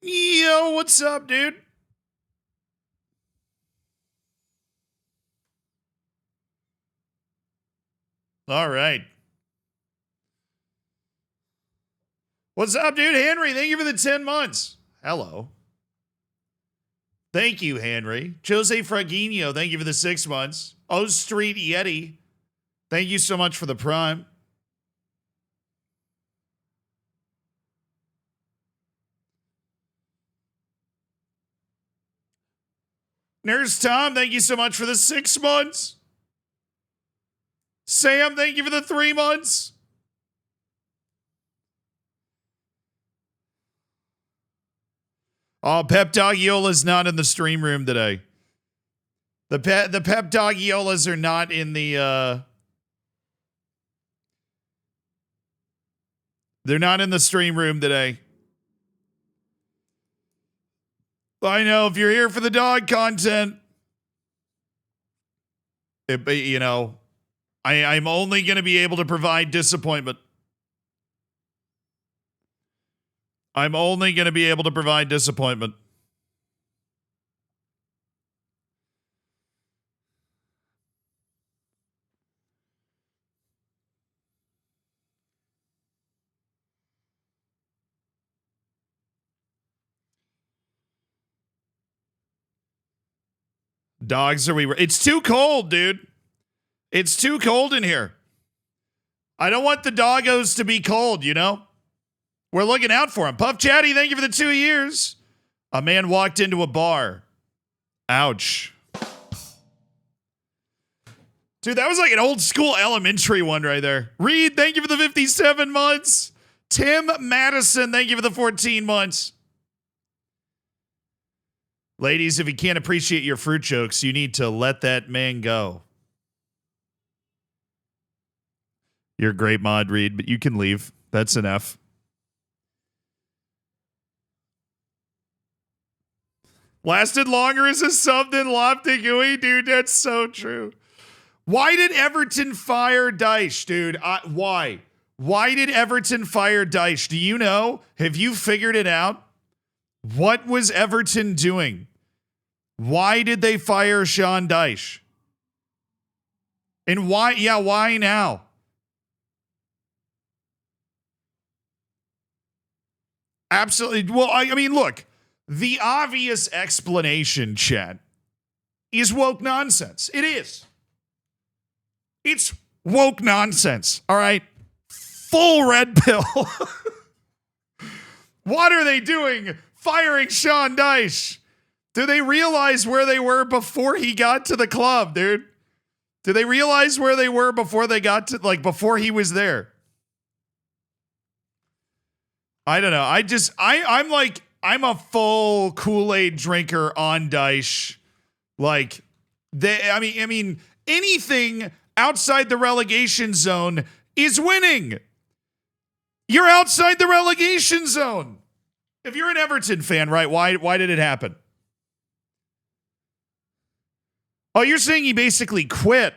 Yo, what's up, dude? All right. What's up, dude? Henry, thank you for the 10 months. Hello. Thank you, Henry. Jose Fraguinho, thank you for the 6 months. O Street Yeti, thank you so much for the prime. Nurse Tom, thank you so much for the 6 months. Sam, thank you for the 3 months. Oh, Pep Doggiola's not in the stream room today. The Pep Doggiolas are not in the they're not in the stream room today. I know, if you're here for the dog content, you know, I'm only going to be able to provide disappointment. I'm only going to be able to provide disappointment. Dogs are we? It's too cold, dude. It's too cold in here. I don't want the doggos to be cold, you know? We're looking out for them. Puff Chatty, thank you for the 2 years. A man walked into a bar. Ouch. Dude, that was like an old school elementary one right there. Reed, thank you for the 57 months. Tim Madison, thank you for the 14 months. Ladies, if you can't appreciate your fruit jokes, you need to let that man go. You're a great mod, Reed, but you can leave. That's enough. Lasted longer as a sub than Lofty Gooey, dude. That's so true. Why did Everton fire Dyche, dude? Why? Why did Everton fire Dyche? Do you know? Have you figured it out? What was Everton doing? Why did they fire Sean Dyche? And why? Yeah, why now? Absolutely. Well, I mean, look, the obvious explanation, Chet, is woke nonsense. It is. It's woke nonsense. All right. Full red pill. What are they doing? Firing Sean Dyche. Do they realize where they were before he got to the club, dude? Do they realize where they were before they got to, like, before he was there? I don't know. I'm a full Kool-Aid drinker on Dyche. Like, I mean, anything outside the relegation zone is winning. You're outside the relegation zone. If you're an Everton fan, right? Why did it happen? Oh, you're saying he basically quit.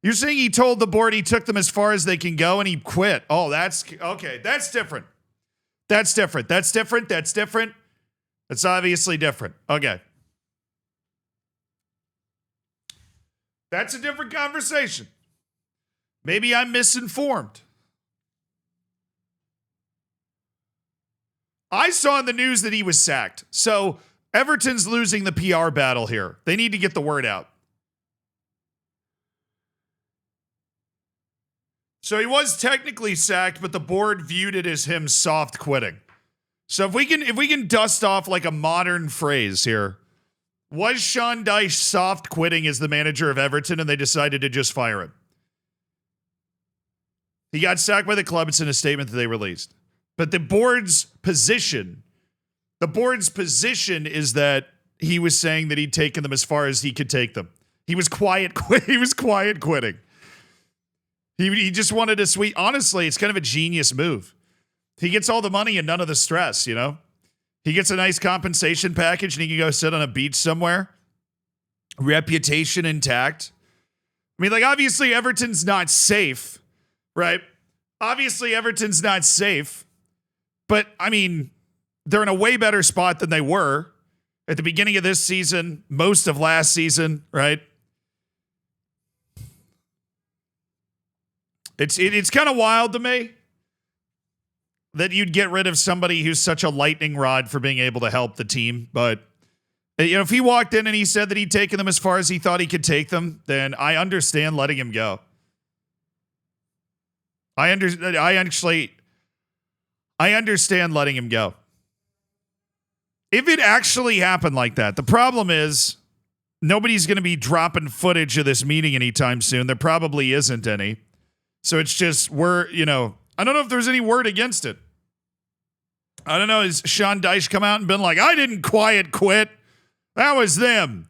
You're saying he told the board he took them as far as they can go and he quit. Oh, that's okay. That's different. That's different. That's different. That's different. That's obviously different. Okay. That's a different conversation. Maybe I'm misinformed. I saw in the news that he was sacked. So Everton's losing the PR battle here. They need to get the word out. So he was technically sacked, but the board viewed it as him soft quitting. So if we can dust off like a modern phrase here, was Sean Dyche soft quitting as the manager of Everton and they decided to just fire him? He got sacked by the club. It's in a statement that they released. But the board's position is that he was saying that he'd taken them as far as he could take them. He was quiet quitting. He just wanted to sweet. Honestly, it's kind of a genius move. He gets all the money and none of the stress, you know? He gets a nice compensation package and he can go sit on a beach somewhere. Reputation intact. I mean, like, obviously Everton's not safe, right? Obviously Everton's not safe. But, I mean, they're in a way better spot than they were at the beginning of this season, most of last season, right? It's kind of wild to me that you'd get rid of somebody who's such a lightning rod for being able to help the team. But, if he walked in and he said that he'd taken them as far as he thought he could take them, then I understand letting him go. I understand letting him go. If it actually happened like that, the problem is nobody's going to be dropping footage of this meeting anytime soon. There probably isn't any. So it's just, I don't know if there's any word against it. I don't know. Has Sean Dyche come out and been like, I didn't quiet quit. That was them.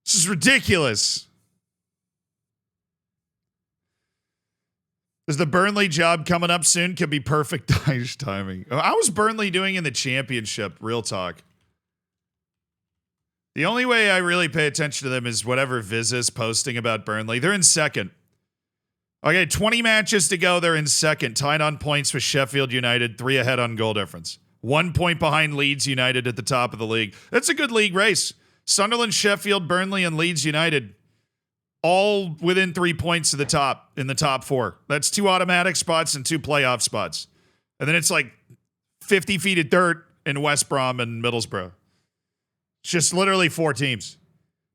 This is ridiculous. Is the Burnley job coming up soon? Could be perfect Dyche timing. How was Burnley doing in the championship? Real talk. The only way I really pay attention to them is whatever Viz is posting about Burnley. They're in second. Okay, 20 matches to go. They're in second, tied on points with Sheffield United, 3 ahead on goal difference. 1 point behind Leeds United at the top of the league. That's a good league race. Sunderland, Sheffield, Burnley, and Leeds United, all within 3 points to the top in the top 4. That's 2 automatic spots and 2 playoff spots. And then it's like 50 feet of dirt in West Brom and Middlesbrough. It's just literally 4 teams.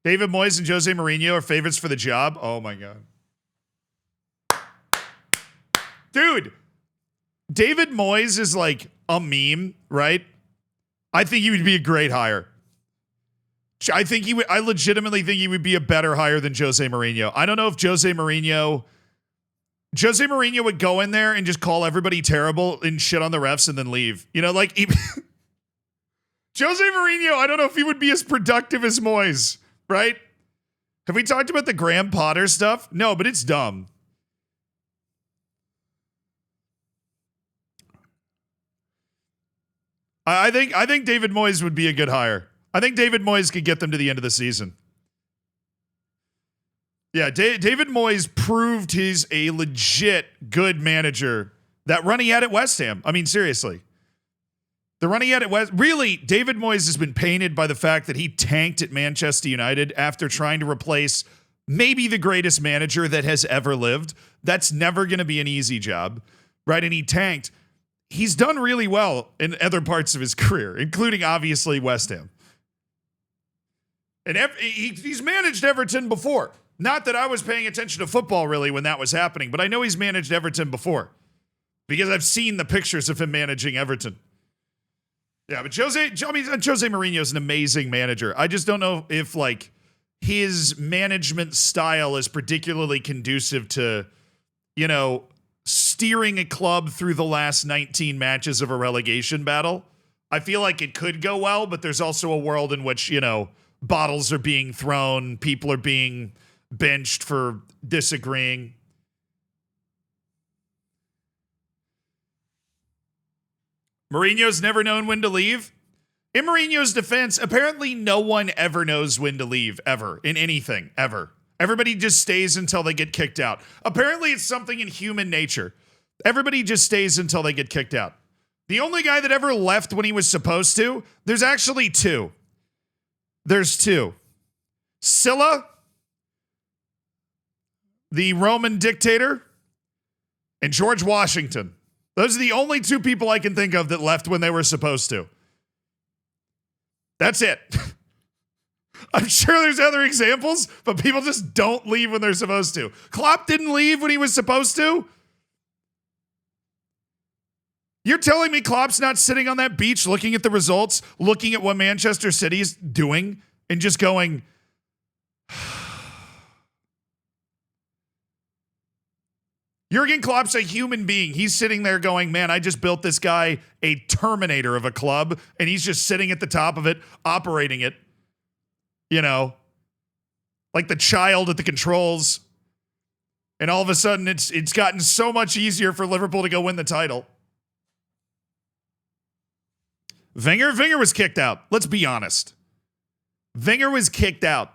David Moyes and Jose Mourinho are favorites for the job. Oh my God. Dude, David Moyes is like a meme, right? I think he would be a great hire. I legitimately think he would be a better hire than Jose Mourinho. I don't know if Jose Mourinho would go in there and just call everybody terrible and shit on the refs and then leave. Jose Mourinho, I don't know if he would be as productive as Moyes, right? Have we talked about the Graham Potter stuff? No, but it's dumb. I think David Moyes would be a good hire. I think David Moyes could get them to the end of the season. Yeah, David Moyes proved he's a legit good manager. That run he had at West Ham. I mean, seriously. The run he had at West... Really, David Moyes has been painted by the fact that he tanked at Manchester United after trying to replace maybe the greatest manager that has ever lived. That's never going to be an easy job, right? And he tanked. He's done really well in other parts of his career, including, obviously, West Ham. And he's managed Everton before. Not that I was paying attention to football, really, when that was happening, but I know he's managed Everton before because I've seen the pictures of him managing Everton. Yeah, but Jose Mourinho is an amazing manager. I just don't know if, his management style is particularly conducive to, steering a club through the last 19 matches of a relegation battle. I feel like it could go well, but there's also a world in which, bottles are being thrown, people are being benched for disagreeing. Mourinho's never known when to leave. In Mourinho's defense, apparently no one ever knows when to leave, ever, in anything, ever. Everybody just stays until they get kicked out. Apparently it's something in human nature. Everybody just stays until they get kicked out. The only guy that ever left when he was supposed to, there's actually 2. There's 2. Sylla, the Roman dictator, and George Washington. Those are the only 2 people I can think of that left when they were supposed to. That's it. I'm sure there's other examples, but people just don't leave when they're supposed to. Klopp didn't leave when he was supposed to? You're telling me Klopp's not sitting on that beach looking at the results, looking at what Manchester City's doing, and just going, Jurgen Klopp's a human being. He's sitting there going, man, I just built this guy a Terminator of a club, and he's just sitting at the top of it, operating it. Like the child at the controls. And all of a sudden, it's gotten so much easier for Liverpool to go win the title. Wenger was kicked out. Let's be honest. Wenger was kicked out.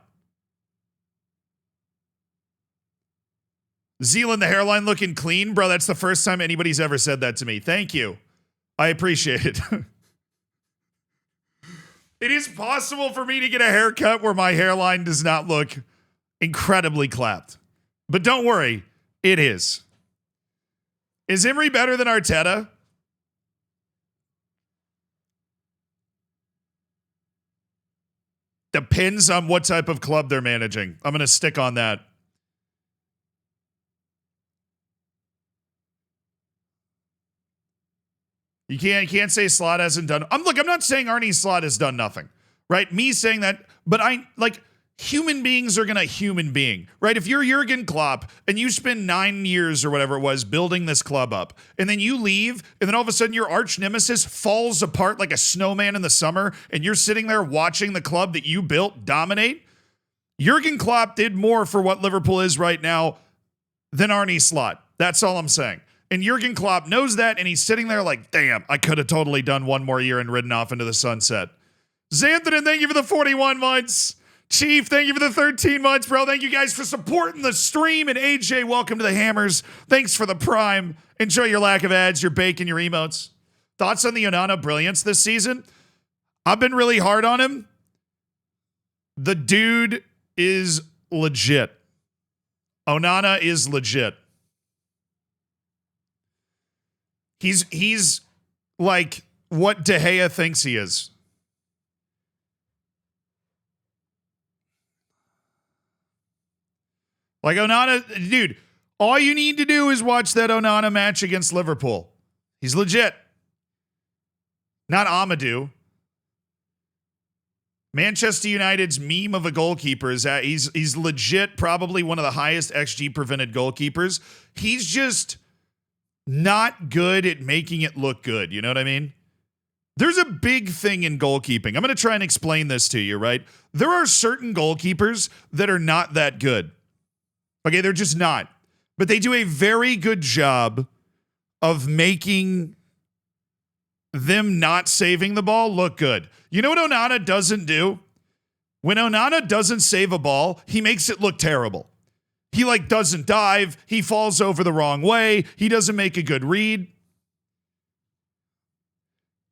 Zealand, the hairline looking clean. Bro, that's the first time anybody's ever said that to me. Thank you. I appreciate it. It is possible for me to get a haircut where my hairline does not look incredibly clapped. But don't worry, it is. Is Emery better than Arteta? Depends on what type of club they're managing. I'm going to stick on that. You can't say Slot hasn't done. I'm not saying Arne Slot has done nothing, right? Me saying that, but human beings are gonna human being, right? If you're Jurgen Klopp and you spend 9 years or whatever it was building this club up, and then you leave, and then all of a sudden your arch nemesis falls apart like a snowman in the summer, and you're sitting there watching the club that you built dominate. Jurgen Klopp did more for what Liverpool is right now than Arne Slot. That's all I'm saying. And Jurgen Klopp knows that, and he's sitting there like, damn, I could have totally done one more year and ridden off into the sunset. Xanthan, thank you for the 41 months. Chief, thank you for the 13 months, bro. Thank you guys for supporting the stream. And AJ, welcome to the Hammers. Thanks for the Prime. Enjoy your lack of ads, your bacon, your emotes. Thoughts on the Onana brilliance this season? I've been really hard on him. The dude is legit. Onana is legit. He's like what De Gea thinks he is. Like Onana, dude, all you need to do is watch that Onana match against Liverpool. He's legit. Not Amadou. Manchester United's meme of a goalkeeper is that he's legit, probably one of the highest XG prevented goalkeepers. He's just not good at making it look good. You know what I mean? There's a big thing in goalkeeping. I'm going to try and explain this to you, right? There are certain goalkeepers that are not that good. Okay, they're just not. But they do a very good job of making them not saving the ball look good. You know what Onana doesn't do? When Onana doesn't save a ball, he makes it look terrible. He doesn't dive. He falls over the wrong way. He doesn't make a good read.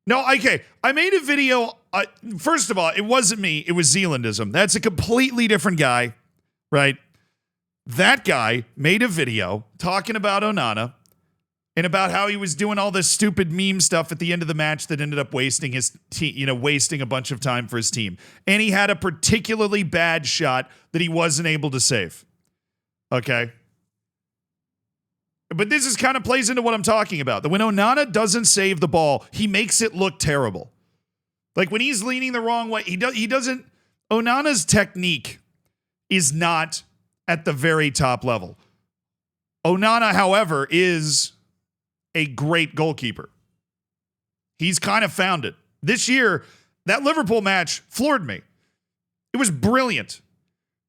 No, okay. I made a video. First of all, it wasn't me. It was Zealandism. That's a completely different guy, right? That guy made a video talking about Onana and about how he was doing all this stupid meme stuff at the end of the match that ended up wasting his team, wasting a bunch of time for his team. And he had a particularly bad shot that he wasn't able to save. Okay. But this is kind of plays into what I'm talking about. That when Onana doesn't save the ball, he makes it look terrible. Like when he's leaning the wrong way, he doesn't. Onana's technique is not at the very top level. Onana, however, is a great goalkeeper. He's kind of found it. This year, that Liverpool match floored me. It was brilliant.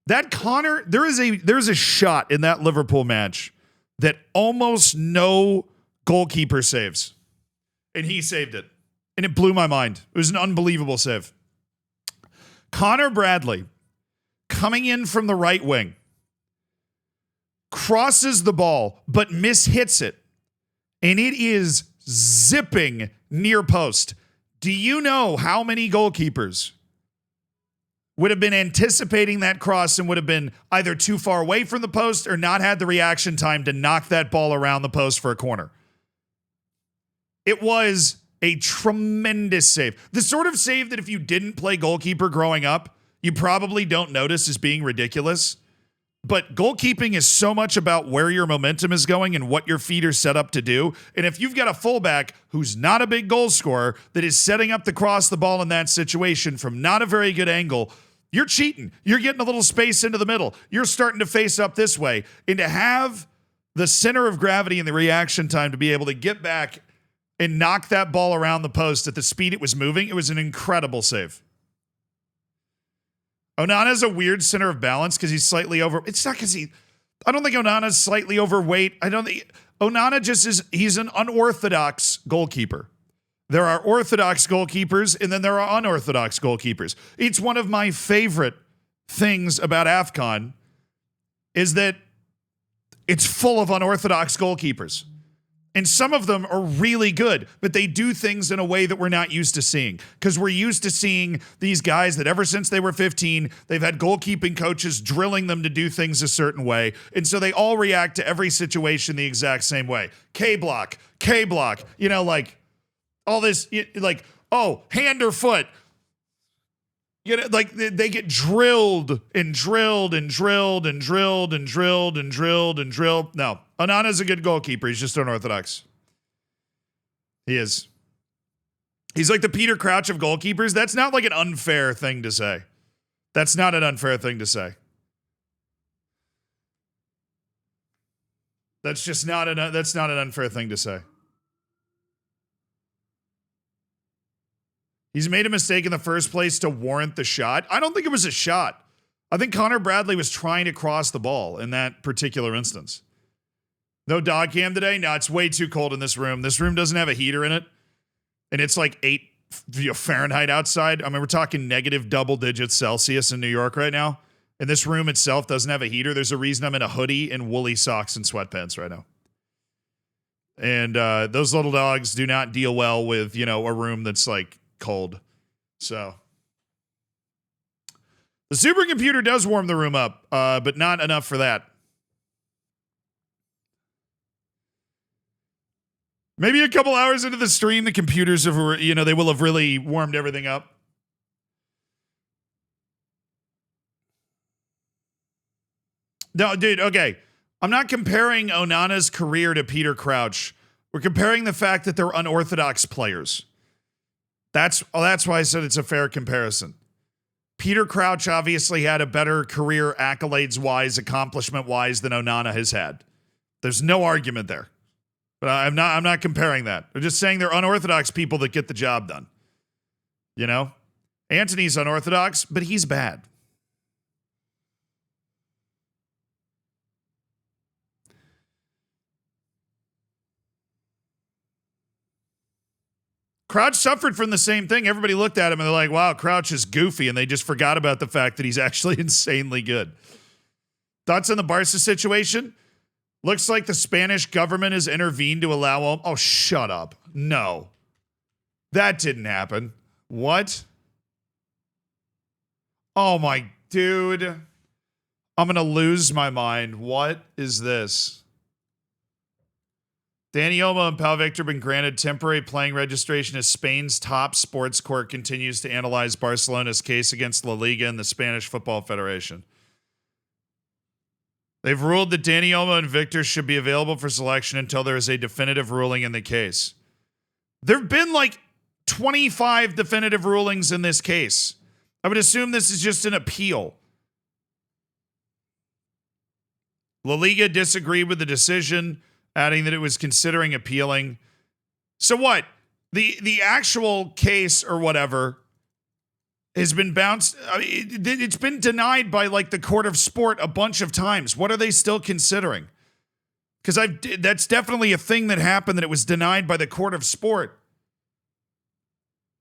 That Connor, there's a shot in that Liverpool match that almost no goalkeeper saves. And he saved it. And it blew my mind. It was an unbelievable save. Connor Bradley, coming in from the right wing, crosses the ball, but mishits it. And it is zipping near post. Do you know how many goalkeepers would have been anticipating that cross and would have been either too far away from the post or not had the reaction time to knock that ball around the post for a corner? It was a tremendous save. The sort of save that if you didn't play goalkeeper growing up, you probably don't notice as being ridiculous. But goalkeeping is so much about where your momentum is going and what your feet are set up to do. And if you've got a fullback who's not a big goal scorer that is setting up to cross the ball in that situation from not a very good angle, you're cheating. You're getting a little space into the middle. You're starting to face up this way. And to have the center of gravity and the reaction time to be able to get back and knock that ball around the post at the speed it was moving, it was an incredible save. Onana's a weird center of balance because he's slightly over. It's not because I don't think Onana's slightly overweight. I don't think Onana just is. He's an unorthodox goalkeeper. There are orthodox goalkeepers and then there are unorthodox goalkeepers. It's one of my favorite things about AFCON is that it's full of unorthodox goalkeepers. And some of them are really good, but they do things in a way that we're not used to seeing. Because we're used to seeing these guys that ever since they were 15, they've had goalkeeping coaches drilling them to do things a certain way. And so they all react to every situation the exact same way. K-block, you know, like all this, like, oh, hand or foot. You know, like they get drilled and drilled and drilled and drilled and drilled and drilled and drilled. No, Onana's a good goalkeeper. He's just unorthodox. He is. He's like the Peter Crouch of goalkeepers. That's not like an unfair thing to say. That's not an unfair thing to say. That's just not an unfair thing to say. He's made a mistake in the first place to warrant the shot. I don't think it was a shot. I think Connor Bradley was trying to cross the ball in that particular instance. No dog cam today? No, it's way too cold in this room. This room doesn't have a heater in it. And it's like 8 Fahrenheit outside. I mean, we're talking negative double digits Celsius in New York right now. And this room itself doesn't have a heater. There's a reason I'm in a hoodie and woolly socks and sweatpants right now. And those little dogs do not deal well with, you know, a room that's like cold. So the supercomputer does warm the room up, but not enough for that. Maybe a couple hours into the stream, the computers have, you know, they will have really warmed everything up. No, dude, okay. I'm not comparing Onana's career to Peter Crouch. We're comparing the fact that they're unorthodox players. That's why I said it's a fair comparison. Peter Crouch obviously had a better career accolades-wise, accomplishment-wise than Onana has had. There's no argument there. But I'm not comparing that. I'm just saying they're unorthodox people that get the job done. You know? Anthony's unorthodox, but he's bad. Crouch suffered from the same thing. Everybody looked at him and they're like, wow, Crouch is goofy. And they just forgot about the fact that he's actually insanely good. Thoughts on the Barca situation? Looks like the Spanish government has intervened to allow him. Oh, shut up. No. That didn't happen. What? Oh, my dude. I'm going to lose my mind. What is this? Dani Olmo and Pau Victor been granted temporary playing registration as Spain's top sports court continues to analyze Barcelona's case against La Liga and the Spanish Football Federation. They've ruled that Dani Olmo and Victor should be available for selection until there is a definitive ruling in the case. There have been like 25 definitive rulings in this case. I would assume this is just an appeal. La Liga disagreed with the decision, adding that it was considering appealing. So what? The actual case or whatever has been bounced. I mean, it's been denied by like the court of sport a bunch of times. What are they still considering? Because that's definitely a thing that happened, that it was denied by the court of sport.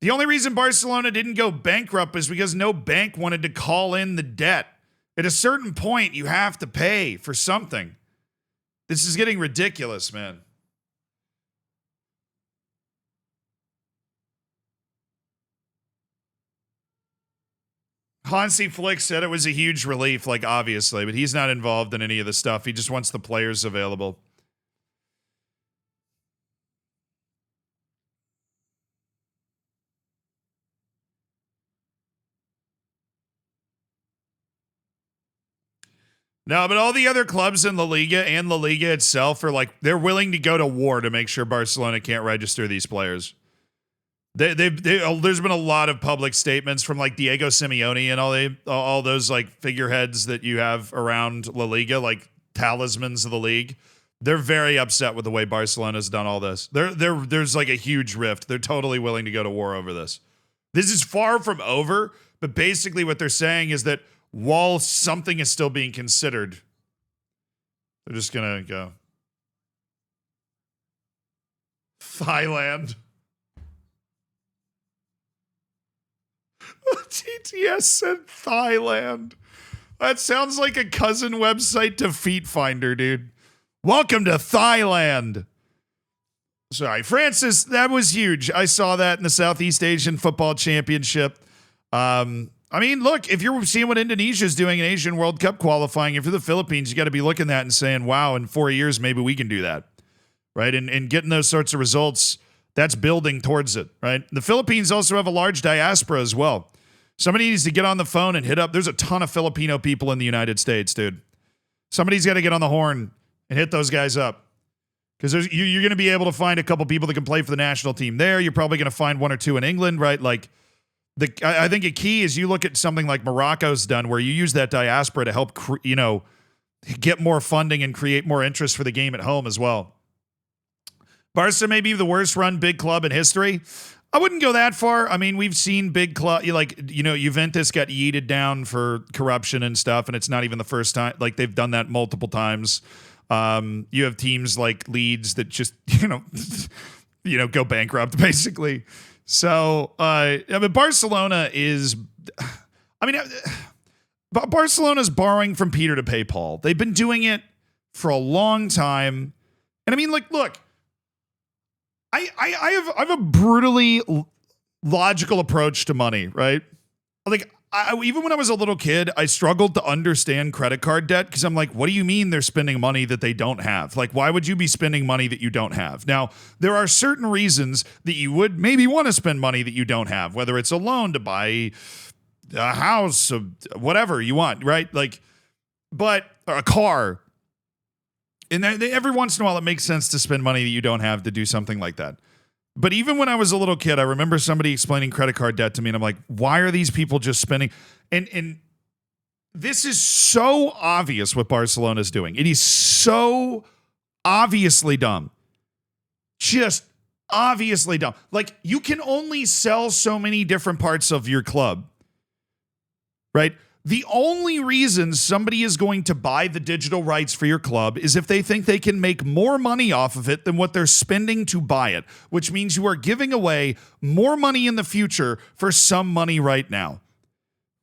The only reason Barcelona didn't go bankrupt is because no bank wanted to call in the debt. At a certain point, you have to pay for something. This is getting ridiculous, man. Hansi Flick said it was a huge relief, like obviously, but he's not involved in any of the stuff. He just wants the players available. No, but all the other clubs in La Liga and La Liga itself are like, they're willing to go to war to make sure Barcelona can't register these players. There's been a lot of public statements from like Diego Simeone and all those like figureheads that you have around La Liga, like talismans of the league. They're very upset with the way Barcelona's done all this. There's like a huge rift. They're totally willing to go to war over this. This is far from over, but basically what they're saying is that while something is still being considered, they're just going to go. Thailand. TTS said Thailand. That sounds like a cousin website to Feet Finder, dude. Welcome to Thailand. Sorry, Francis, that was huge. I saw that in the Southeast Asian Football Championship. I mean, look, if you're seeing what Indonesia's doing in Asian World Cup qualifying, if you're the Philippines, you got to be looking at that and saying, wow, in 4 years, maybe we can do that, right? And getting those sorts of results, that's building towards it, right? The Philippines also have a large diaspora as well. Somebody needs to get on the phone and hit up. There's a ton of Filipino people in the United States, dude. Somebody's got to get on the horn and hit those guys up. Because you're going to be able to find a couple people that can play for the national team there. You're probably going to find one or two in England, right? Like, I think a key is you look at something like Morocco's done, where you use that diaspora to help, get more funding and create more interest for the game at home as well. Barca may be the worst run big club in history. I wouldn't go that far. I mean, we've seen big club, Juventus got yeeted down for corruption and stuff, and it's not even the first time. Like, they've done that multiple times. You have teams like Leeds that just, go bankrupt basically. So, Barcelona is, Barcelona's borrowing from Peter to pay Paul. They've been doing it for a long time. And I mean, like, look, I have a brutally logical approach to money, right? Like, even when I was a little kid, I struggled to understand credit card debt because I'm like, what do you mean they're spending money that they don't have? Like, why would you be spending money that you don't have? Now, there are certain reasons that you would maybe want to spend money that you don't have, whether it's a loan to buy a house or whatever you want, right? Like, but a car. And every once in a while, it makes sense to spend money that you don't have to do something like that. But even when I was a little kid, I remember somebody explaining credit card debt to me, and I'm like, why are these people just spending? And this is so obvious what Barcelona's doing. It is so obviously dumb. Just obviously dumb. Like, you can only sell so many different parts of your club, right? The only reason somebody is going to buy the digital rights for your club is if they think they can make more money off of it than what they're spending to buy it, which means you are giving away more money in the future for some money right now,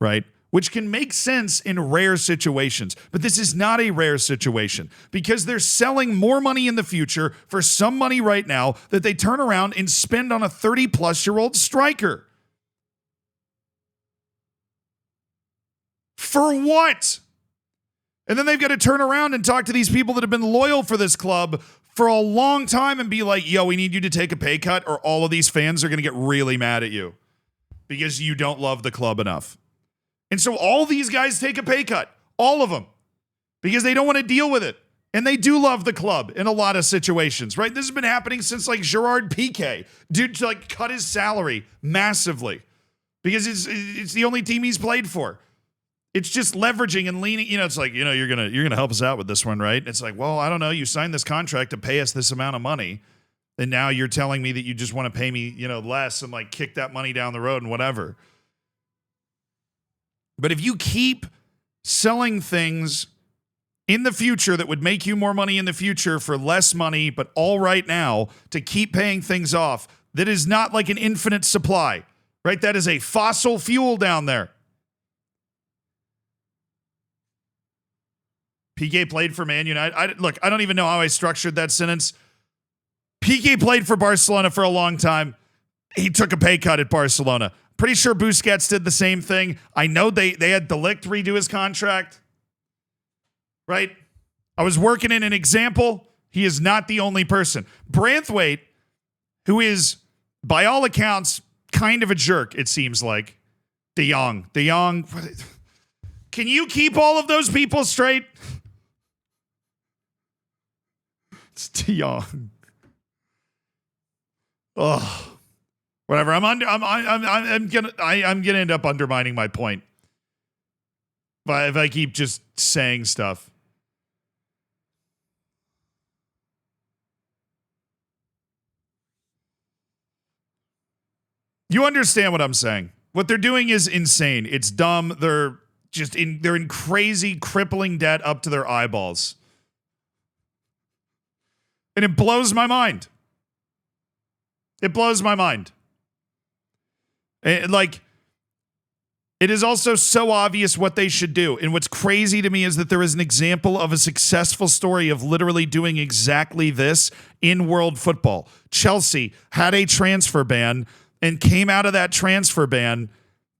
right? Which can make sense in rare situations, but this is not a rare situation because they're selling more money in the future for some money right now that they turn around and spend on a 30-plus-year-old striker. For what? And then they've got to turn around and talk to these people that have been loyal for this club for a long time and be like, yo, we need you to take a pay cut or all of these fans are going to get really mad at you because you don't love the club enough. And so all these guys take a pay cut, all of them, because they don't want to deal with it. And they do love the club in a lot of situations, right? This has been happening since like Gerard Piqué. Dude, to like cut his salary massively because it's the only team he's played for. It's just leveraging and leaning, it's like, you're going to help us out with this one, right? It's like, well, I don't know. You signed this contract to pay us this amount of money. And now you're telling me that you just want to pay me, less and like kick that money down the road and whatever. But if you keep selling things in the future that would make you more money in the future for less money, but all right now to keep paying things off, that is not like an infinite supply, right? That is a fossil fuel down there. Piqué played for Man United. I don't even know how I structured that sentence. Piqué played for Barcelona for a long time. He took a pay cut at Barcelona. Pretty sure Busquets did the same thing. I know they had De Ligt redo his contract. Right? I was working in an example. He is not the only person. Branthwaite, who is, by all accounts, kind of a jerk, it seems like. De Jong. Can you keep all of those people straight? It's De Jong. Ugh. Whatever. I'm gonna end up undermining my point if I keep just saying stuff. You understand what I'm saying? What they're doing is insane. It's dumb. They're in crazy, crippling debt up to their eyeballs. And it blows my mind. It blows my mind. Like, It is also so obvious what they should do. And what's crazy to me is that there is an example of a successful story of literally doing exactly this in world football. Chelsea had a transfer ban and came out of that transfer ban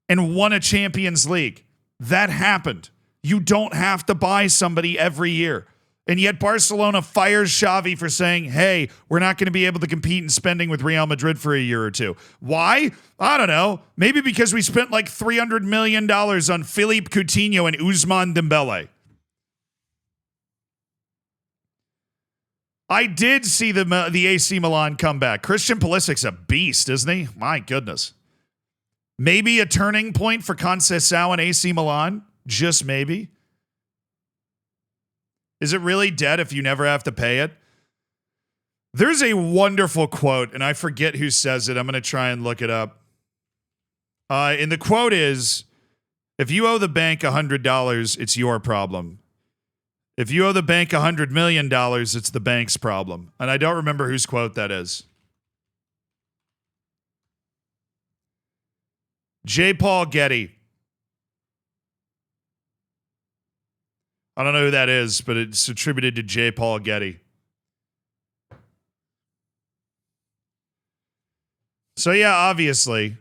and won a Champions League. That happened. You don't have to buy somebody every year. And yet Barcelona fires Xavi for saying, hey, we're not going to be able to compete in spending with Real Madrid for a year or two. Why? I don't know. Maybe because we spent like $300 million on Philippe Coutinho and Ousmane Dembele. I did see the AC Milan comeback. Christian Pulisic's a beast, isn't he? My goodness. Maybe a turning point for Conceição and AC Milan. Just maybe. Is it really dead if you never have to pay it? There's a wonderful quote, and I forget who says it. I'm going to try and look it up. And the quote is, if you owe the bank $100, it's your problem. If you owe the bank $100 million, it's the bank's problem. And I don't remember whose quote that is. J. Paul Getty. I don't know who that is, but it's attributed to J. Paul Getty. So yeah, obviously,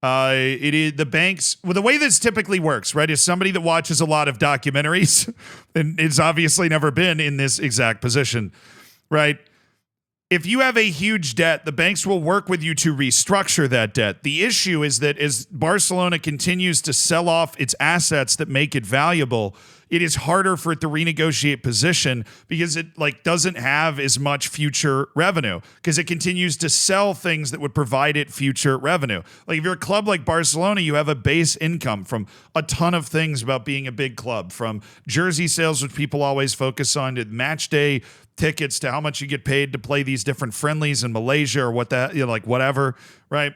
it is the banks. Well, the way this typically works, right, is somebody that watches a lot of documentaries, and it's obviously never been in this exact position, right? If you have a huge debt, the banks will work with you to restructure that debt. The issue is that as Barcelona continues to sell off its assets that make it valuable, it is harder for it to renegotiate position because it doesn't have as much future revenue because it continues to sell things that would provide it future revenue. Like if you're a club like Barcelona, you have a base income from a ton of things about being a big club, from jersey sales, which people always focus on, to match day tickets, to how much you get paid to play these different friendlies in Malaysia or whatever, right?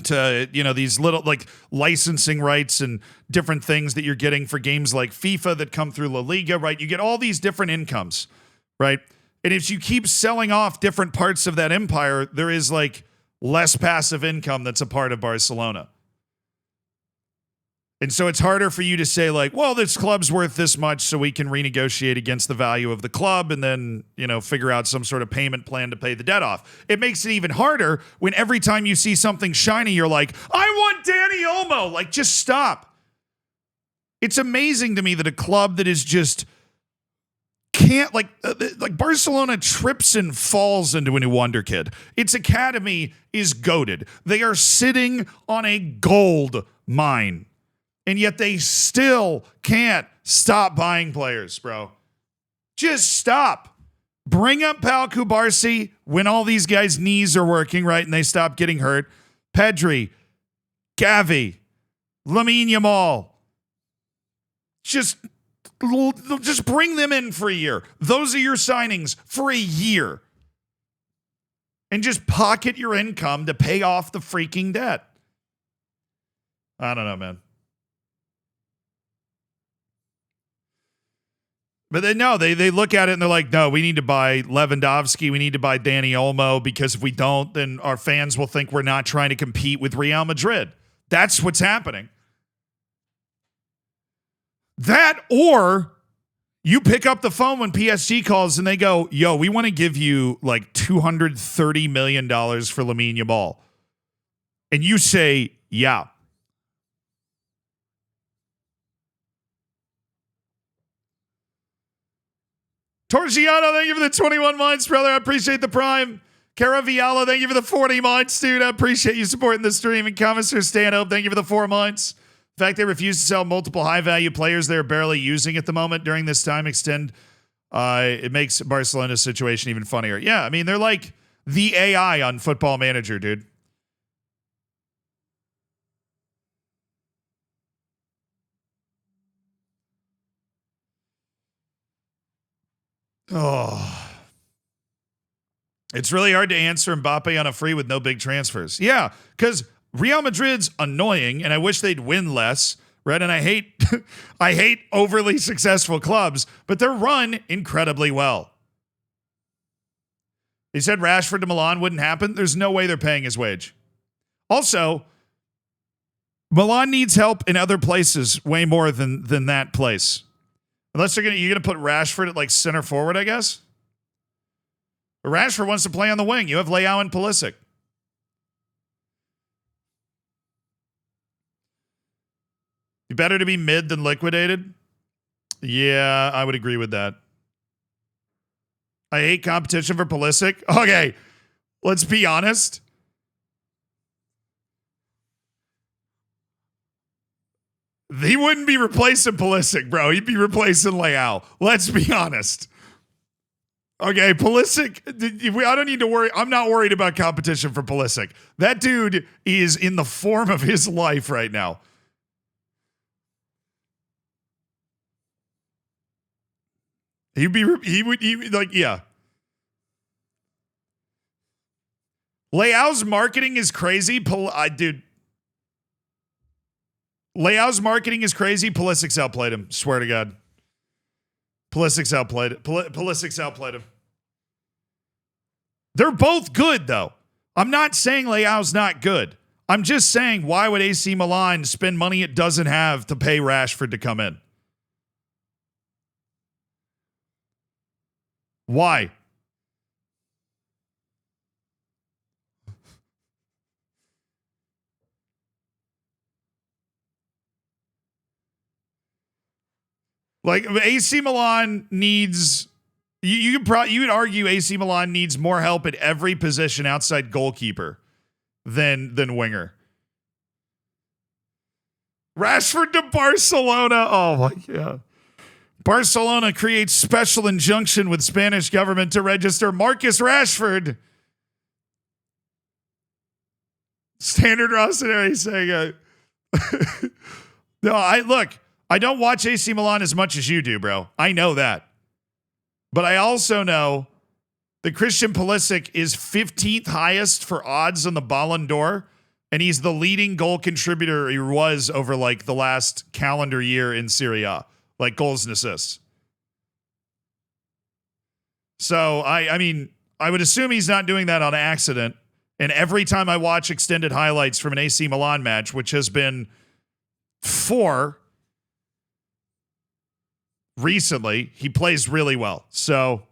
To, these little licensing rights and different things that you're getting for games like FIFA that come through La Liga, right? You get all these different incomes, right? And if you keep selling off different parts of that empire, there is less passive income that's a part of Barcelona. And so it's harder for you to say well, this club's worth this much, so we can renegotiate against the value of the club and then, figure out some sort of payment plan to pay the debt off. It makes it even harder when every time you see something shiny, you're like, I want Danny Olmo. Just stop. It's amazing to me that a club that is just can't, Barcelona trips and falls into a new wonder kid. Its academy is goated. They are sitting on a gold mine. And yet they still can't stop buying players, bro. Just stop. Bring up Pau Cubarsí when all these guys' knees are working, right, and they stop getting hurt. Pedri, Gavi, Lamine Yamal. Just bring them in for a year. Those are your signings for a year. And just pocket your income to pay off the freaking debt. I don't know, man. But they look at it and they're like, no, we need to buy Lewandowski. We need to buy Danny Olmo because if we don't, then our fans will think we're not trying to compete with Real Madrid. That's what's happening. That, or you pick up the phone when PSG calls and they go, yo, we want to give you $230 million for Lamine Yamal. And you say, yeah. Torgiano, thank you for the 21 months, brother. I appreciate the prime. Caraviallo, thank you for the 40 months, dude. I appreciate you supporting the stream. And Commissar Stanhope, thank you for the 4 months. The fact they refuse to sell multiple high-value players they're barely using at the moment during this time it makes Barcelona's situation even funnier. Yeah, I mean, they're like the AI on Football Manager, dude. Oh, it's really hard to answer Mbappe on a free with no big transfers. Yeah, because Real Madrid's annoying, and I wish they'd win less, right? And I hate overly successful clubs, but they're run incredibly well. He said Rashford to Milan wouldn't happen. There's no way they're paying his wage. Also, Milan needs help in other places way more than that place. Unless you're gonna put Rashford at like center forward, I guess. But Rashford wants to play on the wing. You have Leao and Pulisic. You better to be mid than liquidated. Yeah, I would agree with that. I hate competition for Pulisic. Okay, let's be honest. He wouldn't be replacing Pulisic, bro. He'd be replacing Leao. Let's be honest. Okay, Pulisic, I don't need to worry. I'm not worried about competition for Pulisic. That dude is in the form of his life right now. He would like, yeah. Leao's marketing is crazy. Dude. Leao's marketing is crazy. Pulisic's outplayed him. Swear to God. Pulisic's outplayed him. They're both good, though. I'm not saying Leao's not good. I'm just saying, why would AC Milan spend money it doesn't have to pay Rashford to come in? Why? Like AC Milan needs, you would argue AC Milan needs more help at every position outside goalkeeper than winger. Rashford to Barcelona. Oh my God. Barcelona creates special injunction with Spanish government to register Marcus Rashford. Standard Rossoneri saying, no, I don't watch AC Milan as much as you do, bro. I know that. But I also know that Christian Pulisic is 15th highest for odds on the Ballon d'Or, and he's the leading goal contributor he was over like the last calendar year in Serie A, like goals and assists. So, I mean, I would assume he's not doing that on accident. And every time I watch extended highlights from an AC Milan match, which has been 4 recently, he plays really well. So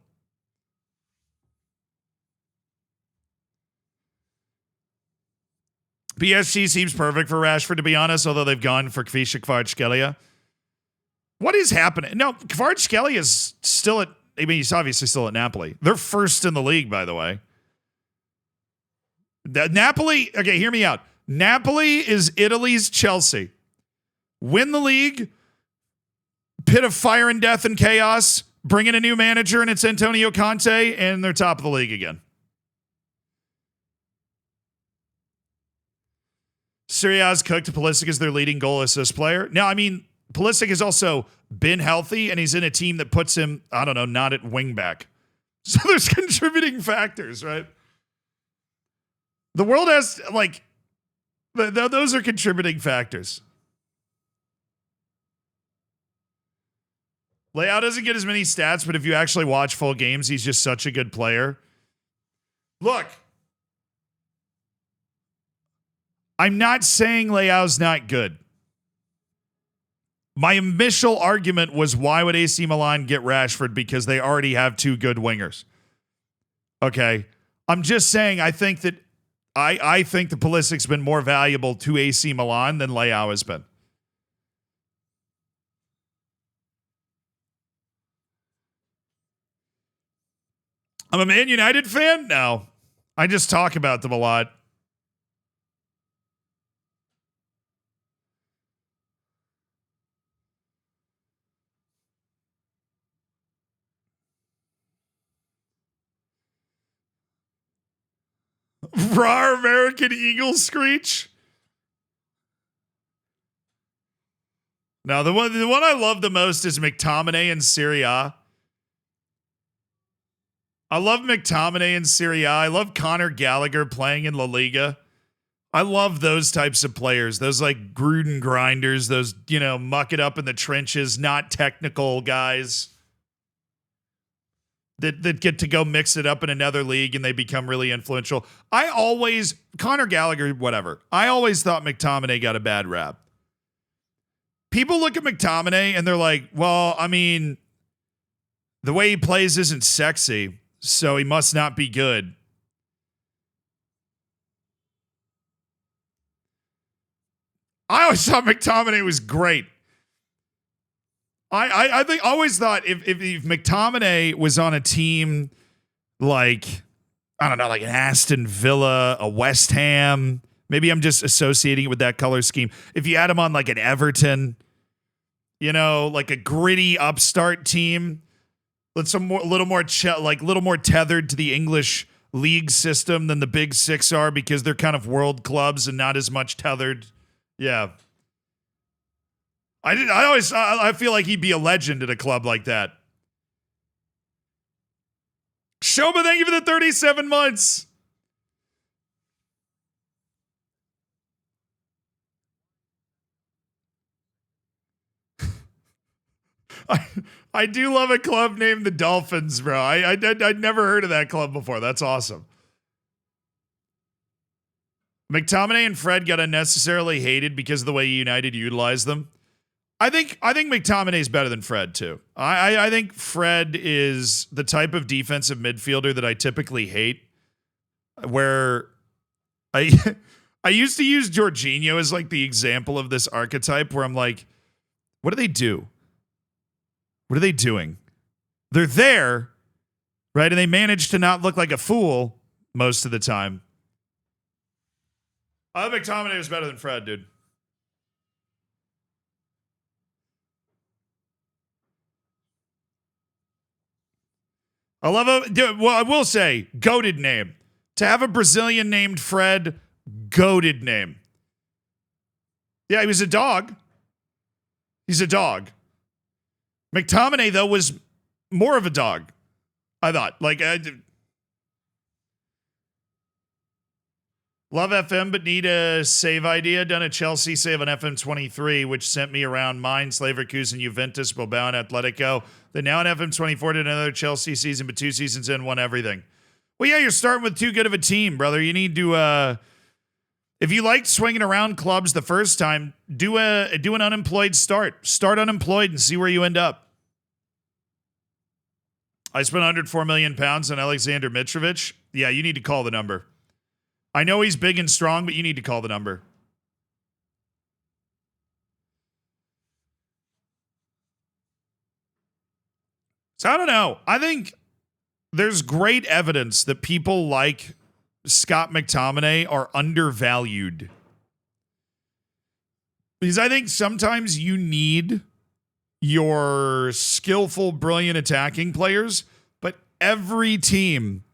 PSG seems perfect for Rashford, to be honest, although they've gone for Kvaratskhelia. What is happening? No, Kvaratskhelia is still at, I mean, he's obviously still at Napoli. They're first in the league, by the way. Napoli, okay, hear me out. Napoli is Italy's Chelsea. Win the league, pit of fire and death and chaos, bring in a new manager, and it's Antonio Conte, and they're top of the league again. Serie A's cooked. Pulisic is their leading goal assist player. Now, I mean, Pulisic has also been healthy, and he's in a team that puts him, I don't know, not at wingback. So there's contributing factors, right? The world has, like, those are contributing factors. Leao doesn't get as many stats, but if you actually watch full games, he's just such a good player. Look, I'm not saying Leao's not good. My initial argument was, why would AC Milan get Rashford? Because they already have 2 good wingers. Okay. I'm just saying, I think that the Pulisic's been more valuable to AC Milan than Leao has been. I'm a Man United fan? No. I just talk about them a lot. Raw American Eagle screech? No, the one I love the most is McTominay in Serie A. I love McTominay in Serie A. I love Conor Gallagher playing in La Liga. I love those types of players. Those like Gruden grinders, those, muck it up in the trenches, not technical guys. that get to go mix it up in another league and they become really influential. Conor Gallagher, whatever. I always thought McTominay got a bad rap. People look at McTominay and they're like, well, I mean, the way he plays isn't sexy, so he must not be good. I always thought McTominay was great. I always thought if McTominay was on a team like, I don't know, like an Aston Villa, a West Ham, maybe I'm just associating it with that color scheme. If you had him on like an Everton, like a gritty upstart team, a little more tethered to the English league system than the Big Six are because they're kind of world clubs and not as much tethered. Yeah. I feel like he'd be a legend at a club like that. Shoba, thank you for the 37 months. I do love a club named the Dolphins, bro. I'd never heard of that club before. That's awesome. McTominay and Fred got unnecessarily hated because of the way United utilized them. I think McTominay is better than Fred too. I think Fred is the type of defensive midfielder that I typically hate. Where I used to use Jorginho as like the example of this archetype where I'm like, what do they do? What are they doing? They're there, right? And they manage to not look like a fool most of the time. I think McTominay was better than Fred, dude. I love it. Well, I will say, goated name. To have a Brazilian named Fred, goated name. Yeah, he was a dog. He's a dog. McTominay, though, was more of a dog, I thought. Love FM, but need a save idea. Done a Chelsea save on FM 23, which sent me around Mainz, Leverkusen, Juventus, Bilbao, and Atletico. Then now on FM 24 did another Chelsea season, but 2 seasons in, won everything. Well, yeah, you're starting with too good of a team, brother. You need to, if you liked swinging around clubs the first time, do an unemployed start. Start unemployed and see where you end up. I spent 104 million pounds on Alexander Mitrovic. Yeah, you need to call the number. I know he's big and strong, but you need to call the number. So I don't know. I think there's great evidence that people like Scott McTominay are undervalued. Because I think sometimes you need your skillful, brilliant attacking players, but every team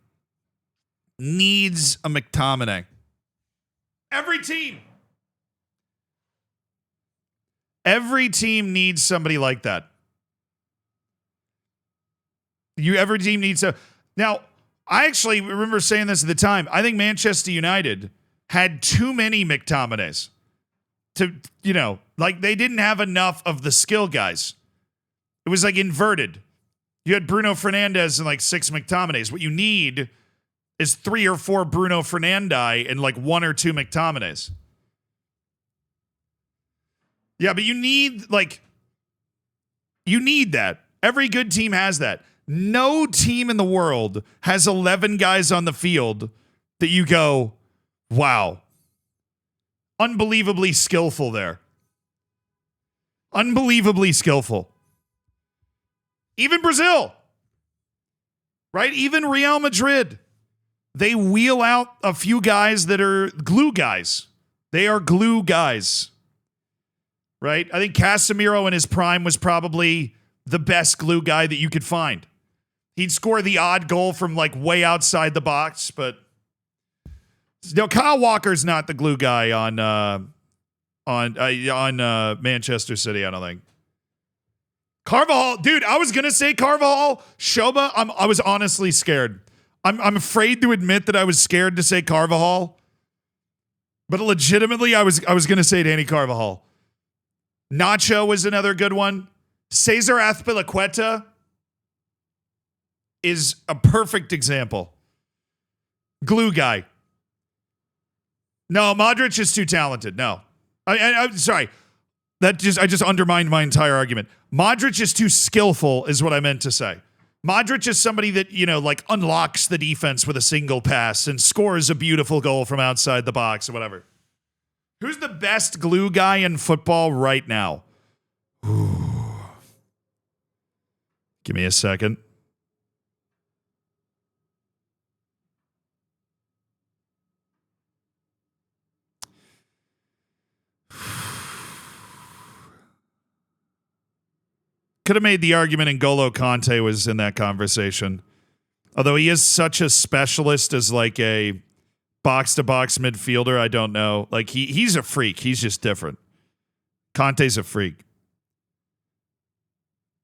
needs a McTominay. Every team. Every team needs somebody like that. Every team needs a. Now, I actually remember saying this at the time. I think Manchester United had too many McTominays. They didn't have enough of the skill guys. It was like inverted. You had Bruno Fernandes and like 6 McTominays. What you need is 3 or 4 Bruno Fernandi and like 1 or 2 McTominays. Yeah, but you need that. Every good team has that. No team in the world has 11 guys on the field that you go, wow, unbelievably skillful there. Unbelievably skillful. Even Brazil, right? Even Real Madrid. They wheel out a few guys that are glue guys. They are glue guys, right? I think Casemiro in his prime was probably the best glue guy that you could find. He'd score the odd goal from like way outside the box, but no, Kyle Walker's not the glue guy on Manchester City. I don't think. Carvajal, dude, I was gonna say Carvajal. Shoba, I was honestly scared. I'm afraid to admit that I was scared to say Carvajal, but legitimately I was gonna say Danny Carvajal. Nacho was another good one. Cesar Azpilicueta. is a perfect example. Glue guy. No, Modric is too talented. No. I'm sorry. I just undermined my entire argument. Modric is too skillful is what I meant to say. Modric is somebody that, like unlocks the defense with a single pass and scores a beautiful goal from outside the box or whatever. Who's the best glue guy in football right now? Ooh. Give me a second. Could have made the argument N'Golo Kante was in that conversation. Although he is such a specialist as like a box-to-box midfielder, I don't know. Like he's a freak. He's just different. Kante's a freak.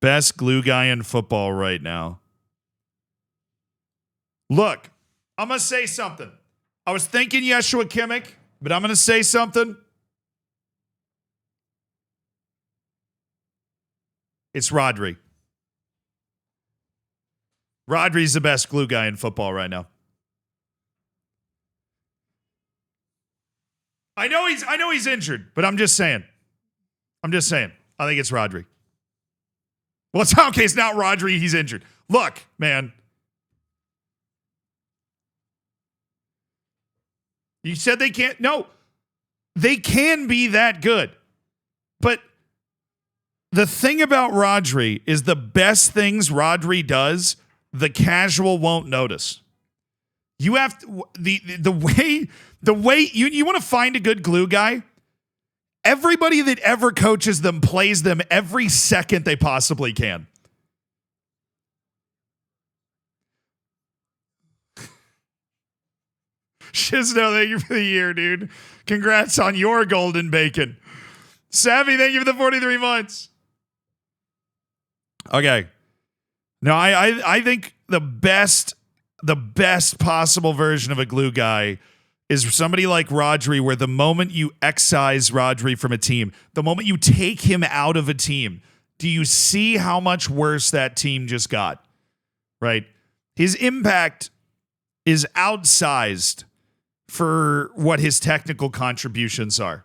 Best glue guy in football right now. Look, I'm going to say something. I was thinking Yeshua Kimmich, but I'm going to say something. It's Rodri. Rodri's the best glue guy in football right now. I know he's injured, but I'm just saying. I think it's Rodri. Well, it's okay. It's not Rodri. He's injured. Look, man. You said they can't. No, they can be that good. But the thing about Rodri is the best things Rodri does, the casual won't notice. You have to, the way you want to find a good glue guy. Everybody that ever coaches them plays them every second they possibly can. Shizno, thank you for the year, dude. Congrats on your golden bacon. Savvy, thank you for the 43 months. Okay. No, I think the best possible version of a glue guy is somebody like Rodri, where the moment you excise Rodri from a team, the moment you take him out of a team, do you see how much worse that team just got? Right? His impact is outsized for what his technical contributions are.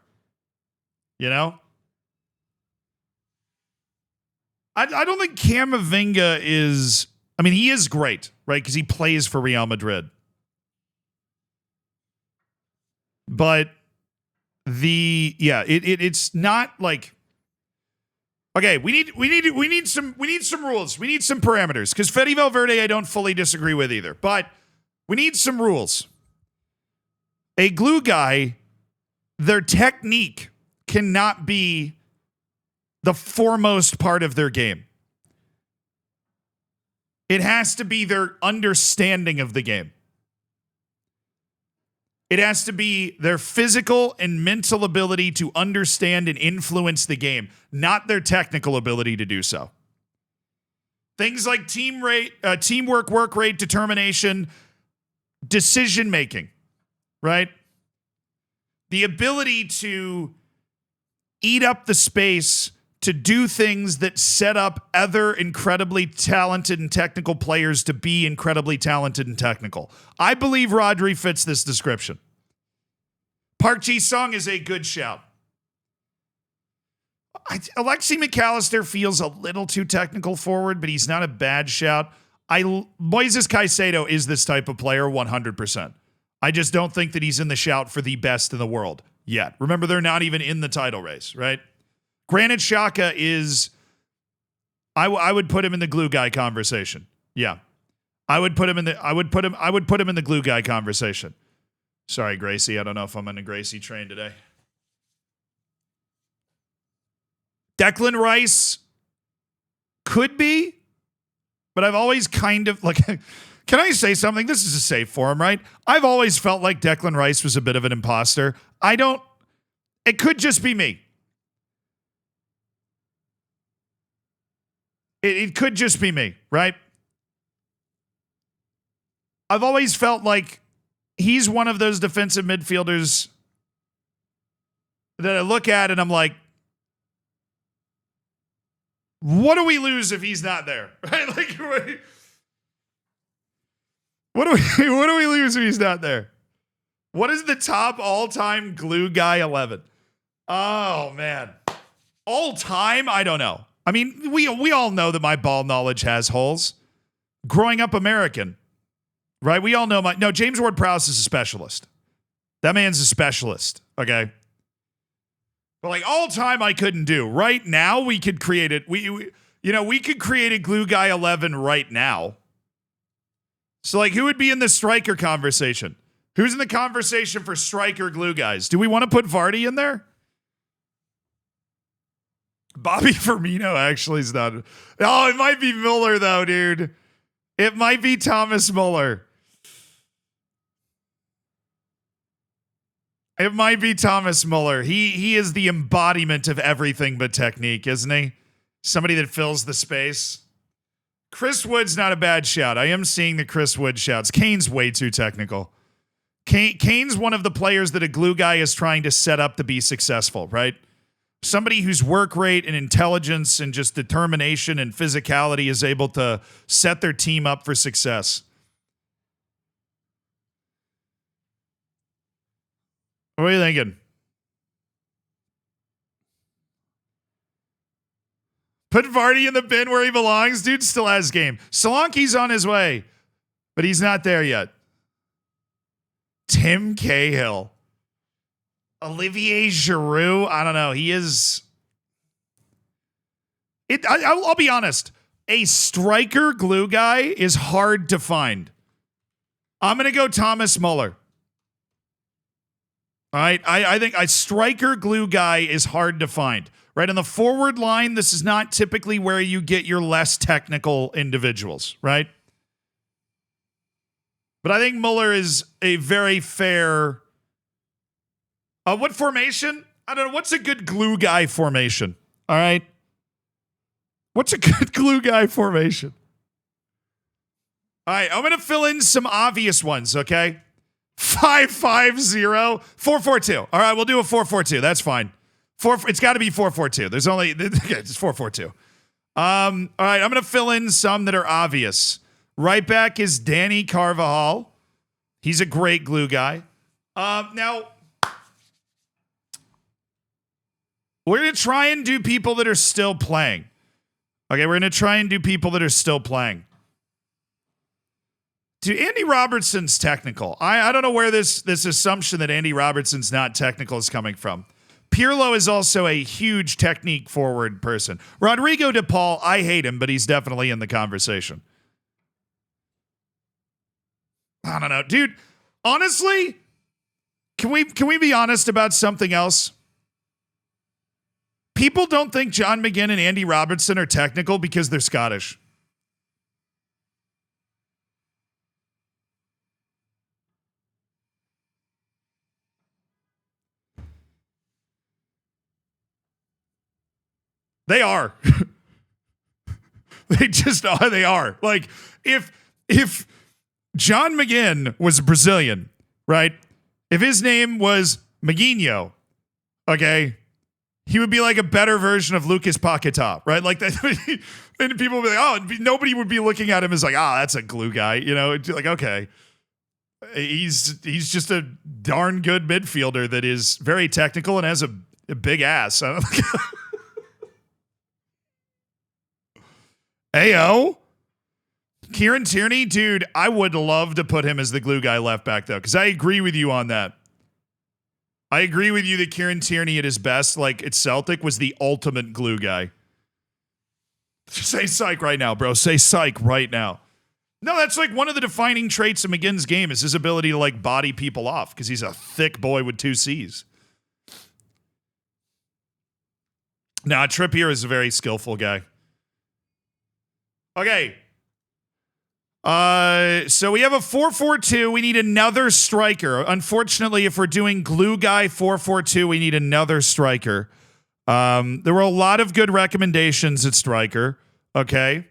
You know? I don't think Camavinga is... I mean, he is great, right? Because he plays for Real Madrid. But it's not like... Okay, we need some rules. We need some parameters. Because Fede Valverde, I don't fully disagree with either. But we need some rules. A glue guy, their technique cannot be the foremost part of their game. It has to be their understanding of the game. It has to be their physical and mental ability to understand and influence the game, not their technical ability to do so. Things like teamwork, work rate, determination, decision-making, right? The ability to eat up the space to do things that set up other incredibly talented and technical players to be incredibly talented and technical. I believe Rodri fits this description. Park Ji-sung is a good shout. Alexi McAllister feels a little too technical forward, but he's not a bad shout. Moises Caicedo is this type of player 100%. I just don't think that he's in the shout for the best in the world yet. Remember, they're not even in the title race, right? Granit Xhaka is, I would put him in the glue guy conversation. Yeah. I would put him in the glue guy conversation. Sorry, Gracie. I don't know if I'm on a Gracie train today. Declan Rice could be, but I've always kind of like, can I say something? This is a safe forum, right? I've always felt like Declan Rice was a bit of an imposter. It could just be me. It could just be me, right? I've always felt like he's one of those defensive midfielders that I look at and I'm like, what do we lose if he's not there? Right? Like, What do we lose if he's not there? What is the top all-time glue guy 11? Oh, man. All-time? I don't know. I mean, we all know that my ball knowledge has holes. Growing up American, right? We all know James Ward-Prowse is a specialist. That man's a specialist, okay? But like all-time I couldn't do. Right now, we could create it. We could create a glue guy 11 right now. So like who would be in the striker conversation? Who's in the conversation for striker glue guys? Do we want to put Vardy in there? Bobby Firmino actually is not. Oh, it might be Muller though, dude. It might be Thomas Muller. It might be Thomas Muller. He is the embodiment of everything but technique, isn't he? Somebody that fills the space. Chris Wood's not a bad shout. I am seeing the Chris Wood shouts. Kane's way too technical. Kane's one of the players that a glue guy is trying to set up to be successful, right? Somebody whose work rate and intelligence and just determination and physicality is able to set their team up for success. What are you thinking? Put Vardy in the bin where he belongs. Dude still has game. Solanke's on his way, but he's not there yet. Tim Cahill. Olivier Giroud. I don't know. He is. I'll be honest. A striker glue guy is hard to find. I'm going to go Thomas Muller. All right. I think a striker glue guy is hard to find. Right, on the forward line, this is not typically where you get your less technical individuals, right? But I think Muller is a very fair... what formation? I don't know. What's a good glue guy formation? All right? What's a good glue guy formation? All right, I'm going to fill in some obvious ones, okay? 5-5-0, 4-4-2. All right, we'll do a 4-4-2. That's fine. It's got to be 4-4-2. There's only it's 4-4-2. All right, I'm going to fill in some that are obvious. Right back is Danny Carvajal. He's a great glue guy. Now, we're going to try and do people that are still playing. Okay, we're going to try and do people that are still playing. Dude, Andy Robertson's technical. I don't know where this assumption that Andy Robertson's not technical is coming from. Pirlo is also a huge technique forward person. Rodrigo de Paul, I hate him, but he's definitely in the conversation. I don't know. Dude, honestly, can we be honest about something else? People don't think John McGinn and Andy Robertson are technical because they're Scottish. They are. They just are. They are. Like, if John McGinn was Brazilian, right? If his name was Maguinho, okay, he would be like a better version of Lucas Paquetá, right? Like that. And people would be like, oh, nobody would be looking at him as like, that's a glue guy, you know? Like, okay, he's just a darn good midfielder that is very technical and has a big ass. I don't think. Ayo. Kieran Tierney, dude, I would love to put him as the glue guy left back, though, because I agree with you on that. I agree with you that Kieran Tierney at his best, like at Celtic, was the ultimate glue guy. Say psych right now, bro. Say psych right now. No, that's like one of the defining traits of McGinn's game is his ability to like body people off because he's a thick boy with 2 C's. Nah, Trippier is a very skillful guy. Okay. So we have a 4-4-2. We need another striker. Unfortunately, if we're doing glue guy 4-4-2, we need another striker. There were a lot of good recommendations at striker. Okay.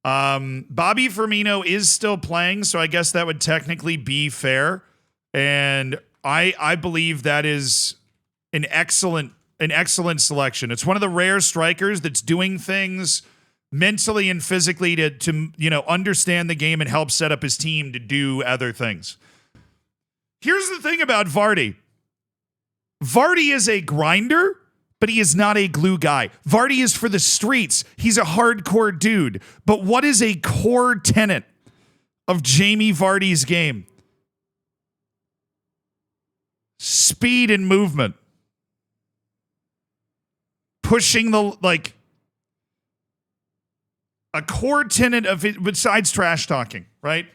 Bobby Firmino is still playing, so I guess that would technically be fair. And I believe that is an excellent selection. It's one of the rare strikers that's doing things mentally and physically to understand the game and help set up his team to do other things. Here's the thing about Vardy. Vardy is a grinder, but he is not a glue guy. Vardy is for the streets. He's a hardcore dude. But what is a core tenet of Jamie Vardy's game? Speed and movement. Pushing a core tenet of it, besides trash talking, right?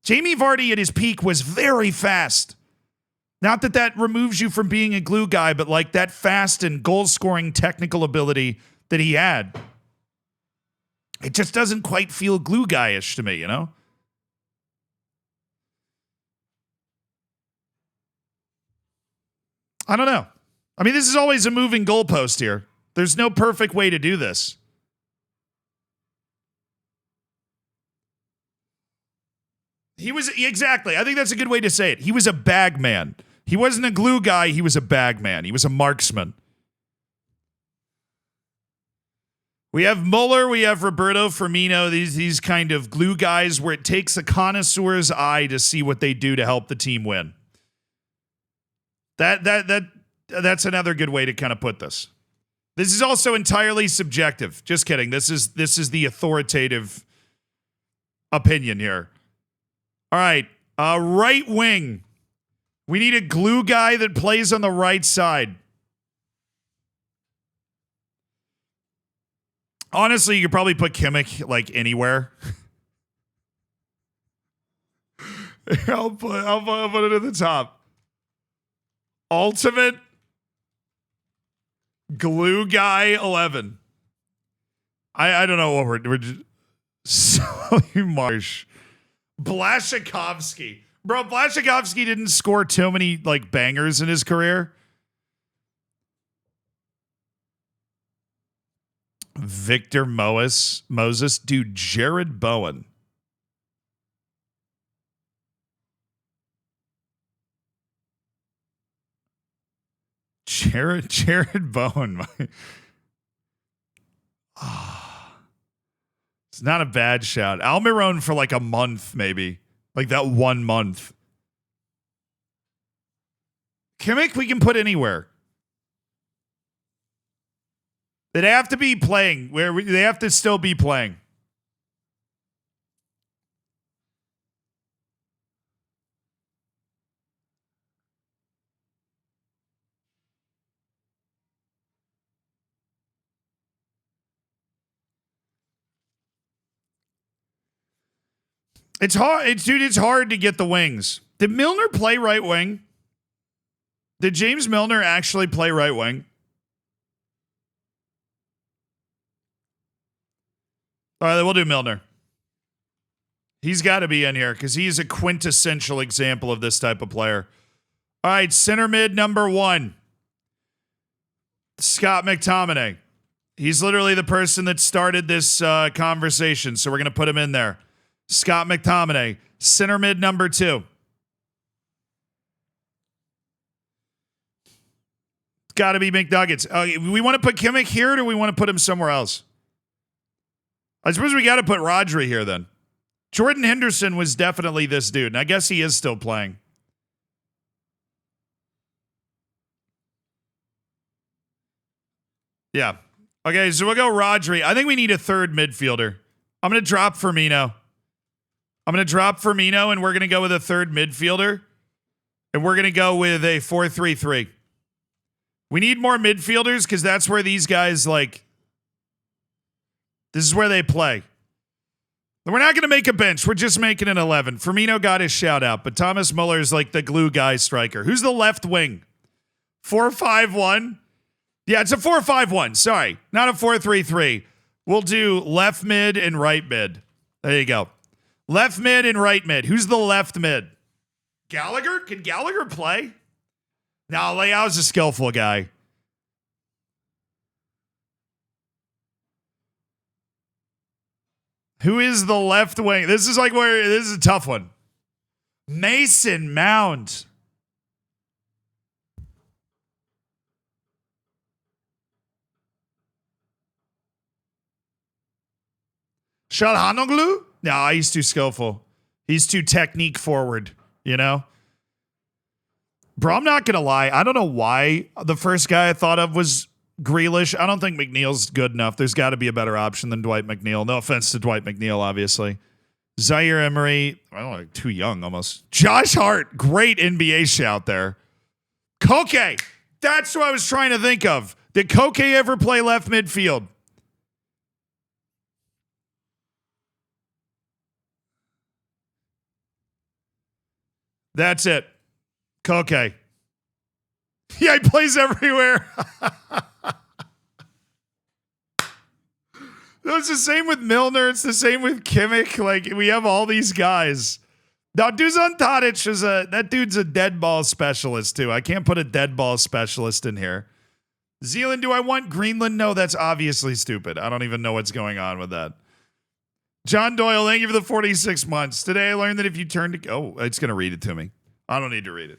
Jamie Vardy at his peak was very fast. Not that removes you from being a glue guy, but like that fast and goal-scoring technical ability that he had. It just doesn't quite feel glue guy-ish to me, you know? I don't know. I mean, this is always a moving goalpost here. There's no perfect way to do this. He was, exactly. I think that's a good way to say it. He was a bag man. He wasn't a glue guy. He was a bag man. He was a marksman. We have Muller. We have Roberto Firmino. These kind of glue guys where it takes a connoisseur's eye to see what they do to help the team win. That's another good way to kind of put this. This is also entirely subjective. Just kidding. This is the authoritative opinion here. All right, right wing. We need a glue guy that plays on the right side. Honestly, you could probably put Kimmich like anywhere. I'll put it at the top. Ultimate glue guy 11. I don't know what we're just Sully Marsh. Blashikovsky. Bro, Blashikovsky didn't score too many like bangers in his career. Victor Moses. Dude, Jared Bowen. Jared Bowen. It's not a bad shout. Almiron for like a month, maybe. Like that 1 month. Kimmich, we can put anywhere. They have to be playing. They have to still be playing. It's hard. It's hard to get the wings. Did Milner play right wing? Did James Milner actually play right wing? All right, we'll do Milner. He's got to be in here because he's a quintessential example of this type of player. All right, center mid number 1. Scott McTominay. He's literally the person that started this conversation, so we're going to put him in there. Scott McTominay, center mid number 2. Got to be McNuggets. We want to put Kimmich here, or do we want to put him somewhere else? I suppose we got to put Rodri here then. Jordan Henderson was definitely this dude, and I guess he is still playing. Yeah. Okay, so we'll go Rodri. I think we need a third midfielder. I'm going to drop Firmino. And we're going to go with a third midfielder. And we're going to go with a 4-3-3. We need more midfielders because that's where these guys, like, this is where they play. We're not going to make a bench. We're just making an 11. Firmino got his shout out, but Thomas Muller is like the glue guy striker. Who's the left wing? 4-5-1? Yeah, it's a 4-5-1. Sorry, not a 4-3-3. We'll do left mid and right mid. There you go. Left mid and right mid. Who's the left mid? Gallagher? Can Gallagher play? No, Leao's a skillful guy. Who is the left wing? This is a tough one. Mason Mount. Shalhanoglu? No, he's too skillful. He's too technique forward, you know? Bro, I'm not going to lie. I don't know why the first guy I thought of was Grealish. I don't think McNeil's good enough. There's got to be a better option than Dwight McNeil. No offense to Dwight McNeil, obviously. Zaire Emery, I don't know, too young almost. Josh Hart, great NBA shout there. Koke, that's what I was trying to think of. Did Koke ever play left midfield? That's it. Koke. Yeah, he plays everywhere. It's the same with Milner. It's the same with Kimmich. Like, we have all these guys. Now, Dusan Tadic is that dude's a dead ball specialist, too. I can't put a dead ball specialist in here. Zealand, do I want Greenland? No, that's obviously stupid. I don't even know what's going on with that. John Doyle, thank you for the 46 months. Today I learned that if you turn to... Oh, it's going to read it to me. I don't need to read it.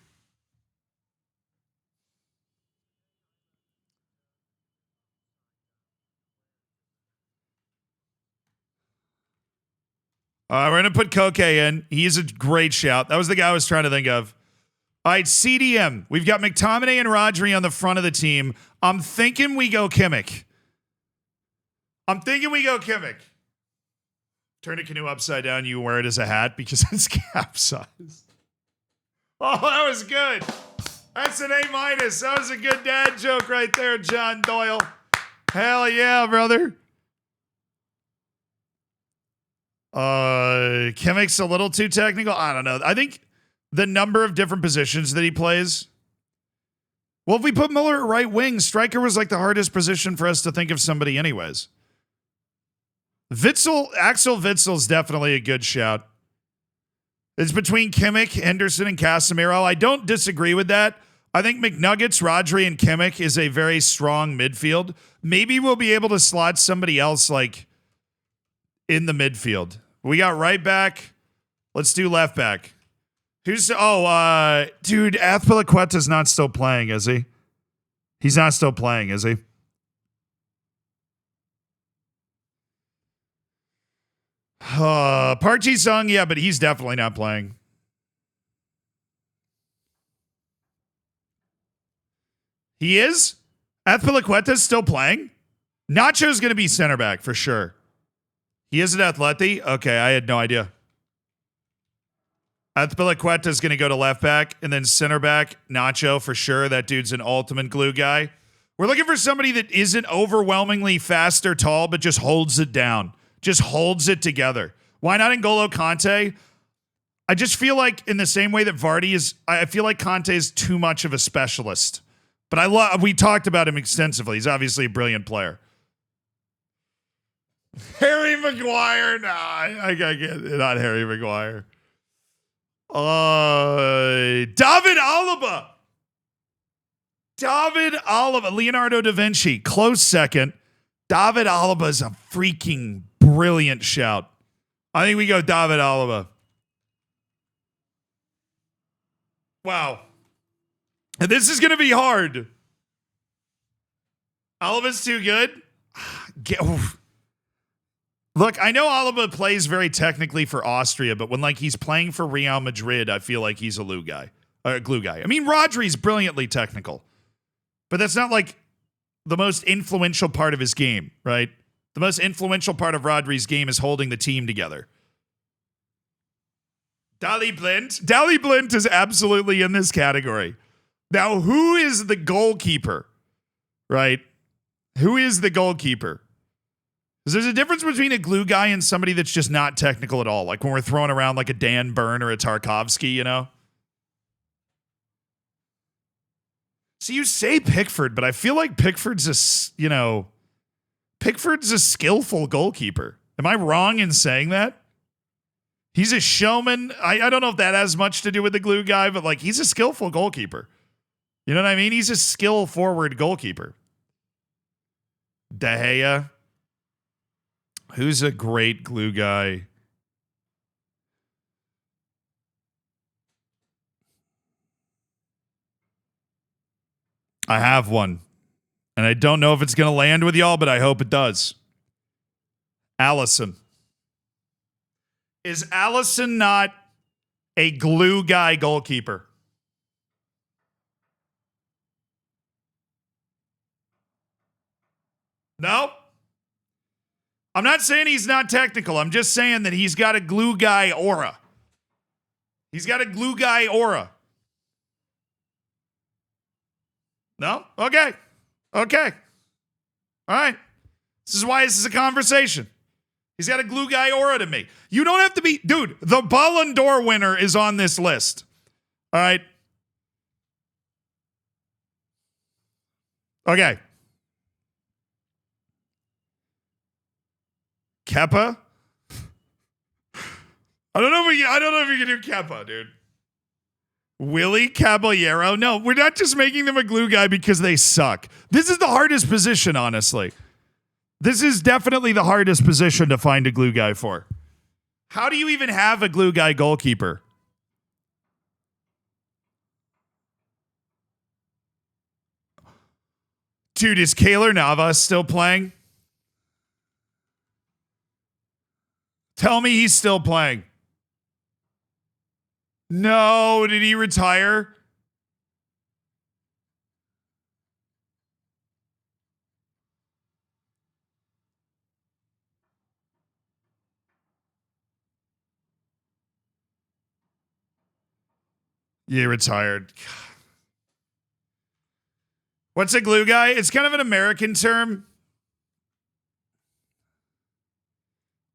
We're going to put Koke in. He's a great shout. That was the guy I was trying to think of. All right, CDM. We've got McTominay and Rodri on the front of the team. I'm thinking we go Kimmich. Turn a canoe upside down. You wear it as a hat because it's capsized. Oh, that was good. That's an A-. That was a good dad joke right there, John Doyle. Hell yeah, brother. Kimmich's a little too technical. I don't know. I think the number of different positions that he plays. Well, if we put Muller at right wing, striker was like the hardest position for us to think of somebody anyways. Axel Witzel's definitely a good shout. It's between Kimmich, Henderson, and Casemiro. I don't disagree with that. I think McNuggets, Rodri, and Kimmich is a very strong midfield. Maybe we'll be able to slot somebody else like in the midfield. We got right back. Let's do left back. Dude, Azpilicueta's not still playing, is he? He's not still playing, is he? Park Ji-sung, yeah, but he's definitely not playing. He is? Azpilicueta's still playing? Nacho's going to be center back for sure. He is at Atleti? Okay, I had no idea. Azpilicueta's going to go to left back, and then center back, Nacho for sure. That dude's an ultimate glue guy. We're looking for somebody that isn't overwhelmingly fast or tall, but just holds it down. Just holds it together. Why not N'Golo Kante? I just feel like in the same way that Vardy is, I feel like Kante is too much of a specialist. But we talked about him extensively. He's obviously a brilliant player. Harry Maguire? Nah, I get it. Not Harry Maguire. David Alaba. Leonardo da Vinci. Close second. David Alaba is a freaking brilliant shout. I think we go David Alaba. Wow. And this is going to be hard. Alaba's too good. Look, I know Alaba plays very technically for Austria, but when he's playing for Real Madrid, I feel like he's a glue guy. I mean, Rodri's brilliantly technical, but that's not the most influential part of his game, right? The most influential part of Rodri's game is holding the team together. Daley Blind is absolutely in this category. Now, who is the goalkeeper, right? Who is the goalkeeper? Because there's a difference between a glue guy and somebody that's just not technical at all. Like when we're throwing around like a Dan Burn or a Tarkovsky, you know? So you say Pickford, but I feel like Pickford's a skillful goalkeeper. Am I wrong in saying that? He's a showman. I don't know if that has much to do with the glue guy, but he's a skillful goalkeeper. You know what I mean? He's a skill forward goalkeeper. De Gea. Who's a great glue guy? I have one. And I don't know if it's going to land with y'all, but I hope it does. Allison. Is Allison not a glue guy goalkeeper? No. I'm not saying he's not technical. I'm just saying that he's got a glue guy aura. He's got a glue guy aura. No? Okay. Okay. All right. This is why this is a conversation. He's got a glue guy aura to me. You don't have to be... Dude, the Ballon d'Or winner is on this list. All right? Okay. Kepa? I don't know if you can do Kepa, dude. Willie Caballero? No, we're not just making them a glue guy because they suck. This is the hardest position, honestly. This is definitely the hardest position to find a glue guy for. How do you even have a glue guy goalkeeper? Dude, is Keylor Navas still playing? Tell me he's still playing. No, did he retire? Yeah, retired. What's a glue guy? It's kind of an American term.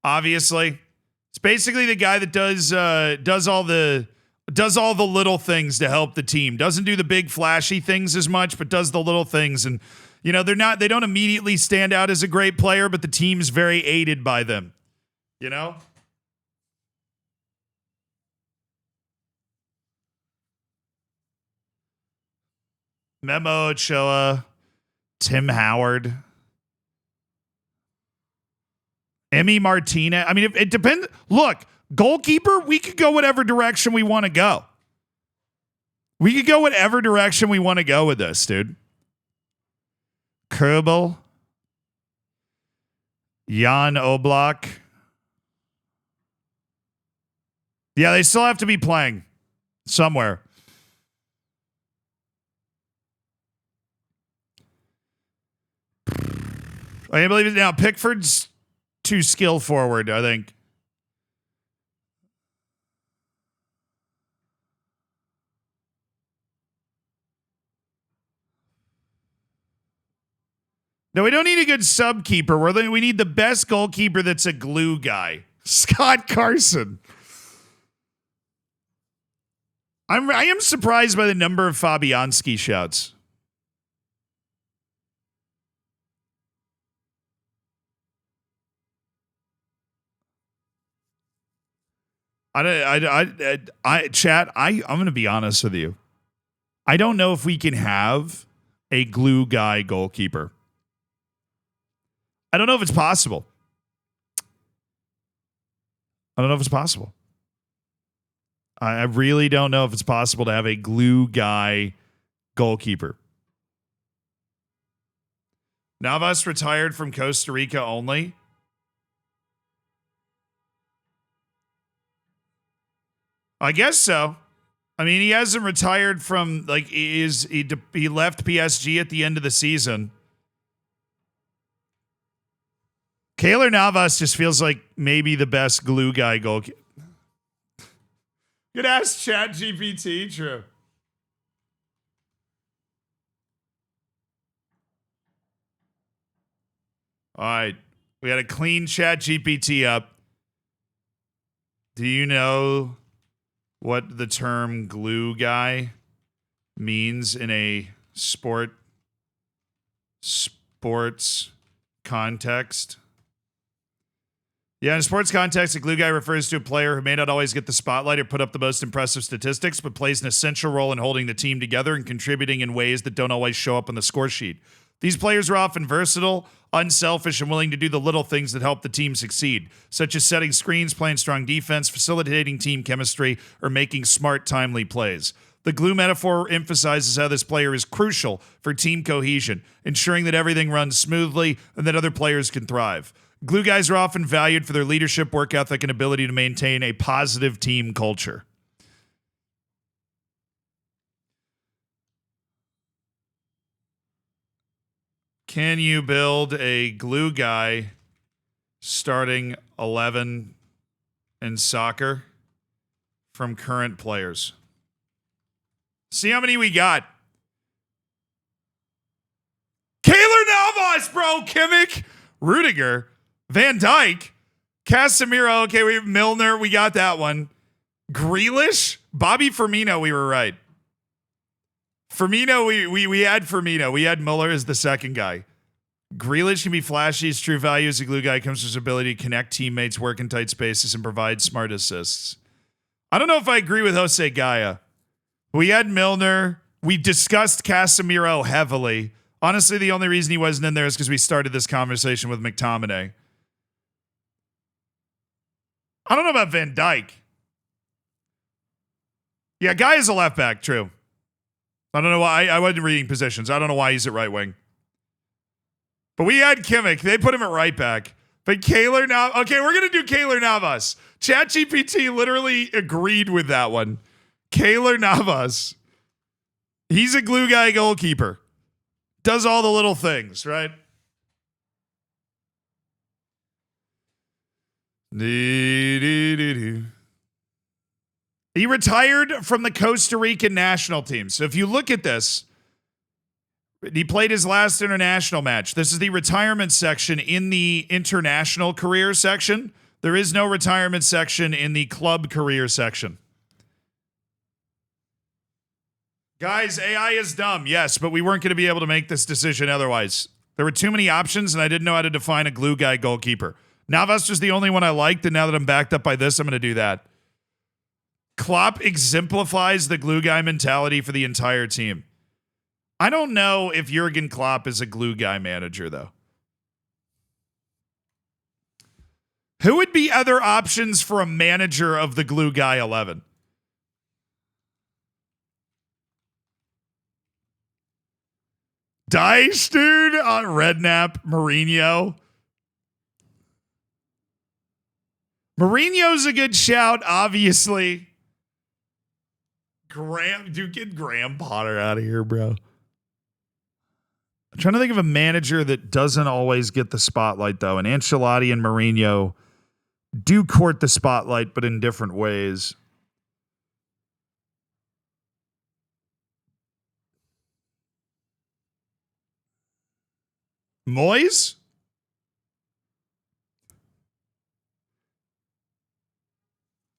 Obviously. It's basically the guy that does all the little things to help the team. Doesn't do the big flashy things as much, but does the little things. And you know, they don't immediately stand out as a great player, but the team's very aided by them. You know? Memo Ochoa, Tim Howard, Emmy Martinez. I mean, it depends. Look, goalkeeper, we could go whatever direction we want to go. We could go whatever direction we want to go with this, dude. Kerbal, Jan Oblak. Yeah, they still have to be playing somewhere. I can't believe it now. Pickford's too skill forward, I think. No, we don't need a good sub keeper. We need the best goalkeeper that's a glue guy. Scott Carson. I am surprised by the number of Fabianski shouts. Chat, I'm going to be honest with you. I don't know if we can have a glue guy goalkeeper. I don't know if it's possible. I really don't know if it's possible to have a glue guy goalkeeper. Navas retired from Costa Rica only. I guess so. I mean, he hasn't retired from, like, he left PSG at the end of the season. Keylor Navas just feels like maybe the best glue guy goalkeeper. Good ask ChatGPT, true. All right. We got to clean ChatGPT up. Do you know what the term glue guy means in a sports context? Yeah, in a sports context, a glue guy refers to a player who may not always get the spotlight or put up the most impressive statistics, but plays an essential role in holding the team together and contributing in ways that don't always show up on the score sheet. These players are often versatile, unselfish, and willing to do the little things that help the team succeed, such as setting screens, playing strong defense, facilitating team chemistry, or making smart, timely plays. The glue metaphor emphasizes how this player is crucial for team cohesion, ensuring that everything runs smoothly and that other players can thrive. Glue guys are often valued for their leadership, work ethic, and ability to maintain a positive team culture. Can you build a glue guy starting 11 in soccer from current players? See how many we got. Keylor Navas, bro. Kimmich, Rudiger, Van Dijk, Casemiro. Okay, we have Milner. We got that one. Grealish, Bobby Firmino. We were right. Firmino, we had Firmino. We had Muller as the second guy. Grealish can be flashy. His true value as a glue guy comes from his ability to connect teammates, work in tight spaces, and provide smart assists. I don't know if I agree with Jose Gaia. We had Milner. We discussed Casemiro heavily. Honestly, the only reason he wasn't in there is because we started this conversation with McTominay. I don't know about Van Dijk. Yeah, Guy is a left back, true. I don't know why. I wasn't reading positions. I don't know why he's at right wing. But we had Kimmich. They put him at right back. But Keylor Navas. Okay, we're going to do Keylor Navas. ChatGPT literally agreed with that one. Keylor Navas. He's a glue guy goalkeeper. Does all the little things, right? He retired from the Costa Rican national team. So if you look at this, he played his last international match. This is the retirement section in the international career section. There is no retirement section in the club career section. Guys, AI is dumb, yes, but we weren't going to be able to make this decision otherwise. There were too many options, and I didn't know how to define a glue guy goalkeeper. Navas was the only one I liked, and now that I'm backed up by this, I'm going to do that. Klopp exemplifies the glue guy mentality for the entire team. I don't know if Jurgen Klopp is a glue guy manager, though. Who would be other options for a manager of the glue guy 11? Dice, dude, on Redknapp, Mourinho. Mourinho's a good shout, obviously. Dude, get Graham Potter out of here, bro. I'm trying to think of a manager that doesn't always get the spotlight, though. And Ancelotti and Mourinho do court the spotlight, but in different ways. Moyes?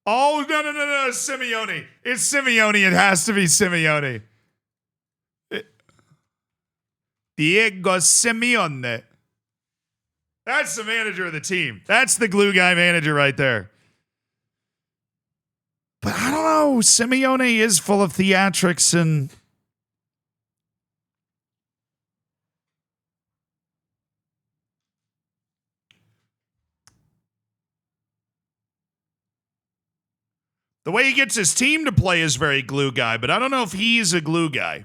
Oh, no. Simeone. It's Simeone. It has to be Simeone. Diego Simeone. That's the manager of the team. That's the glue guy manager right there. But I don't know. Simeone is full of theatrics and... The way he gets his team to play is very glue guy, but I don't know if he's a glue guy.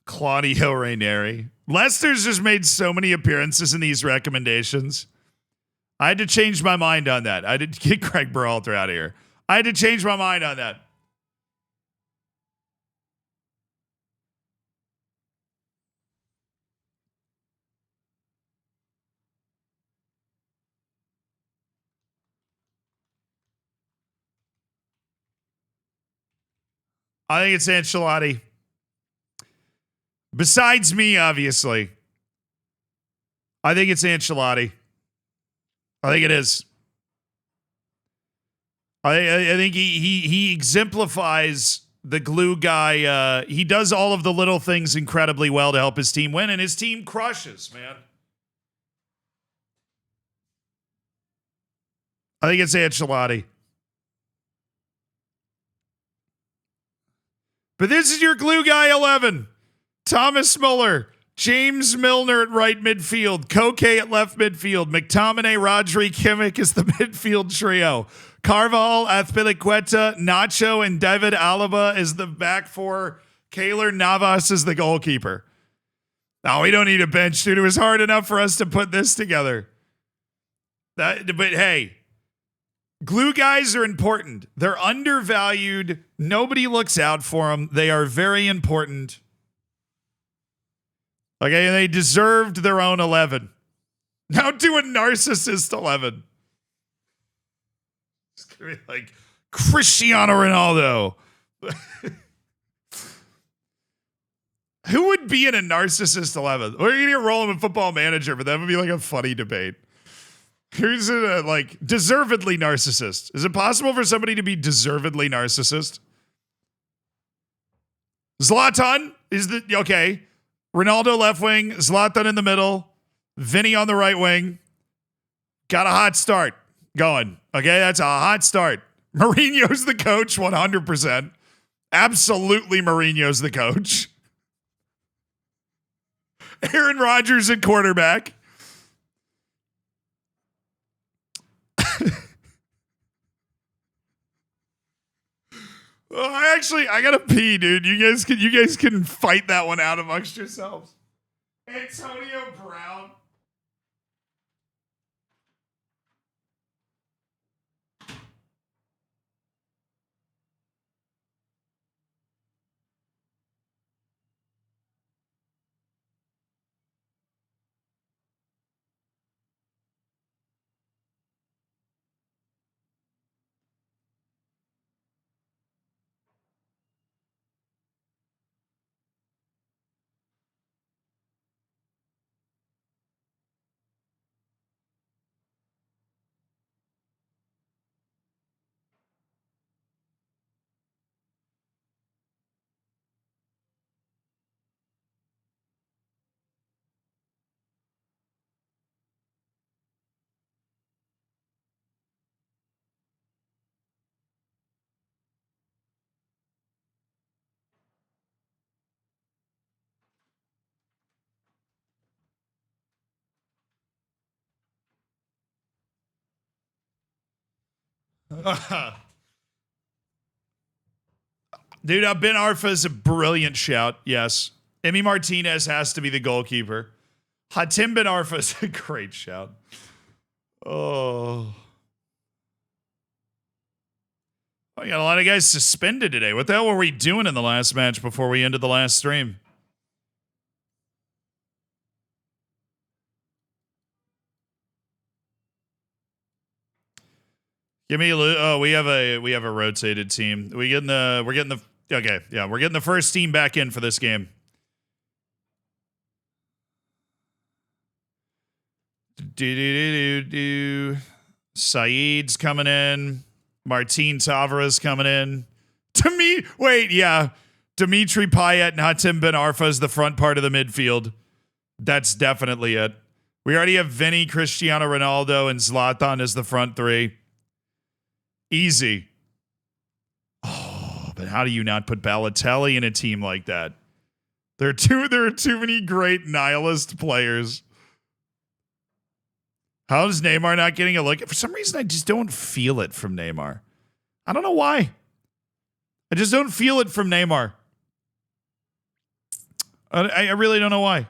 Claudio Ranieri. Leicester's just made so many appearances in these recommendations. I had to change my mind on that. I did get Craig Berhalter out of here. I had to change my mind on that. I think it's Ancelotti. Besides me, obviously. I think it's Ancelotti. I think it is. I think he exemplifies the glue guy. He does all of the little things incredibly well to help his team win, and his team crushes, man. I think it's Ancelotti. But this is your glue guy 11. Thomas Muller, James Milner at right midfield, Koke at left midfield, McTominay, Rodri, Kimmich is the midfield trio. Carvajal, Azpilicueta, Nacho, and David Alaba is the back four. Keylor Navas is the goalkeeper. No, we don't need a bench, dude. It was hard enough for us to put this together. But hey, glue guys are important. They're undervalued. Nobody looks out for them. They are very important. Okay, they deserved their own 11. Now do a narcissist 11. It's going to be like Cristiano Ronaldo. Who would be in a narcissist 11? We're going to roll him in Football Manager, but that would be like a funny debate. Who's a like deservedly narcissist? Is it possible for somebody to be deservedly narcissist? Zlatan is the okay. Ronaldo left wing, Zlatan in the middle, Vinny on the right wing. Got a hot start going. Okay, that's a hot start. Mourinho's the coach, 100%. Absolutely, Mourinho's the coach. Aaron Rodgers at quarterback. I gotta pee, dude. You guys can fight that one out amongst yourselves. Antonio Brown. Dude, Ben Arfa is a brilliant shout. Yes. Emi Martinez has to be the goalkeeper. Hatim Ben Arfa is a great shout. Oh. I got a lot of guys suspended today. What the hell were we doing in the last match before we ended the last stream? Give me a we have a rotated team. We're getting the first team back in for this game. Saeed's coming in. Martin Tavares coming in. Dimitri Payet and Hatim Ben Arfa is the front part of the midfield. That's definitely it. We already have Vinny, Cristiano Ronaldo, and Zlatan as the front three. Easy. Oh, but how do you not put Balotelli in a team like that? There are too many great nihilist players. How is Neymar not getting a look? For some reason, I just don't feel it from Neymar. I don't know why. I just don't feel it from Neymar. I really don't know why.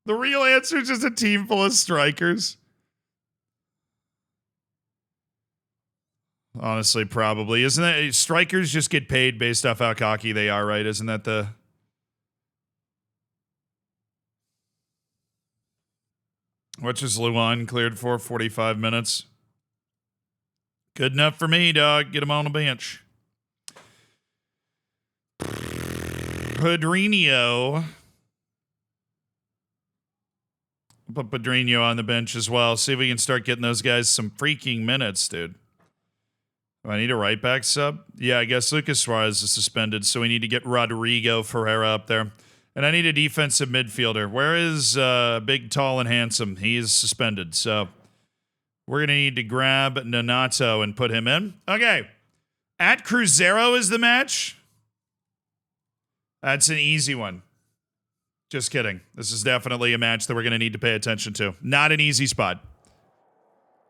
The real answer is just a team full of strikers. Honestly, probably. Isn't that strikers just get paid based off how cocky they are, right? Isn't that the... What's just Luan cleared for 45 minutes? Good enough for me, dog. Get him on the bench. Pedrinho. Put Pedrinho on the bench as well. See if we can start getting those guys some freaking minutes, dude. Do I need a right back sub? Yeah, I guess Lucas Suarez is suspended, so we need to get Rodrigo Ferreira up there. And I need a defensive midfielder. Where is big, tall, and handsome? He is suspended. So we're going to need to grab Nanato and put him in. Okay. At Cruzeiro is the match. That's an easy one. Just kidding. This is definitely a match that we're going to need to pay attention to. Not an easy spot.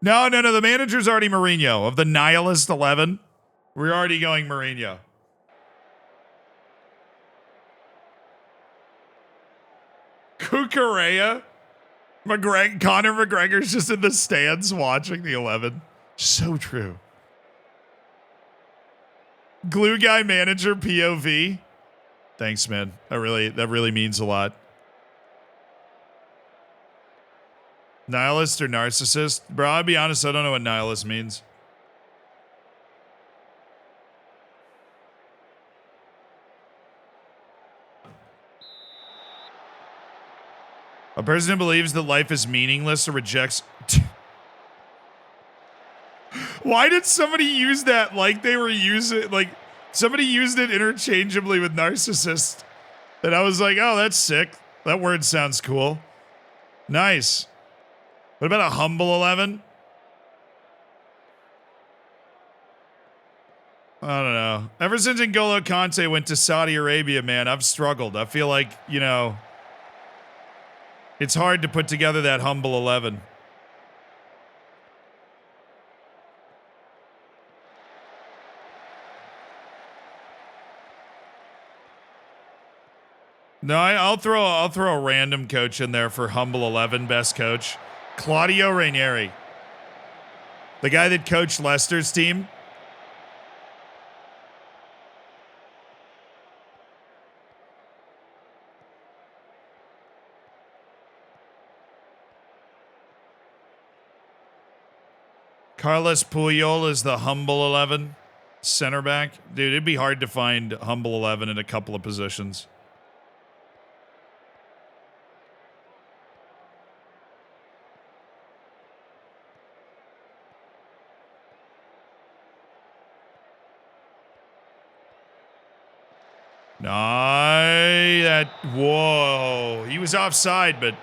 No. The manager's already Mourinho of the Nihilist 11. We're already going Mourinho. Cucurella. Conor McGregor's just in the stands watching the 11. So true. Glue guy manager POV. Thanks, man. That really means a lot. Nihilist or narcissist? Bro, I'll be honest, I don't know what nihilist means. A person who believes that life is meaningless or rejects... Why did somebody use that like they were using... Like, somebody used it interchangeably with narcissist. And I was like, oh, that's sick. That word sounds cool. Nice. What about a humble 11? I don't know. Ever since N'Golo Kante went to Saudi Arabia, man, I've struggled. I feel like, you know, it's hard to put together that humble 11. No, I'll throw a random coach in there for humble 11 best coach. Claudio Ranieri. The guy that coached Leicester's team. Carlos Puyol is the humble 11 center back. Dude, it'd be hard to find humble 11 in a couple of positions. Whoa. He was offside, but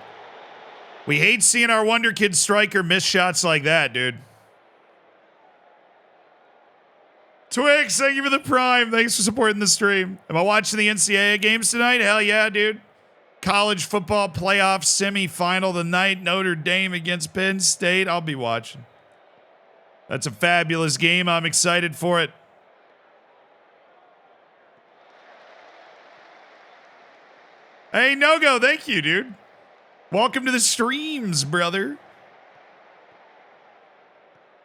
we hate seeing our Wonder Kid striker miss shots like that, dude. Twix, thank you for the prime. Thanks for supporting the stream. Am I watching the NCAA games tonight? Hell yeah, dude. College football playoff semifinal tonight. Notre Dame against Penn State. I'll be watching. That's a fabulous game. I'm excited for it. Hey, No-Go, thank you, dude. Welcome to the streams, brother.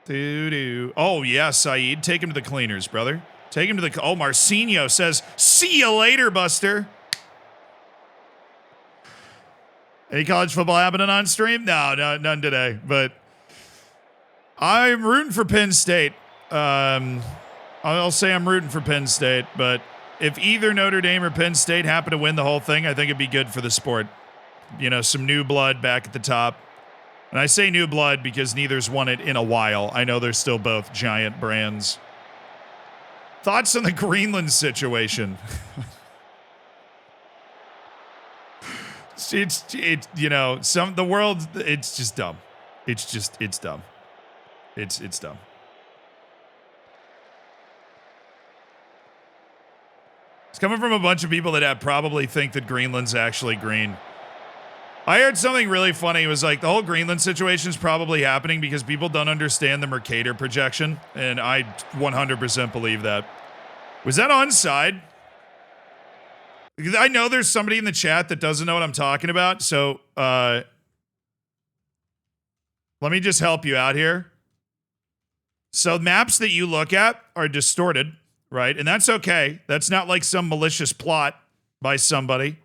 Doo-doo. Oh, yeah, Saeed. Take him to the cleaners, brother. Take him to the... Oh, Marcinho says, see you later, Buster. Any college football happening on stream? No, none today. But I'm rooting for Penn State. I'll say I'm rooting for Penn State, but... If either Notre Dame or Penn State happen to win the whole thing, I think it'd be good for the sport. You know, some new blood back at the top. And I say new blood because neither's won it in a while. I know they're still both giant brands. Thoughts on the Greenland situation? it's you know, the world, it's just dumb. It's dumb. It's dumb. It's coming from a bunch of people that probably think that Greenland's actually green. I heard something really funny. It was like the whole Greenland situation is probably happening because people don't understand the Mercator projection, and I 100% believe that. Was that onside? I know there's somebody in the chat that doesn't know what I'm talking about, so let me just help you out here. So maps that you look at are distorted. Right? And that's okay. That's not like some malicious plot by somebody.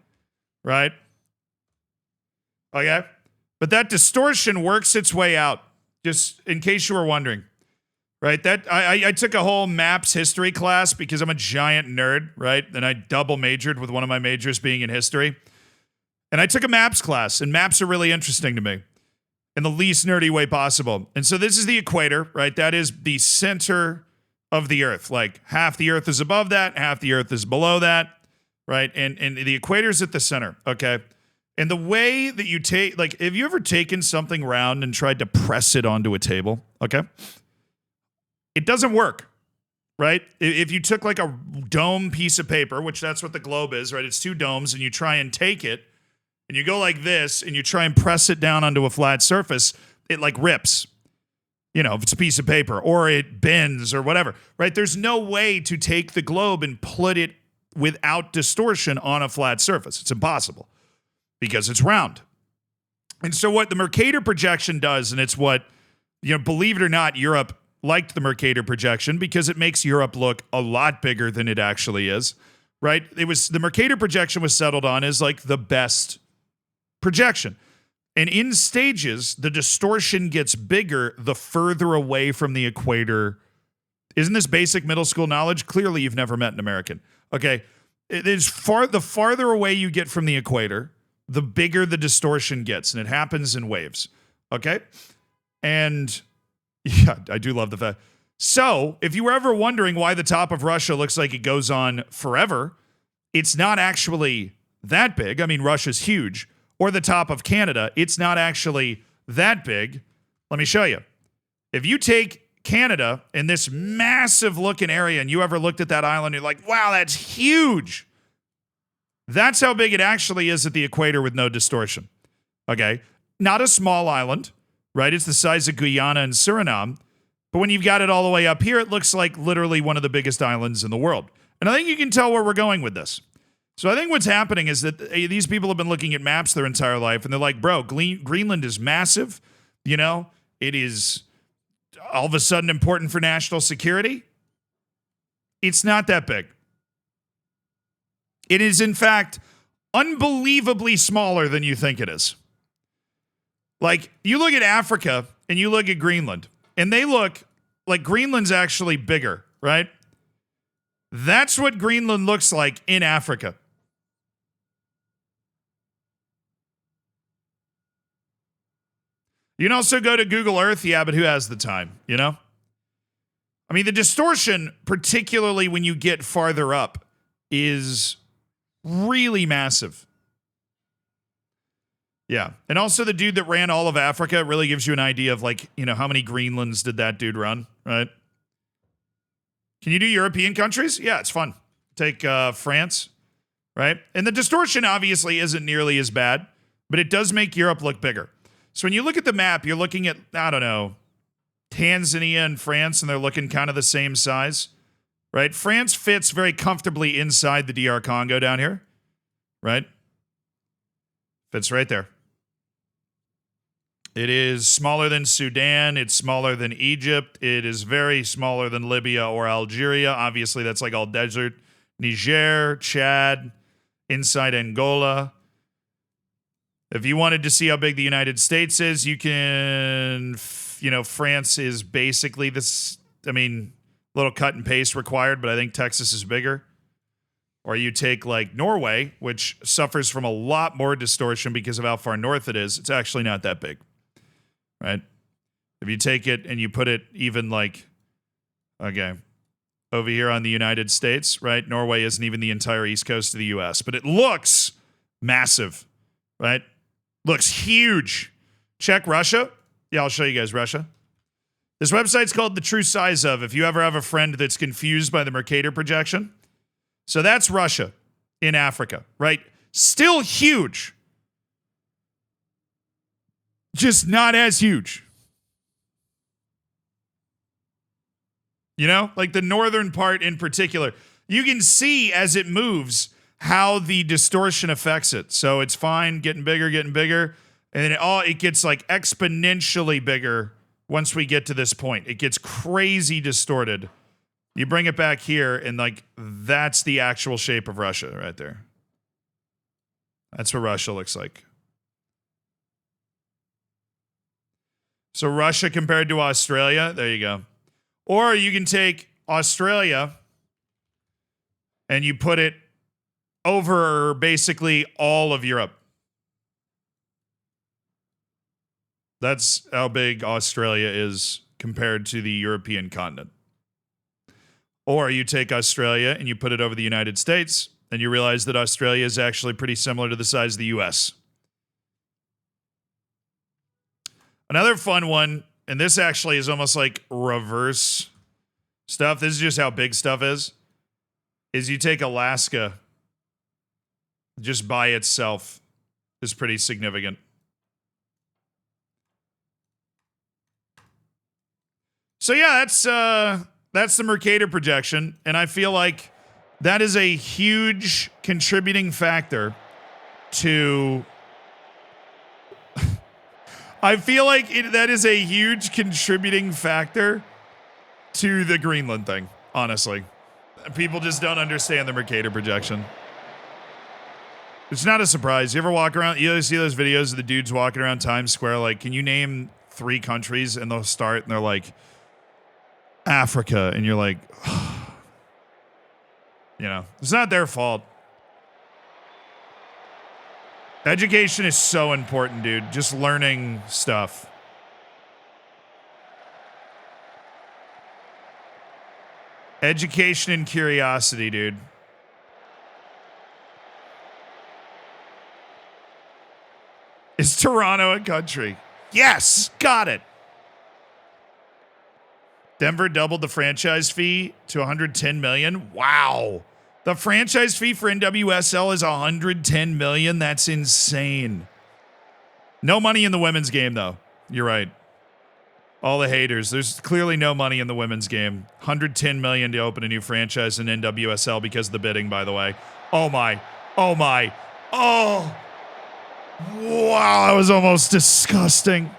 Right? Okay? But that distortion works its way out. Just in case you were wondering. Right? That I took a whole maps history class because I'm a giant nerd, right? And I double majored with one of my majors being in history. And I took a maps class, and maps are really interesting to me in the least nerdy way possible. And so this is the equator, right? That is the center of the Earth. Like half the Earth is above that, half the Earth is below that. right? And the equator's at the center, okay? And the way that you take, like, have you ever taken something round and tried to press it onto a table, okay? It doesn't work, right? If you took like a dome piece of paper, which that's what the globe is, right? It's 2 domes, and you try and take it, and you go like this, and you try and press it down onto a flat surface, it like rips. You know, if it's a piece of paper, or it bends, or whatever, right? There's no way to take the globe and put it without distortion on a flat surface. It's impossible because it's round. And so what the Mercator projection does, and it's what, you know, believe it or not, Europe liked the Mercator projection because it makes Europe look a lot bigger than it actually is, right? It was, the Mercator projection was settled on as like the best projection. And in stages, the distortion gets bigger the further away from the equator. Isn't this basic middle school knowledge? Clearly, you've never met an American. Okay, it is the farther away you get from the equator, the bigger the distortion gets, and it happens in waves. Okay, and yeah, I do love the fact. So, if you were ever wondering why the top of Russia looks like it goes on forever, it's not actually that big. I mean, Russia's huge. Or the top of Canada, it's not actually that big. Let me show you. If you take Canada in this massive looking area, and you ever looked at that island, you're like, wow, that's huge. That's how big it actually is at the equator with no distortion. Okay? Not a small island, right? It's the size of Guyana and Suriname. But when you've got it all the way up here, it looks like literally one of the biggest islands in the world. And I think you can tell where we're going with this. So I think what's happening is that these people have been looking at maps their entire life, and they're like, bro, Greenland is massive. You know, it is all of a sudden important for national security. It's not that big. It is, in fact, unbelievably smaller than you think it is. Like, you look at Africa and you look at Greenland, and they look like Greenland's actually bigger, right? That's what Greenland looks like in Africa. You can also go to Google Earth, yeah, but who has the time, you know? I mean, the distortion, particularly when you get farther up, is really massive. Yeah. And also the dude that ran all of Africa really gives you an idea of, like, you know, how many Greenlands did that dude run, right? Can you do European countries? Yeah, it's fun. Take France, right? And the distortion obviously isn't nearly as bad, but it does make Europe look bigger. So when you look at the map, you're looking at, I don't know, Tanzania and France, and they're looking kind of the same size, right? France fits very comfortably inside the DR Congo down here, right? Fits right there. It is smaller than Sudan. It's smaller than Egypt. It is very smaller than Libya or Algeria. Obviously, that's like all desert. Niger, Chad, inside Angola. If you wanted to see how big the United States is, you can, you know, France is basically this, I mean, little cut and paste required, but I think Texas is bigger. Or you take like Norway, which suffers from a lot more distortion because of how far north it is. It's actually not that big, right? If you take it and you put it even like, okay, over here on the United States, right? Norway isn't even the entire east coast of the U.S., but it looks massive, right? Looks huge. Check Russia. Yeah, I'll show you guys Russia. This website's called The True Size Of, if you ever have a friend that's confused by the Mercator projection. So that's Russia in Africa, right? Still huge. Just not as huge. You know, like the northern part in particular. You can see as it moves how the distortion affects it. So it's fine, getting bigger. And then it gets like exponentially bigger once we get to this point. It gets crazy distorted. You bring it back here, and like that's the actual shape of Russia right there. That's what Russia looks like. So Russia compared to Australia, there you go. Or you can take Australia and you put it over basically all of Europe. That's how big Australia is compared to the European continent. Or you take Australia and you put it over the United States, and you realize that Australia is actually pretty similar to the size of the US. Another fun one, and this actually is almost like reverse stuff. This is just how big stuff is you take Alaska just by itself is pretty significant. So yeah, that's the Mercator projection, and I feel like that is a huge contributing factor to I feel like that is a huge contributing factor to the Greenland thing, honestly. People just don't understand the Mercator projection. It's not a surprise. You ever walk around, you see those videos of the dudes walking around Times Square, like, can you name 3 countries? And they'll start and they're like, Africa. And you're like, you know, it's not their fault. Education is so important, dude. Just learning stuff. Education and curiosity, dude. Is Toronto a country? Yes, got it. Denver doubled the franchise fee to $110 million. Wow. The franchise fee for NWSL is $110 million. That's insane. No money in the women's game, though. You're right. All the haters. There's clearly no money in the women's game. $110 million to open a new franchise in NWSL because of the bidding, by the way. Oh, my. Oh, my. Oh. Wow, that was almost disgusting.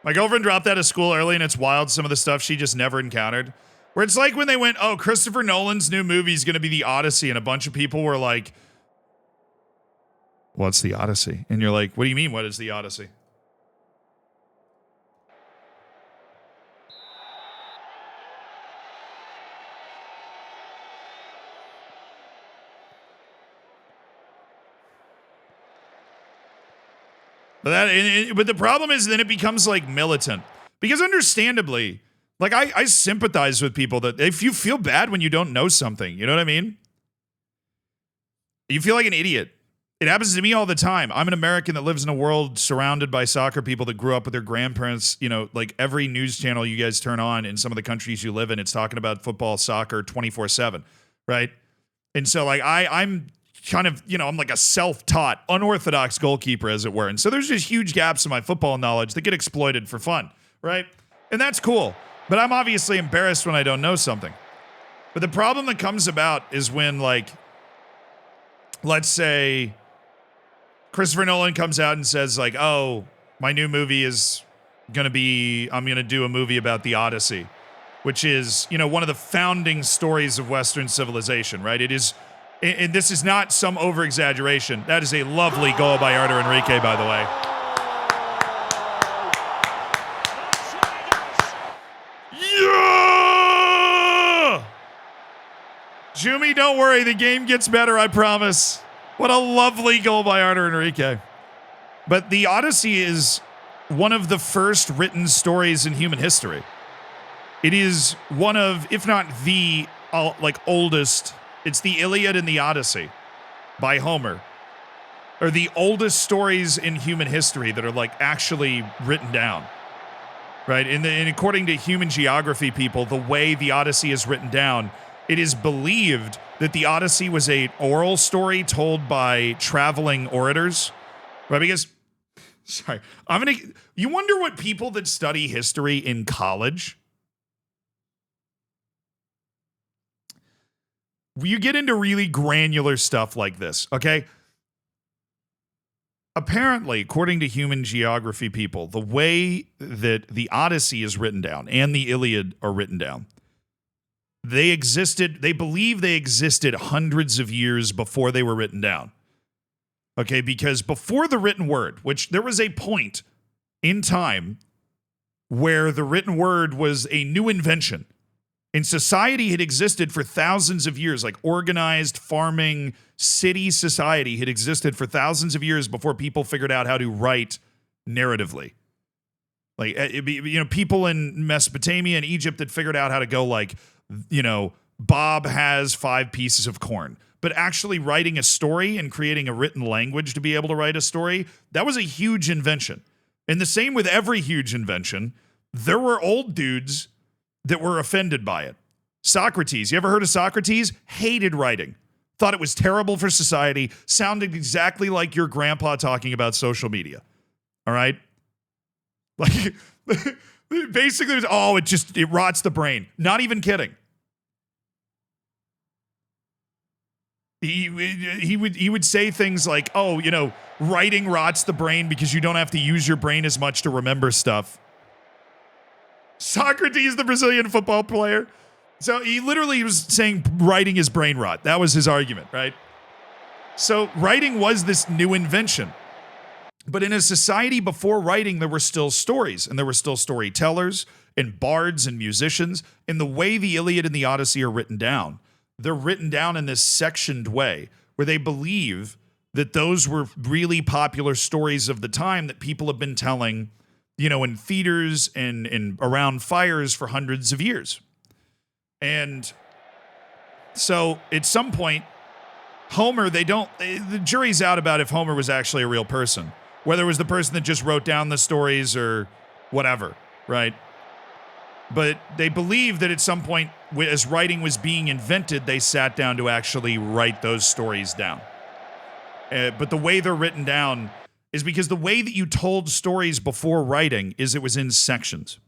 My girlfriend dropped out of school early, and it's wild, some of the stuff she just never encountered. Where it's like when they went, oh, Christopher Nolan's new movie is going to be The Odyssey, and a bunch of people were like, what's The Odyssey? And you're like, what do you mean, what is The Odyssey? But the problem is then it becomes like militant. Because understandably, like I sympathize with people that if you feel bad when you don't know something, you know what I mean? You feel like an idiot. It happens to me all the time. I'm an American that lives in a world surrounded by soccer people that grew up with their grandparents. You know, like every news channel you guys turn on in some of the countries you live in, it's talking about football, soccer 24/7, right? And so like I'm kind of, you know, I'm like a self-taught, unorthodox goalkeeper, as it were. And so there's just huge gaps in my football knowledge that get exploited for fun, right? And that's cool. But I'm obviously embarrassed when I don't know something. But the problem that comes about is when, like, let's say Christopher Nolan comes out and says, like, oh, my new movie is going to be, I'm going to do a movie about the Odyssey, which is, you know, one of the founding stories of Western civilization, right? It is. And this is not some over-exaggeration. That is a lovely goal by JRicky, by the way. Yeah! Jumi, don't worry. The game gets better, I promise. What a lovely goal by Enrique. But the Odyssey is one of the first written stories in human history. It is one of, if not the, oldest. It's the Iliad and the Odyssey by Homer. Are the oldest stories in human history that are, like, actually written down. Right? And according to human geography people, the way the Odyssey is written down, it is believed that the Odyssey was an oral story told by traveling orators. Right? Because, sorry, you wonder what people that study history in college, you get into really granular stuff like this, okay? Apparently, according to human geography people, the way that the Odyssey is written down and the Iliad are written down, they believe they existed hundreds of years before they were written down. Okay, because before the written word, which there was a point in time where the written word was a new invention, and society had existed for thousands of years, like organized farming city society had existed for thousands of years before people figured out how to write narratively. Like, people in Mesopotamia and Egypt had figured out how to go, like, Bob has 5 pieces of corn. But actually writing a story and creating a written language to be able to write a story, that was a huge invention. And the same with every huge invention. There were old dudes that were offended by it. Socrates, you ever heard of Socrates? Hated writing. Thought it was terrible for society. Sounded exactly like your grandpa talking about social media. All right? Like, basically, it rots the brain. Not even kidding. He would say things like, writing rots the brain because you don't have to use your brain as much to remember stuff. Socrates, the Brazilian football player. So he literally was saying writing is brain rot. That was his argument, right? So writing was this new invention. But in a society before writing, there were still stories, and there were still storytellers and bards and musicians. And the way the Iliad and the Odyssey are written down, they're written down in this sectioned way where they believe that those were really popular stories of the time that people have been telling, in theaters and around fires for hundreds of years. And so at some point, Homer, the jury's out about if Homer was actually a real person, whether it was the person that just wrote down the stories or whatever, right? But they believe that at some point, as writing was being invented, they sat down to actually write those stories down. But the way they're written down is because the way that you told stories before writing is it was in sections.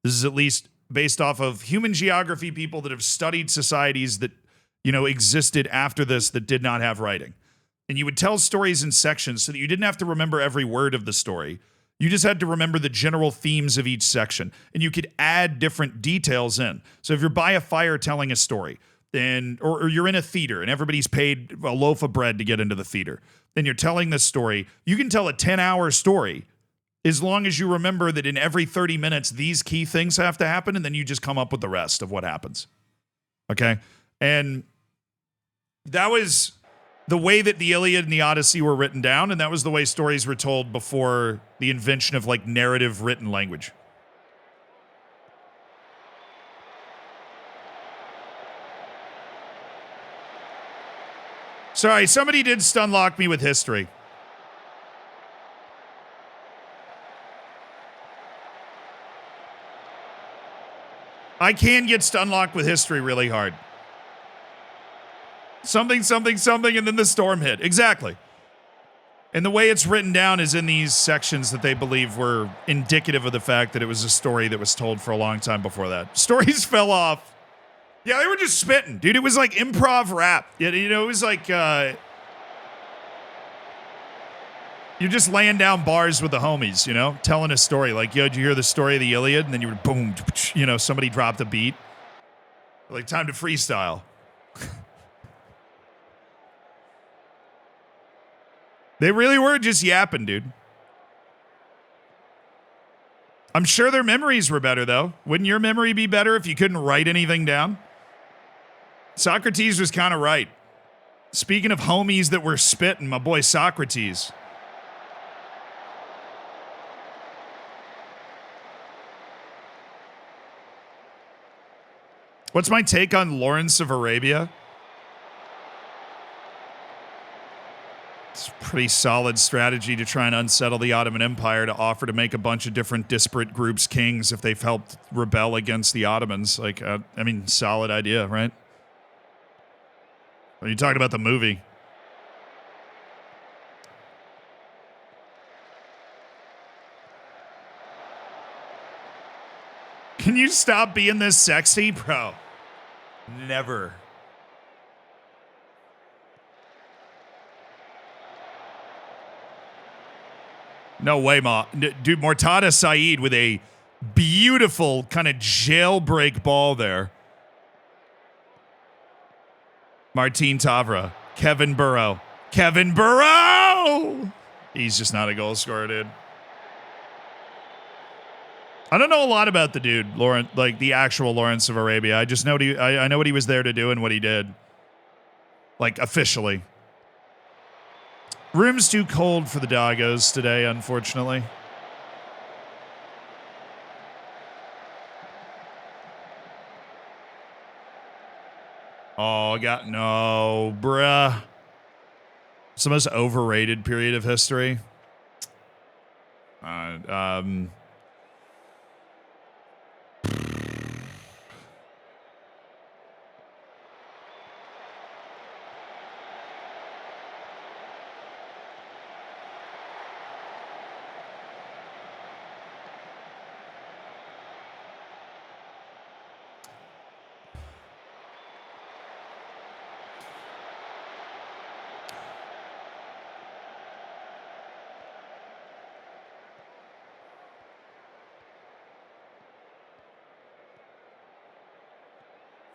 This is at least based off of human geography people that have studied societies that, existed after this that did not have writing. And you would tell stories in sections so that you didn't have to remember every word of the story. You just had to remember the general themes of each section, and you could add different details in. So if you're by a fire telling a story, or you're in a theater and everybody's paid a loaf of bread to get into the theater, then you're telling this story. You can tell a 10-hour story as long as you remember that in every 30 minutes, these key things have to happen, and then you just come up with the rest of what happens. Okay? And that was the way that the Iliad and the Odyssey were written down, and that was the way stories were told before the invention of, narrative written language. Sorry, somebody did stunlock me with history. I can get stunlocked with history really hard. Something, something, something, and then the storm hit. Exactly. And the way it's written down is in these sections that they believe were indicative of the fact that it was a story that was told for a long time before that. Stories fell off. Yeah, they were just spitting. Dude, it was like improv rap. It was like you're just laying down bars with the homies, telling a story. Like, did you hear the story of the Iliad? And then you would boom, somebody dropped a beat. Like, time to freestyle. They really were just yapping, dude. I'm sure their memories were better, though. Wouldn't your memory be better if you couldn't write anything down? Socrates was kind of right. Speaking of homies that were spitting, my boy Socrates. What's my take on Lawrence of Arabia? It's a pretty solid strategy to try and unsettle the Ottoman Empire, to offer to make a bunch of different disparate groups kings if they've helped rebel against the Ottomans. Solid idea, right? Are you talking about the movie? Can you stop being this sexy, bro? Never. No way, Ma. Dude, Mortada Saeed with a beautiful kind of jailbreak ball there. Martin Tavra. Kevin Burrow. Kevin Burrow! He's just not a goal scorer, dude. I don't know a lot about the dude, the actual Lawrence of Arabia. I just know I know what he was there to do and what he did. Officially. Room's too cold for the doggos today, unfortunately. Oh, I got no, bruh. It's the most overrated period of history. Um,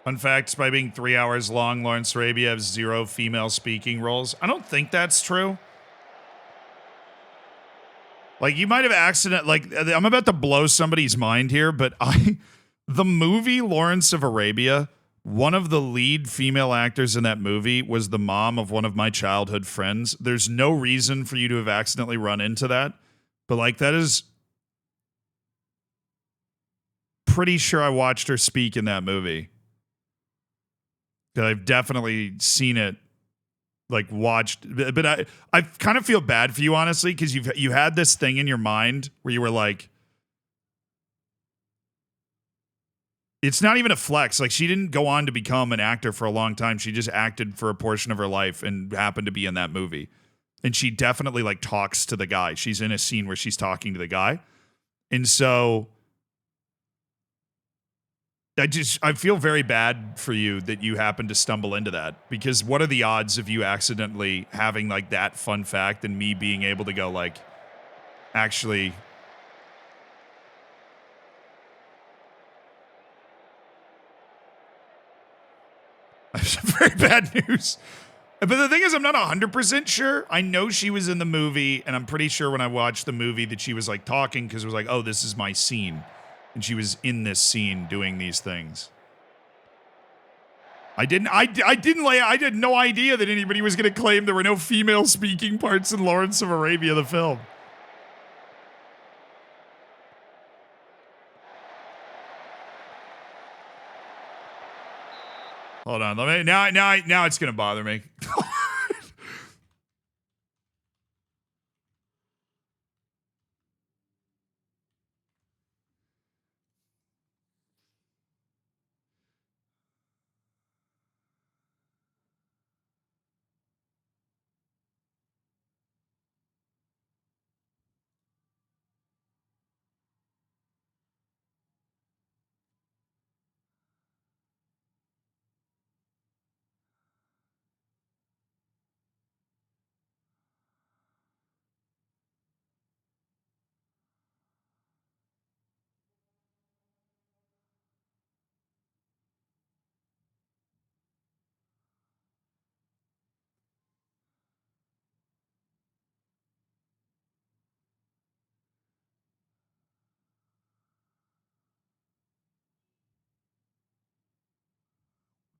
Fun fact, by being 3 hours long, Lawrence Arabia has 0 female speaking roles. I don't think that's true. Like, you might have like, I'm about to blow somebody's mind here, but the movie Lawrence of Arabia, one of the lead female actors in that movie was the mom of one of my childhood friends. There's no reason for you to have accidentally run into that, but like, that is pretty sure I watched her speak in that movie. I've definitely seen it, like watched, but I kind of feel bad for you, honestly, because you had this thing in your mind where you were like, it's not even a flex. Like, she didn't go on to become an actor for a long time. She just acted for a portion of her life and happened to be in that movie. And she definitely like talks to the guy. She's in a scene where she's talking to the guy. And so I feel very bad for you that you happened to stumble into that, because what are the odds of you accidentally having like that fun fact and me being able to go like, actually, very bad news. But the thing is, I'm not 100% sure. I know she was in the movie, and I'm pretty sure when I watched the movie that she was like talking, because it was like, oh, this is my scene. And she was in this scene doing these things. I had no idea that anybody was going to claim there were no female speaking parts in Lawrence of Arabia, the film. Hold on, now it's going to bother me.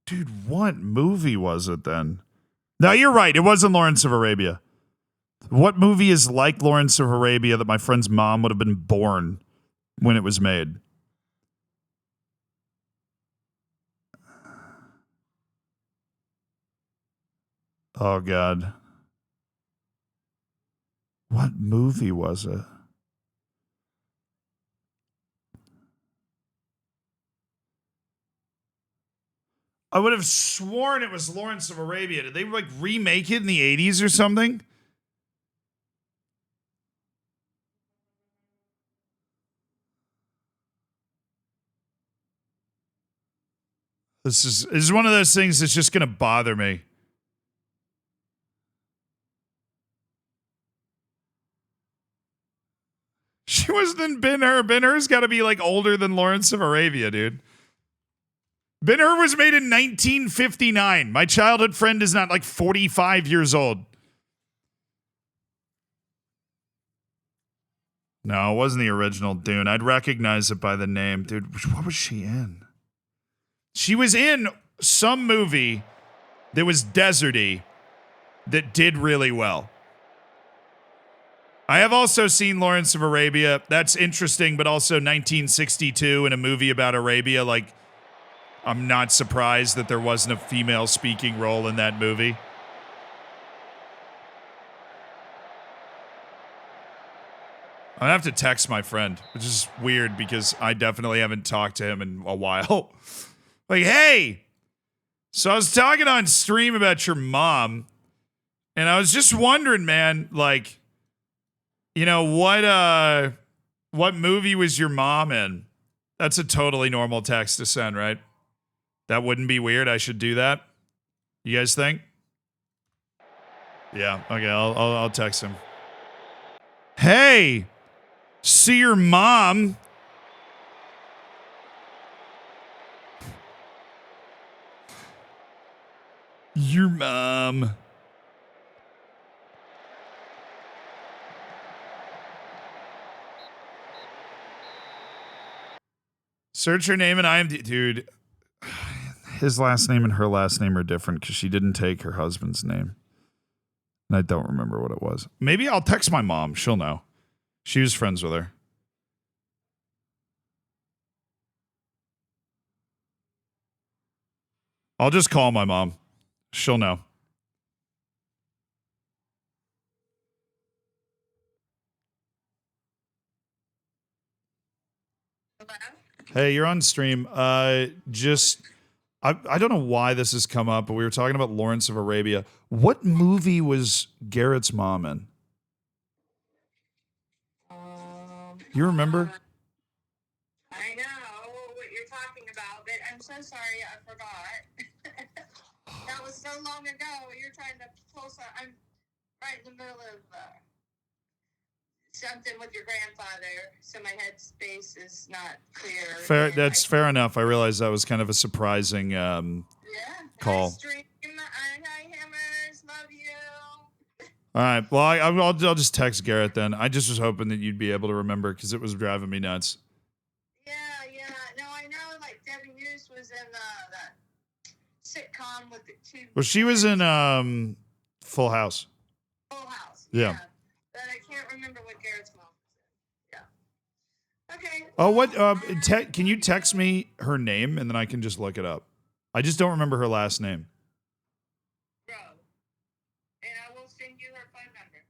Dude, what movie was it then? No, you're right. It wasn't Lawrence of Arabia. What movie is like Lawrence of Arabia that my friend's mom would have been born when it was made? Oh, God. What movie was it? I would have sworn it was Lawrence of Arabia. Did they like remake it in the 80s or something? This is one of those things that's just going to bother me. She wasn't in Ben-Hur. Ben-Hur's got to be like older than Lawrence of Arabia, dude. Ben-Hur was made in 1959. My childhood friend is not like 45 years old. No, it wasn't the original Dune. I'd recognize it by the name. Dude, what was she in? She was in some movie that was deserty that did really well. I have also seen Lawrence of Arabia. That's interesting, but also 1962 in a movie about Arabia. Like, I'm not surprised that there wasn't a female speaking role in that movie. I'm gonna have to text my friend, which is weird because I definitely haven't talked to him in a while. Like, hey, so I was talking on stream about your mom, and I was just wondering, man, like, you know, what movie was your mom in? That's a totally normal text to send, right? That wouldn't be weird. I should do that. You guys think? Yeah. Okay. I'll text him. Hey, see your mom. Your mom. Search her name and IMDb. Dude, his last name and her last name are different because she didn't take her husband's name. And I don't remember what it was. Maybe I'll text my mom. She'll know. She was friends with her. I'll just call my mom. She'll know. Hey, you're on stream. I don't know why this has come up, but we were talking about Lawrence of Arabia. What movie was Garrett's mom in? You remember? I know what you're talking about, but I'm so sorry I forgot. That was so long ago. You're trying to pull some. I'm right in the middle of something with your grandfather, so my headspace is not clear. Fair. That's fair enough. I realized that was kind of a surprising call. Hi, stream. Hi, Hammers. Love you. All right. Well, I'll just text Garrett then. I just was hoping that you'd be able to remember because it was driving me nuts. Yeah. No, I know. Like Debbie Hughes was in the sitcom with the two. Well, she was in Full House. Full House. Yeah. But I can't remember what Garrett's mom was in. Yeah. Okay. Oh, what? Can you text me her name and then I can just look it up? I just don't remember her last name. Bro. And I will send you her phone number.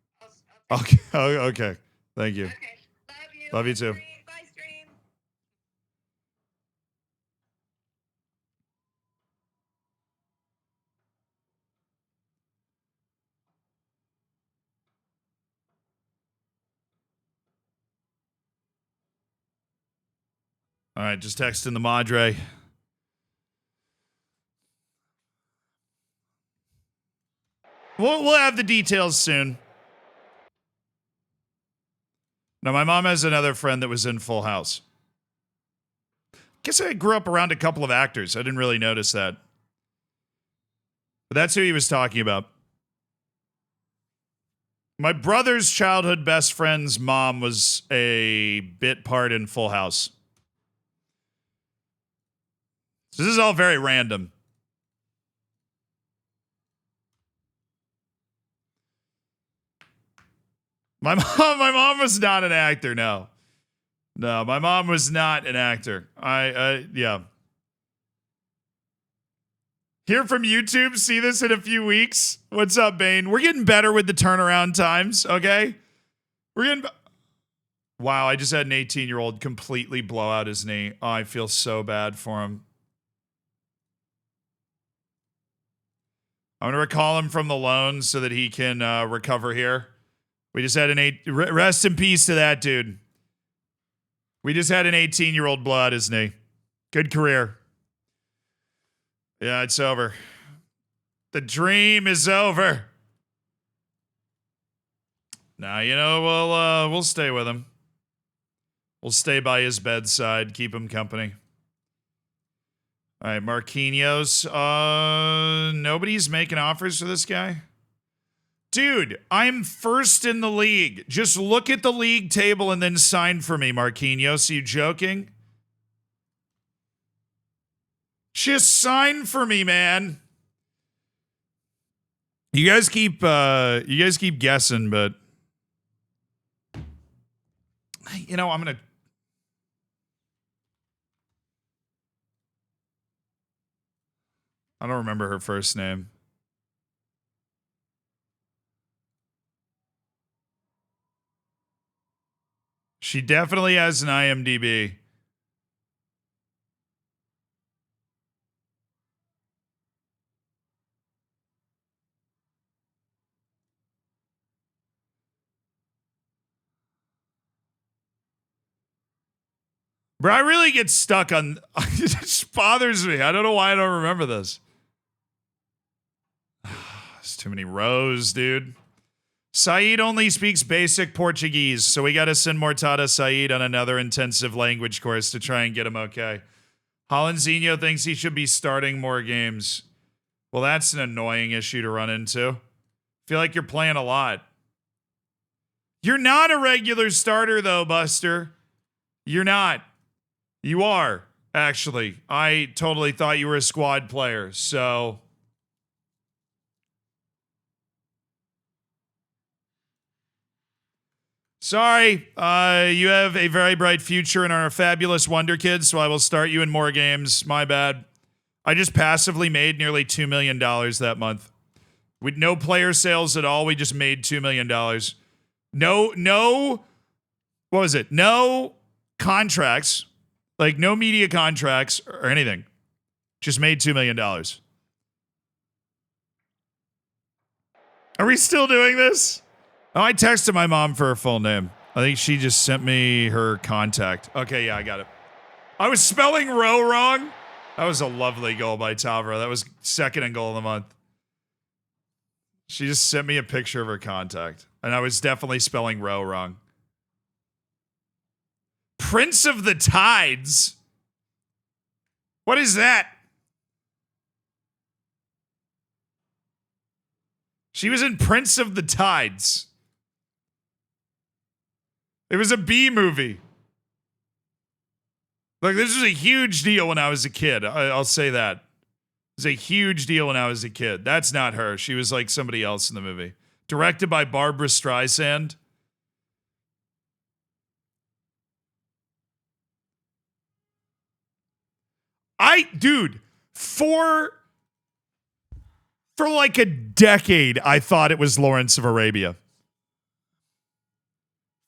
Okay. Okay. Thank you. Okay. Love you. Love you too. Bye, stream. All right, just texting the Madre. We'll have the details soon. Now, my mom has another friend that was in Full House. Guess I grew up around a couple of actors. I didn't really notice that. But that's who he was talking about. My brother's childhood best friend's mom was a bit part in Full House. So this is all very random. My mom was not an actor, no. No, my mom was not an actor. Yeah. Hear from YouTube, see this in a few weeks. What's up, Bane? We're getting better with the turnaround times, okay? We're getting... Wow, I just had an 18-year-old completely blow out his knee. Oh, I feel so bad for him. I'm going to recall him from the loan so that he can recover here. We just had rest in peace to that dude. We just had an 18-year-old blow out his knee. Good career. Yeah, it's over. The dream is over. Now, you know, we'll stay with him. We'll stay by his bedside, keep him company. All right, Marquinhos. Nobody's making offers for this guy? Dude, I'm first in the league. Just look at the league table and then sign for me, Marquinhos. Are you joking? Just sign for me, man. You guys keep guessing, but you know, I'm gonna. I don't remember her first name. She definitely has an IMDb. Bro, I really get stuck on... It just bothers me. I don't know why I don't remember this. There's too many rows, dude. Saeed only speaks basic Portuguese, so we got to send Mortada Saeed on another intensive language course to try and get him okay. Hollandzinho thinks he should be starting more games. Well, that's an annoying issue to run into. Feel like you're playing a lot. You're not a regular starter, though, Buster. You're not. You are, actually. I totally thought you were a squad player, so... Sorry, you have a very bright future and are a fabulous wonder kid, so I will start you in more games. My bad. I just passively made nearly $2 million that month. With no player sales at all, we just made $2 million. No, what was it? No contracts, like no media contracts or anything. Just made $2 million. Are we still doing this? Oh, I texted my mom for her full name. I think she just sent me her contact. Okay, yeah, I got it. I was spelling row wrong. That was a lovely goal by Tavra. That was second in goal of the month. She just sent me a picture of her contact. And I was definitely spelling row wrong. Prince of the Tides? What is that? She was in Prince of the Tides. It was a B movie. Like, this was a huge deal when I was a kid. I'll say that. It was a huge deal when I was a kid. That's not her. She was like somebody else in the movie. Directed by Barbara Streisand. Dude, for like a decade, I thought it was Lawrence of Arabia.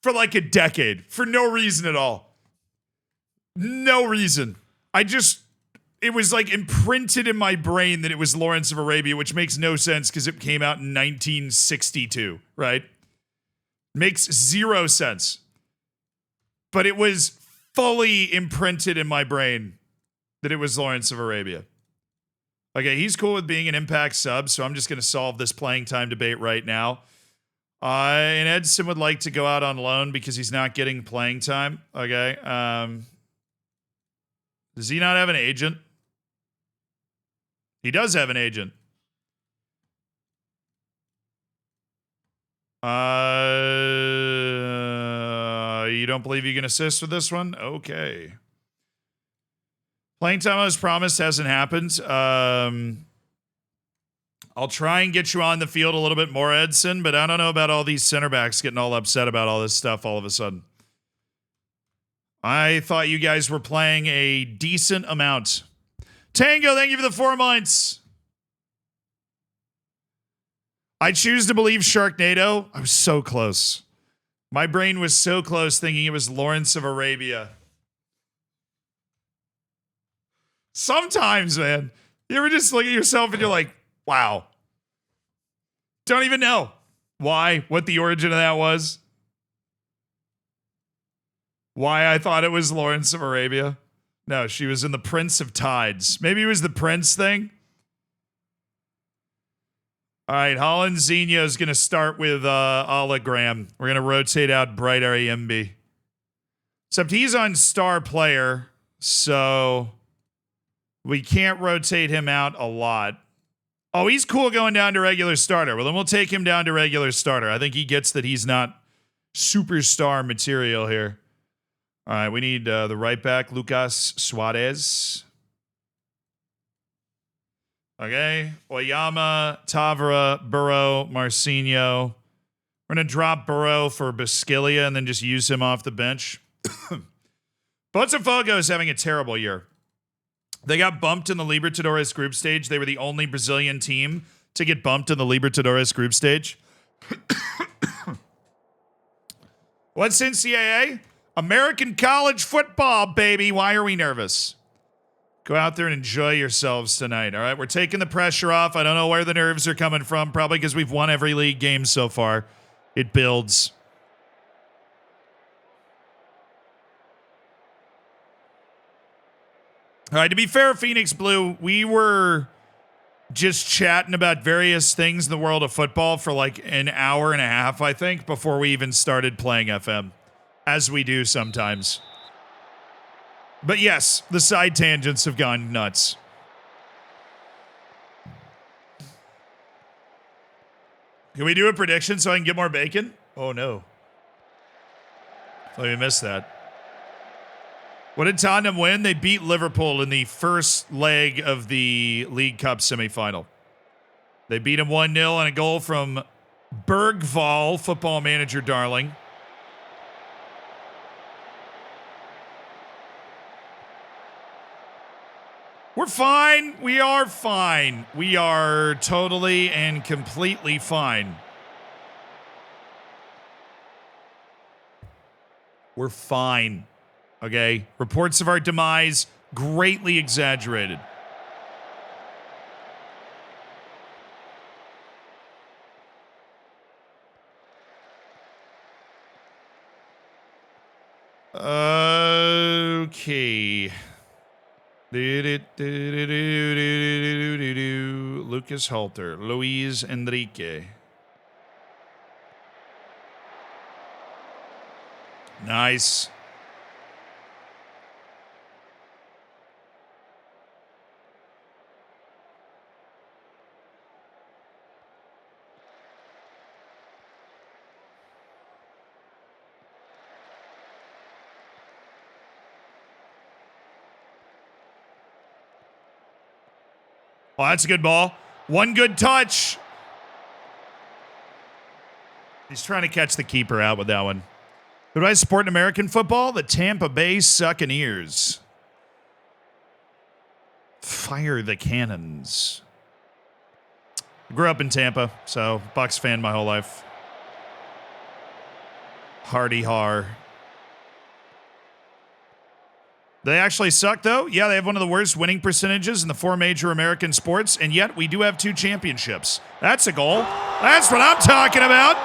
For like a decade. For no reason at all. No reason. It was like imprinted in my brain that it was Lawrence of Arabia, which makes no sense because it came out in 1962, right? Makes zero sense. But it was fully imprinted in my brain that it was Lawrence of Arabia. Okay, he's cool with being an Impact sub, so I'm just going to solve this playing time debate right now. And Edson would like to go out on loan because he's not getting playing time. Okay. Does he not have an agent? He does have an agent. You don't believe you can assist with this one? Okay. Playing time as promised hasn't happened. I'll try and get you on the field a little bit more, Edson, but I don't know about all these center backs getting all upset about all this stuff all of a sudden. I thought you guys were playing a decent amount. Tango, thank you for the 4 months. I choose to believe Sharknado. I was so close. My brain was so close thinking it was Lawrence of Arabia. Sometimes, man, you ever just look at yourself and you're like, wow. Don't even know why, what the origin of that was. Why I thought it was Lawrence of Arabia. No, she was in the Prince of Tides. Maybe it was the Prince thing. All right, Hollandzinho is going to start with Hologram. We're going to rotate out Bright REMB. Except he's on star player, so we can't rotate him out a lot. Oh, he's cool going down to regular starter. Well, then we'll take him down to regular starter. I think he gets that he's not superstar material here. All right, we need the right back, Lucas Suarez. Okay, Oyama, Tavra, Burrow, Marcinho. We're going to drop Burrow for Bisciglia and then just use him off the bench. Botafogo is having a terrible year. They got bumped in the Libertadores group stage. They were the only Brazilian team to get bumped in the Libertadores group stage. What's NCAA? American college football, baby. Why are we nervous? Go out there and enjoy yourselves tonight, all right? We're taking the pressure off. I don't know where the nerves are coming from. Probably because we've won every league game so far. It builds. All right, to be fair, Phoenix Blue, we were just chatting about various things in the world of football for like an hour and a half, I think, before we even started playing FM, as we do sometimes. But yes, the side tangents have gone nuts. Can we do a prediction so I can get more bacon? Oh, no. Let me miss that. What did Tottenham win? They beat Liverpool in the first leg of the League Cup semifinal. They beat him 1-0 on a goal from Bergvall, football manager darling. We're fine. We are fine. We are totally and completely fine. We're fine. Okay? Reports of our demise greatly exaggerated. Okay. Lucas Halter, Luis Enrique. Nice. Oh, that's a good ball. One good touch. He's trying to catch the keeper out with that one. Who do I support in American football? The Tampa Bay Buccaneers. Fire the cannons. I grew up in Tampa, so Bucs fan my whole life. Hardy har. They actually suck, though. Yeah, they have one of the worst winning percentages in the 4 major American sports, and yet we do have 2 championships. That's a goal. That's what I'm talking about.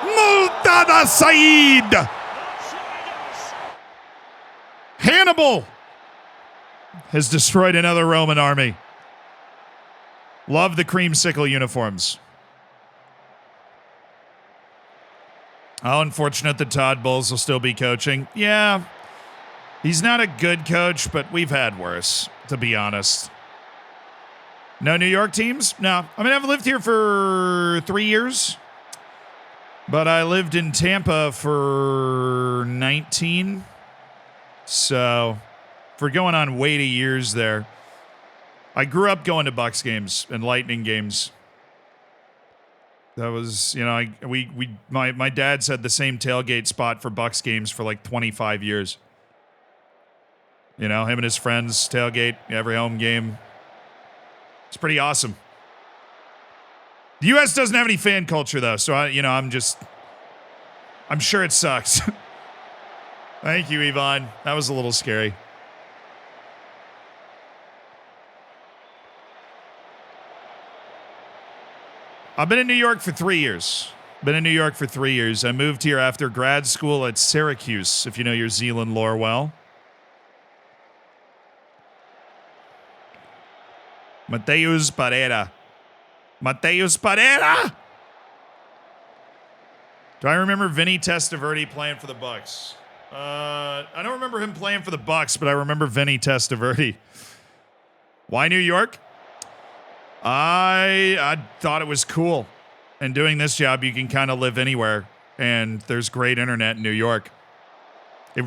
Multada Saeed. Hannibal has destroyed another Roman army. Love the creamsicle uniforms. How unfortunate that Todd Bowles will still be coaching. Yeah. He's not a good coach, but we've had worse, to be honest. No New York teams? No. I mean, I've lived here for 3 years, but I lived in Tampa for 19. So, for going on way to years there. I grew up going to Bucs games and Lightning games. That was, you know, my dad's had the same tailgate spot for Bucs games for like 25 years. You know, him and his friends tailgate every home game. It's pretty awesome. The U.S. doesn't have any fan culture, though, so, I'm sure it sucks. Thank you, Yvonne. That was a little scary. I've been in New York for 3 years. I moved here after grad school at Syracuse, if you know your Zealand lore well. Mateus Pereira. Do I remember Vinny Testaverde playing for the Bucs? I don't remember him playing for the Bucs, but I remember Vinny Testaverde. Why New York? I thought it was cool. And doing this job, you can kind of live anywhere, and there's great internet in New York. It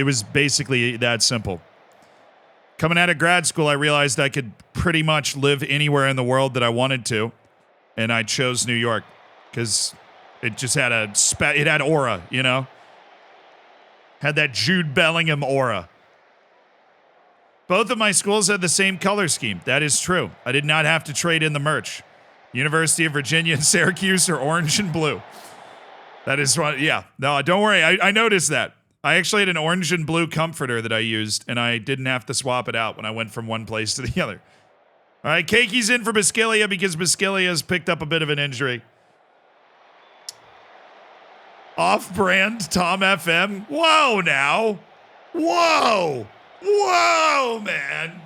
was basically that simple. Coming out of grad school, I realized I could pretty much live anywhere in the world that I wanted to, and I chose New York because it just had it had aura, you know? Had that Jude Bellingham aura. Both of my schools had the same color scheme. That is true. I did not have to trade in the merch. University of Virginia and Syracuse are orange and blue. That is what, yeah. No, don't worry. I noticed that. I actually had an orange and blue comforter that I used, and I didn't have to swap it out when I went from one place to the other. All right, Keki's in for Bisciglia because Bisciglia picked up a bit of an injury. Off-brand Tom FM. Whoa, now. Whoa. Whoa, man.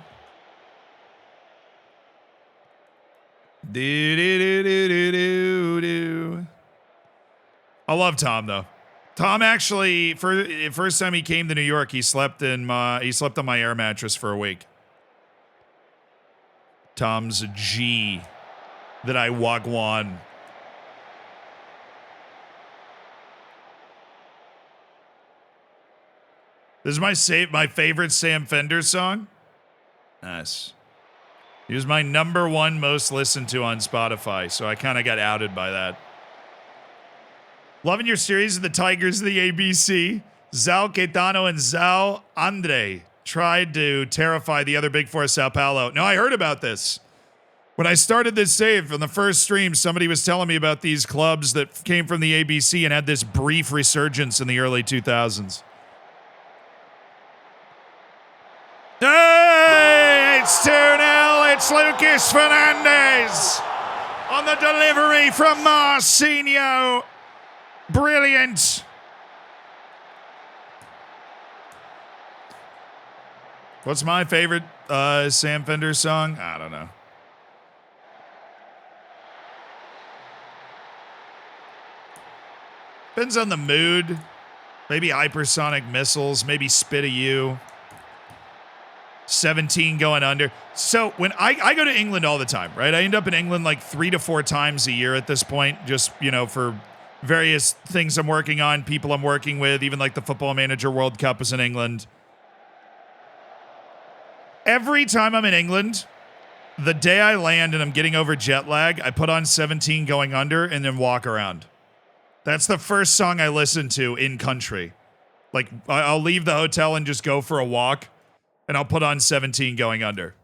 Do. I love Tom though. Tom actually, for the first time he came to New York, he slept on my air mattress for a week. Tom's a G that I wagwan. This is my favorite Sam Fender song. Nice. He was my #1 most listened to on Spotify, so I kind of got outed by that. Loving your series of the Tigers of the ABC. Zao Caetano and Zao Andre tried to terrify the other Big Four Sao Paulo. No, I heard about this. When I started this save on the first stream, somebody was telling me about these clubs that came from the ABC and had this brief resurgence in the early 2000s. Hey, it's 2-0. It's Lucas Fernandez on the delivery from Marcinho. Brilliant. What's my favorite Sam Fender song? I don't know. Depends on the mood. Maybe Hypersonic Missiles. Maybe Spit of You. 17 going under. So when I go to England all the time, right? I end up in England like 3 to 4 times a year at this point, just, for various things I'm working on, people I'm working with, even like the Football Manager World Cup is in England. Every time I'm in England, the day I land and I'm getting over jet lag, I put on 17 going under and then walk around. That's the first song I listen to in country. Like I'll leave the hotel and just go for a walk. And I'll put on 17 going under.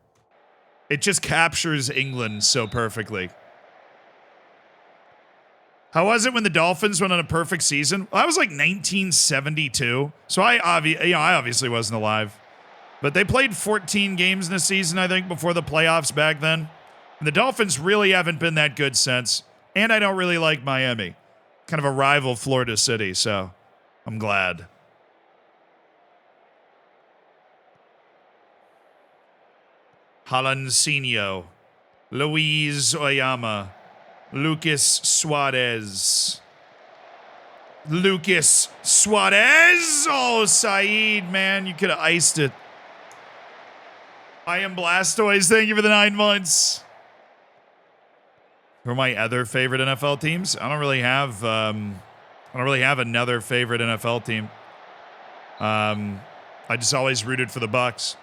It just captures England so perfectly. How was it when the Dolphins went on a perfect season? Well, that was like 1972. So I obviously wasn't alive. But they played 14 games in a season, I think, before the playoffs back then. And the Dolphins really haven't been that good since. And I don't really like Miami. Kind of a rival Florida City, so I'm glad. Halancinho, Luis Oyama, Lucas Suarez. Lucas Suarez! Oh, Saeed, man, you could have iced it. I am Blastoise, thank you for the 9 months. Who are my other favorite NFL teams? I don't really have another favorite NFL team. I just always rooted for the Bucks.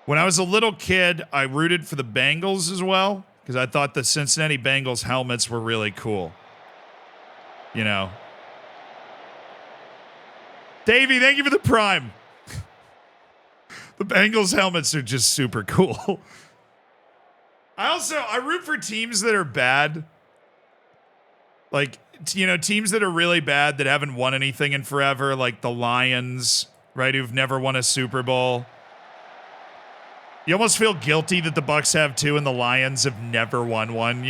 When I was a little kid, I rooted for the Bengals as well because I thought the Cincinnati Bengals helmets were really cool. Davey, thank you for the Prime. The Bengals helmets are just super cool. I root for teams that are bad. Like, teams that are really bad that haven't won anything in forever, like the Lions, right, who've never won a Super Bowl. You almost feel guilty that the Bucks have 2 and the Lions have never won one,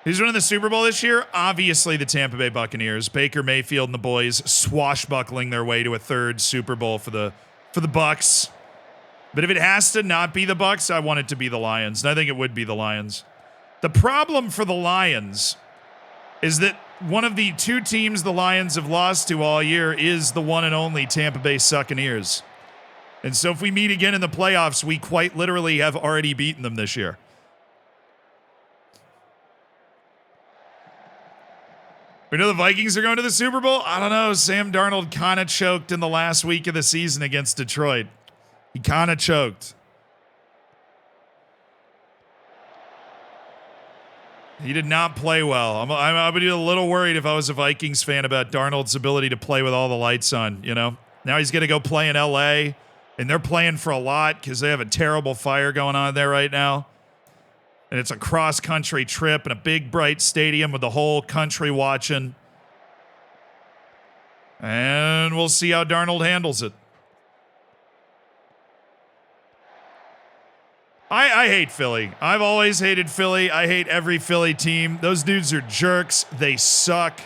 Who's winning the Super Bowl this year? Obviously the Tampa Bay Buccaneers. Baker Mayfield and the boys swashbuckling their way to a 3rd Super Bowl for the Bucks. But if it has to not be the Bucks, I want it to be the Lions. And I think it would be the Lions. The problem for the Lions is that one of the 2 teams the Lions have lost to all year is the one and only Tampa Bay Buccaneers. And so if we meet again in the playoffs, we quite literally have already beaten them this year. We know the Vikings are going to the Super Bowl? I don't know. Sam Darnold kind of choked in the last week of the season against Detroit. He kind of choked. He did not play well. I would be a little worried if I was a Vikings fan about Darnold's ability to play with all the lights on, Now he's going to go play in LA, and they're playing for a lot because they have a terrible fire going on there right now. And it's a cross-country trip in a big, bright stadium with the whole country watching. And we'll see how Darnold handles it. I hate Philly. I've always hated Philly. I hate every Philly team. Those dudes are jerks. They suck.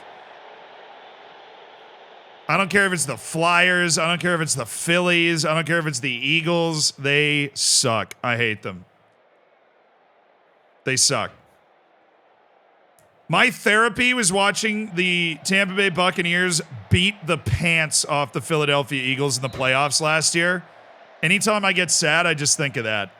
I don't care if it's the Flyers. I don't care if it's the Phillies. I don't care if it's the Eagles. They suck. I hate them. They suck. My therapy was watching the Tampa Bay Buccaneers beat the pants off the Philadelphia Eagles in the playoffs last year. Anytime I get sad, I just think of that.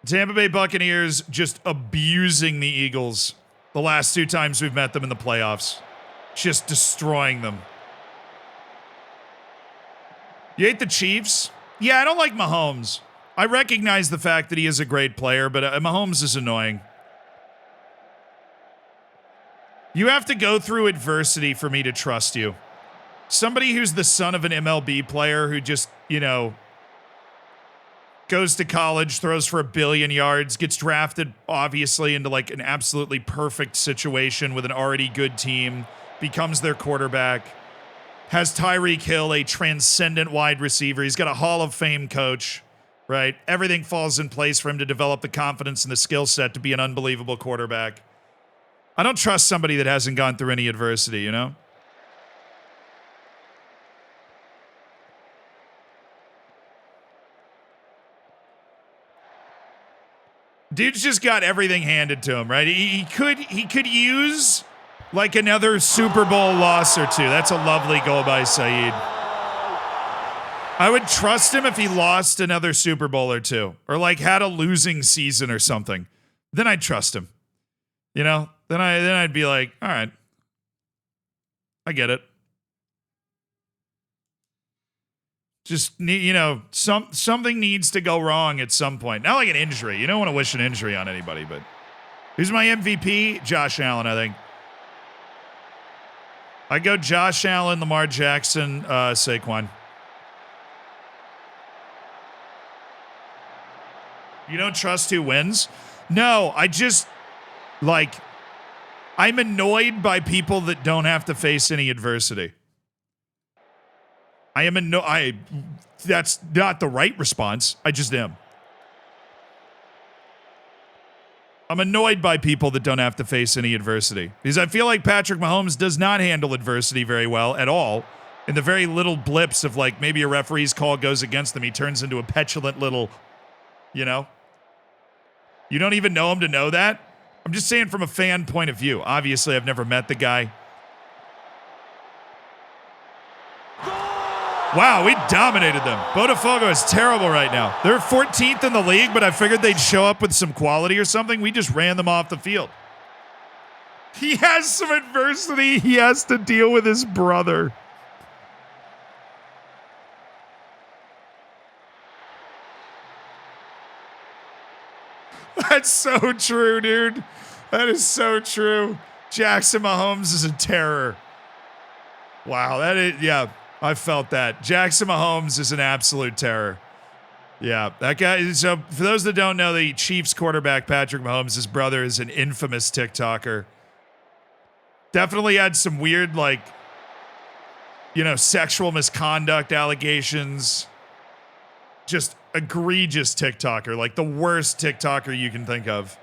Tampa Bay Buccaneers just abusing the Eagles the last 2 times we've met them in the playoffs. Just destroying them. You hate the Chiefs? Yeah, I don't like Mahomes. I recognize the fact that he is a great player, but Mahomes is annoying. You have to go through adversity for me to trust you. Somebody who's the son of an MLB player who just, goes to college, throws for 1 billion yards, gets drafted, obviously, into like an absolutely perfect situation with an already good team, becomes their quarterback, has Tyreek Hill, a transcendent wide receiver. He's got a Hall of Fame coach, right? Everything falls in place for him to develop the confidence and the skill set to be an unbelievable quarterback. I don't trust somebody that hasn't gone through any adversity, Dude's just got everything handed to him, right? He could use like another Super Bowl loss or 2. That's a lovely goal by Saeed. I would trust him if he lost another Super Bowl or 2, or like had a losing season or something. Then I'd trust him. Then I'd be like, all right, I get it. Just, something needs to go wrong at some point. Not like an injury. You don't want to wish an injury on anybody, but who's my MVP? Josh Allen, I think. I go Josh Allen, Lamar Jackson, Saquon. You don't trust who wins? No, I just, I'm annoyed by people that don't have to face any adversity. That's not the right response. I just am. I'm annoyed by people that don't have to face any adversity. Because I feel like Patrick Mahomes does not handle adversity very well at all. In the very little blips of maybe a referee's call goes against them, he turns into a petulant little, You don't even know him to know that? I'm just saying from a fan point of view. Obviously, I've never met the guy. Wow, we dominated them. Botafogo is terrible right now. They're 14th in the league, but I figured they'd show up with some quality or something. We just ran them off the field. He has some adversity he has to deal with his brother. That's so true, dude. That is so true. Jackson Mahomes is a terror. Wow, that is, yeah. I felt that. Jackson Mahomes is an absolute terror. Yeah, that guy. So for those that don't know, the Chiefs quarterback, Patrick Mahomes, his brother is an infamous TikToker. Definitely had some weird, sexual misconduct allegations. Just egregious TikToker, like the worst TikToker you can think of.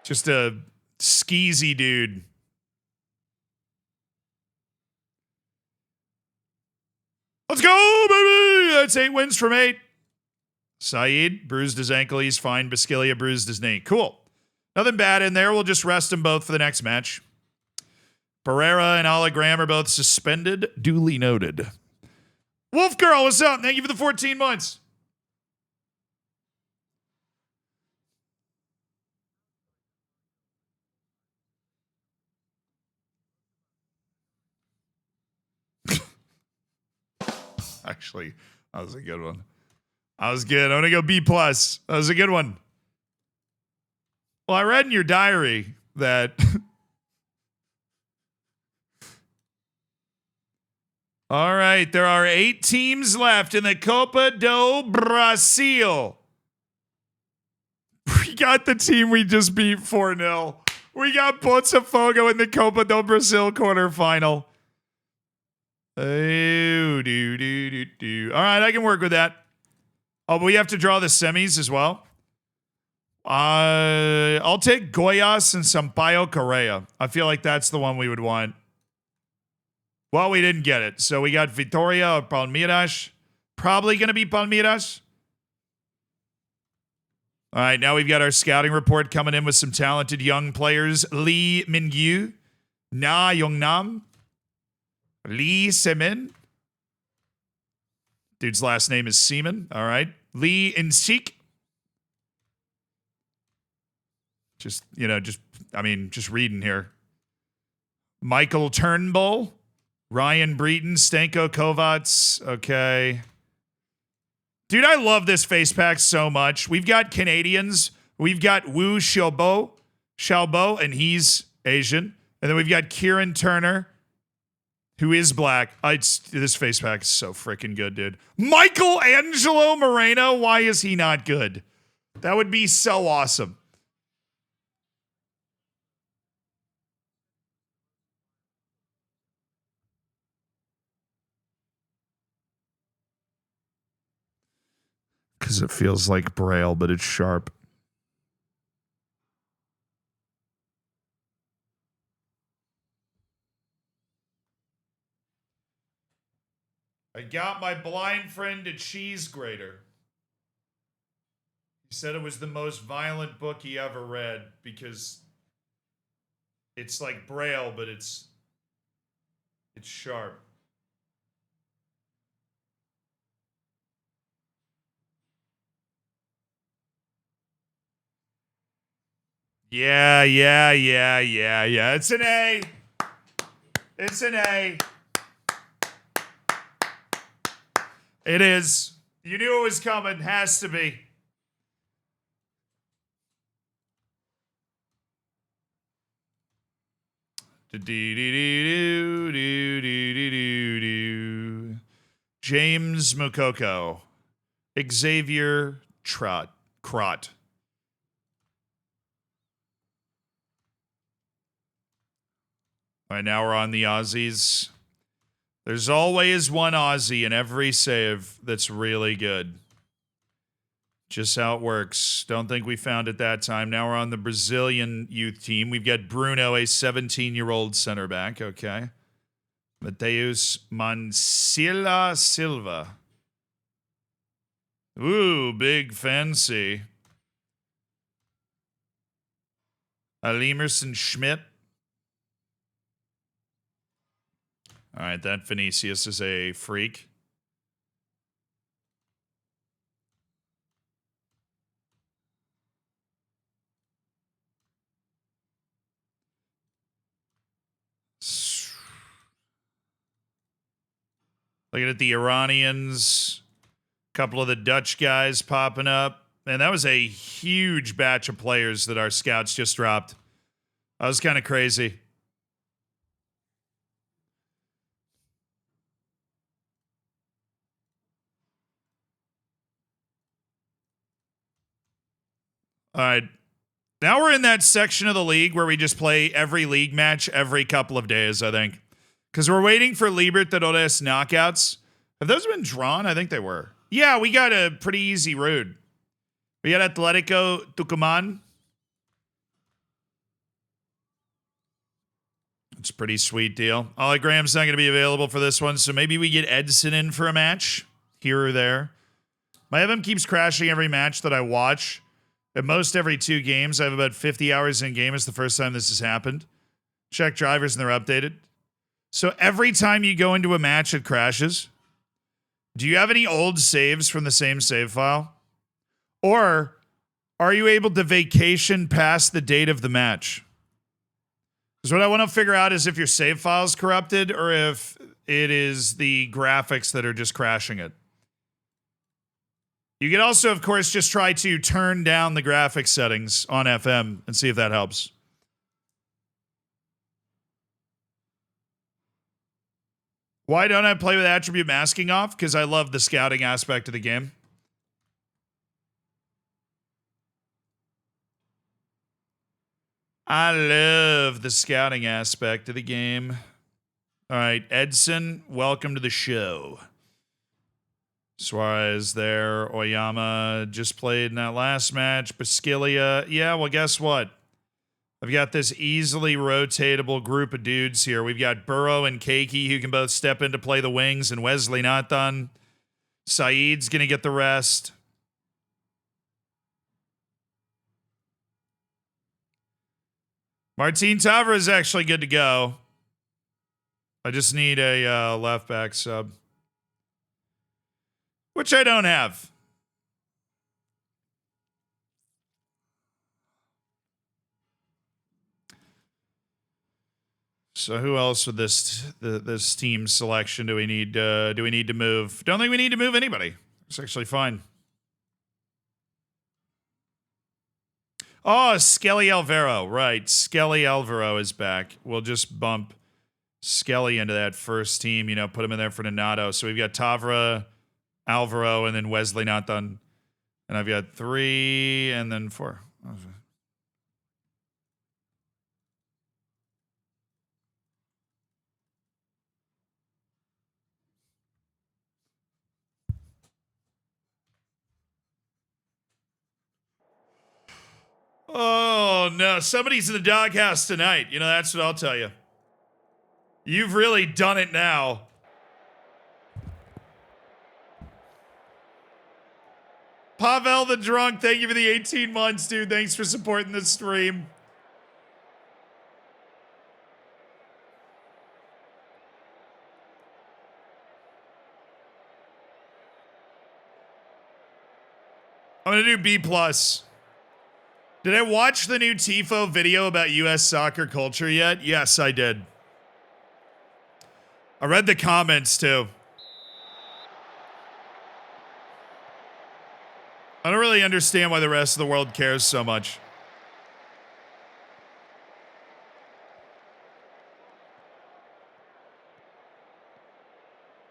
Just a skeezy dude. Let's go, baby! That's 8 wins from 8. Saeed bruised his ankle. He's fine. Biscaglia bruised his knee. Cool. Nothing bad in there. We'll just rest them both for the next match. Pereira and Hologram are both suspended. Duly noted. Wolf Girl, what's up? Thank you for the 14 months. Actually, that was a good one. I was good. I'm going to go B+. That was a good one. Well, I read in your diary that... All right, there are 8 teams left in the Copa do Brasil. We got the team we just beat 4-0. We got Botafogo in the Copa do Brasil quarterfinal. Oh, All right, I can work with that. Oh, but we have to draw the semis as well. I'll take Goiás and Sampaio Correa. I feel like that's the one we would want. Well, we didn't get it. So we got Vitória or Palmeiras. Probably going to be Palmeiras. All right, now we've got our scouting report coming in with some talented young players. Lee Min-gyu, Na Young-nam, Lee Se-min. Dude's last name is Seaman. All right. Lee In-sik. Just reading here. Michael Turnbull. Ryan Breton, Stanko Kovacs. Okay. Dude, I love this face pack so much. We've got Canadians. We've got Wu Xiaobo, and he's Asian. And then we've got Kieran Turner, who is black. This face pack is so freaking good, dude. Michelangelo Moreno, why is he not good? That would be so awesome. Because it feels like Braille, but it's sharp. I got my blind friend a cheese grater. He said it was the most violent book he ever read because it's like Braille, but it's sharp. Yeah. It's an A. It's an A. It is. You knew it was coming. Has to be. James Mukoko. Xavier Crot. All right, now we're on the Aussies. There's always one Aussie in every save that's really good. Just how it works. Don't think we found it that time. Now we're on the Brazilian youth team. We've got Bruno, a 17-year-old center back. Okay. Mateus Mancilla Silva. Ooh, big fancy. Emerson Schmidt. All right, that Vinicius is a freak. Looking at the Iranians, a couple of the Dutch guys popping up. Man, that was a huge batch of players that our scouts just dropped. That was kind of crazy. All right. Now we're in that section of the league where we just play every league match every couple of days, I think. Because we're waiting for Libertadores knockouts. Have those been drawn? I think they were. Yeah, we got a pretty easy road. We got Atletico Tucumán. It's a pretty sweet deal. Hologram's not going to be available for this one, so maybe we get Edson in for a match here or there. My FM keeps crashing every match that I watch. At most every 2 games. I have about 50 hours in game. It's the first time this has happened. Check drivers and they're updated. So every time you go into a match, it crashes. Do you have any old saves from the same save file? Or are you able to vacation past the date of the match? Because what I want to figure out is if your save file is corrupted or if it is the graphics that are just crashing it. You can also, of course, just try to turn down the graphics settings on FM and see if that helps. Why don't I play with attribute masking off? Because I love the scouting aspect of the game. I love the scouting aspect of the game. All right, Edson, welcome to the show. Suarez there. Oyama just played in that last match. Basquilia. Yeah, well, guess what? I've got this easily rotatable group of dudes here. We've got Burrow and Keiki who can both step in to play the wings, and Wesley Nathan. Saeed's going to get the rest. Martin Tavra is actually good to go. I just need a left back sub. Which I don't have. So who else with this team selection do we need to move? Don't think we need to move anybody. It's actually fine. Oh, Skelly Alvaro. Right. Skelly Alvaro is back. We'll just bump Skelly into that first team, you know, put him in there for Donato. So we've got Tavra, Alvaro, and then Wesley Nathan. And I've got 3 and then 4. Oh, no. Somebody's in the doghouse tonight. You know, that's what I'll tell you. You've really done it now. Pavel the Drunk, thank you for the 18 months, dude. Thanks for supporting the stream. I'm going to do B+. Did I watch the new Tifo video about U.S. soccer culture yet? Yes, I did. I read the comments, too. I don't really understand why the rest of the world cares so much.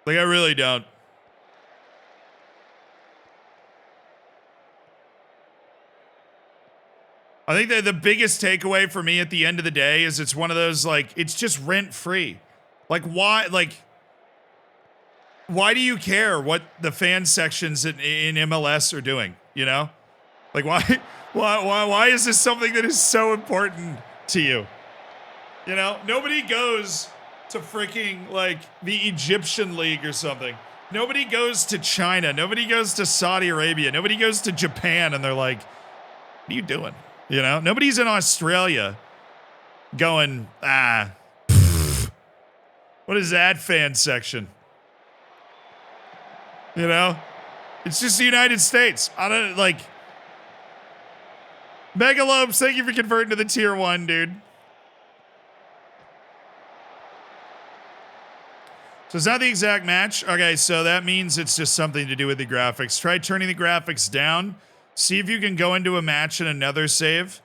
Like, I really don't. I think that the biggest takeaway for me at the end of the day is it's one of those, like, it's just rent-free. Like, why do you care what the fan sections in MLS are doing, you know? Like, why is this something that is so important to you? You know, nobody goes to freaking, like, the Egyptian League or something. Nobody goes to China. Nobody goes to Saudi Arabia. Nobody goes to Japan and they're like, what are you doing? You know, nobody's in Australia going, what is that fan section? You know, it's just the United States. I don't like Megalopes. Thank you for converting to the tier 1, dude. So it's not the exact match. Okay, so that means it's just something to do with the graphics. Try turning the graphics down. See if you can go into a match and another save.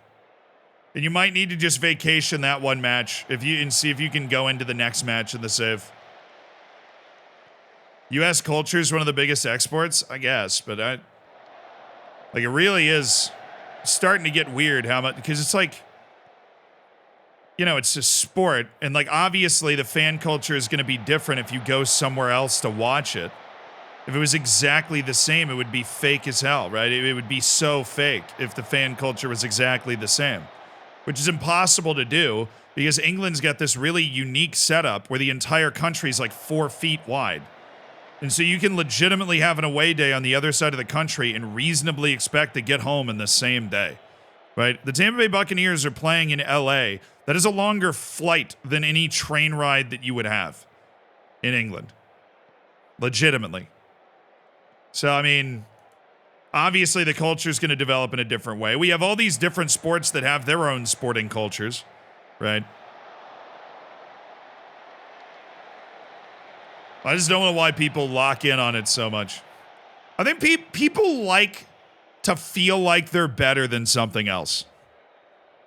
And you might need to just vacation that one match and see if you can go into the next match in the save. U.S. culture is one of the biggest exports, I guess, but like it really is starting to get weird how much, because it's like, you know, it's a sport, and like obviously the fan culture is going to be different if you go somewhere else to watch it. If it was exactly the same, it would be fake as hell, right? It would be so fake if the fan culture was exactly the same, which is impossible to do because England's got this really unique setup where the entire country is like 4 feet wide. And so you can legitimately have an away day on the other side of the country and reasonably expect to get home in the same day, right? The Tampa Bay Buccaneers are playing in LA. That is a longer flight than any train ride that you would have in England. Legitimately. So, I mean, obviously the culture is going to develop in a different way. We have all these different sports that have their own sporting cultures, right? I just don't know why people lock in on it so much. I think people like to feel like they're better than something else.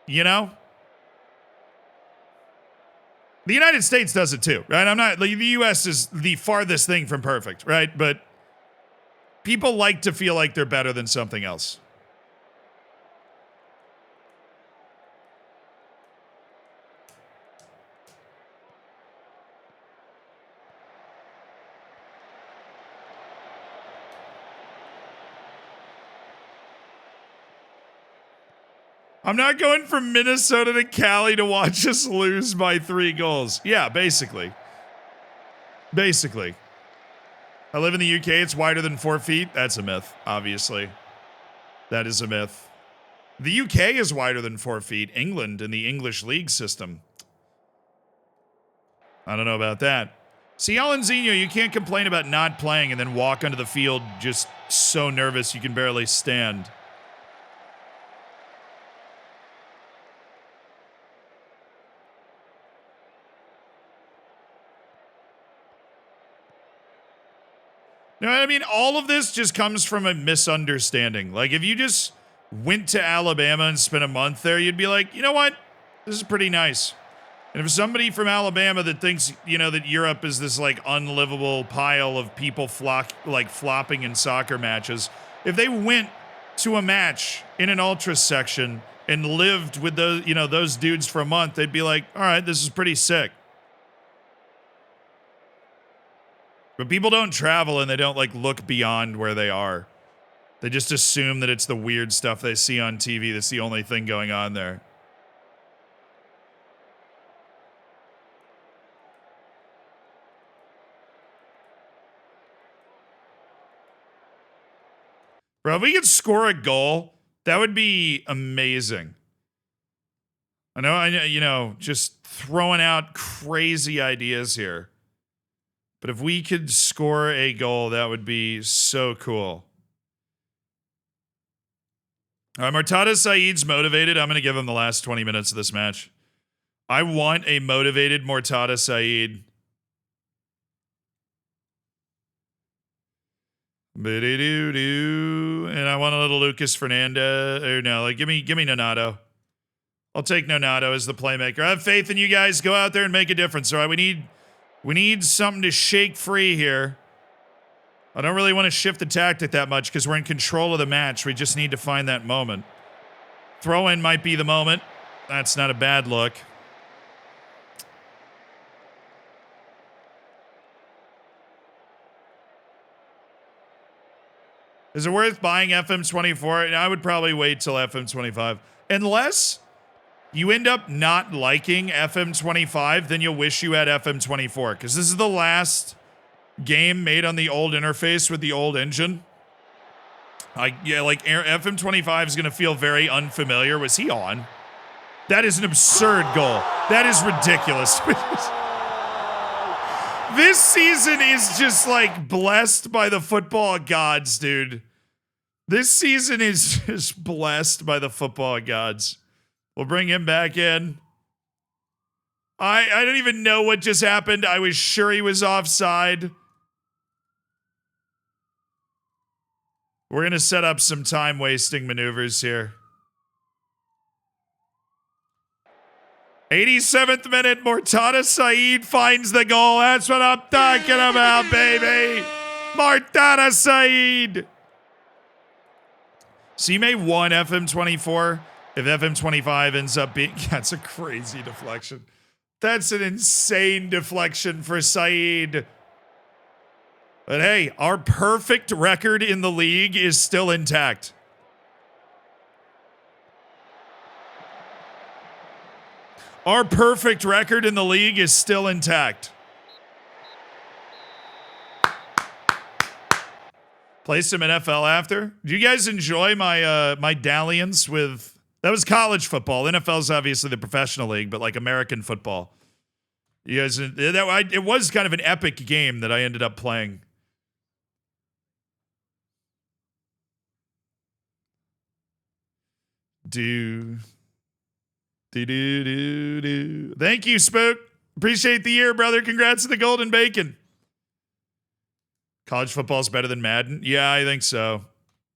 You know? The United States does it too, right? The US is the farthest thing from perfect, right? But people like to feel like they're better than something else. I'm not going from Minnesota to Cali to watch us lose by 3 goals. Yeah, basically. Basically. I live in the UK. It's wider than 4 feet. That's a myth, obviously. That is a myth. The UK is wider than 4 feet. England in the English league system. I don't know about that. See, Alanzinho, you can't complain about not playing and then walk onto the field just so nervous you can barely stand. No, I mean, all of this just comes from a misunderstanding. Like, if you just went to Alabama and spent a month there, you'd be like, you know what? This is pretty nice. And if somebody from Alabama that thinks, that Europe is this, like, unlivable pile of people flopping in soccer matches, if they went to a match in an ultra section and lived with those, those dudes for a month, they'd be like, all right, this is pretty sick. But people don't travel and they don't, look beyond where they are. They just assume that it's the weird stuff they see on TV that's the only thing going on there. Bro, if we could score a goal, that would be amazing. I know, just throwing out crazy ideas here. But if we could score a goal, that would be so cool. All right, Murtada Saeed's motivated. I'm going to give him the last 20 minutes of this match. I want a motivated Murtada Saeed. And I want a little Lucas Fernandez. Or no, give me Nonato. I'll take Nonato as the playmaker. I have faith in you guys. Go out there and make a difference. All right, we need something to shake free here. I don't really want to shift the tactic that much because we're in control of the match. We just need to find that moment. Throw-in might be the moment. That's not a bad look. Is it worth buying FM24? I would probably wait till FM25. Unless you end up not liking FM25, then you'll wish you had FM24. Because this is the last game made on the old interface with the old engine. FM25 is going to feel very unfamiliar. Was he on? That is an absurd goal. That is ridiculous. This season is just blessed by the football gods, dude. This season is just blessed by the football gods. We'll bring him back in. I don't even know what just happened. I was sure he was offside. We're going to set up some time-wasting maneuvers here. 87th minute, Murtada Saeed finds the goal. That's what I'm talking about, baby. Murtada Saeed. So you may won FM24 if FM25 ends up being... That's a crazy deflection. That's an insane deflection for Saeed. But hey, our perfect record in the league is still intact. Our perfect record in the league is still intact. Play some NFL after. Do you guys enjoy my my dalliance with... That was college football. NFL's obviously the professional league, but American football. You guys, it was kind of an epic game that I ended up playing. Thank you, Spook. Appreciate the year, brother. Congrats to the Golden Bacon. College football is better than Madden? Yeah, I think so.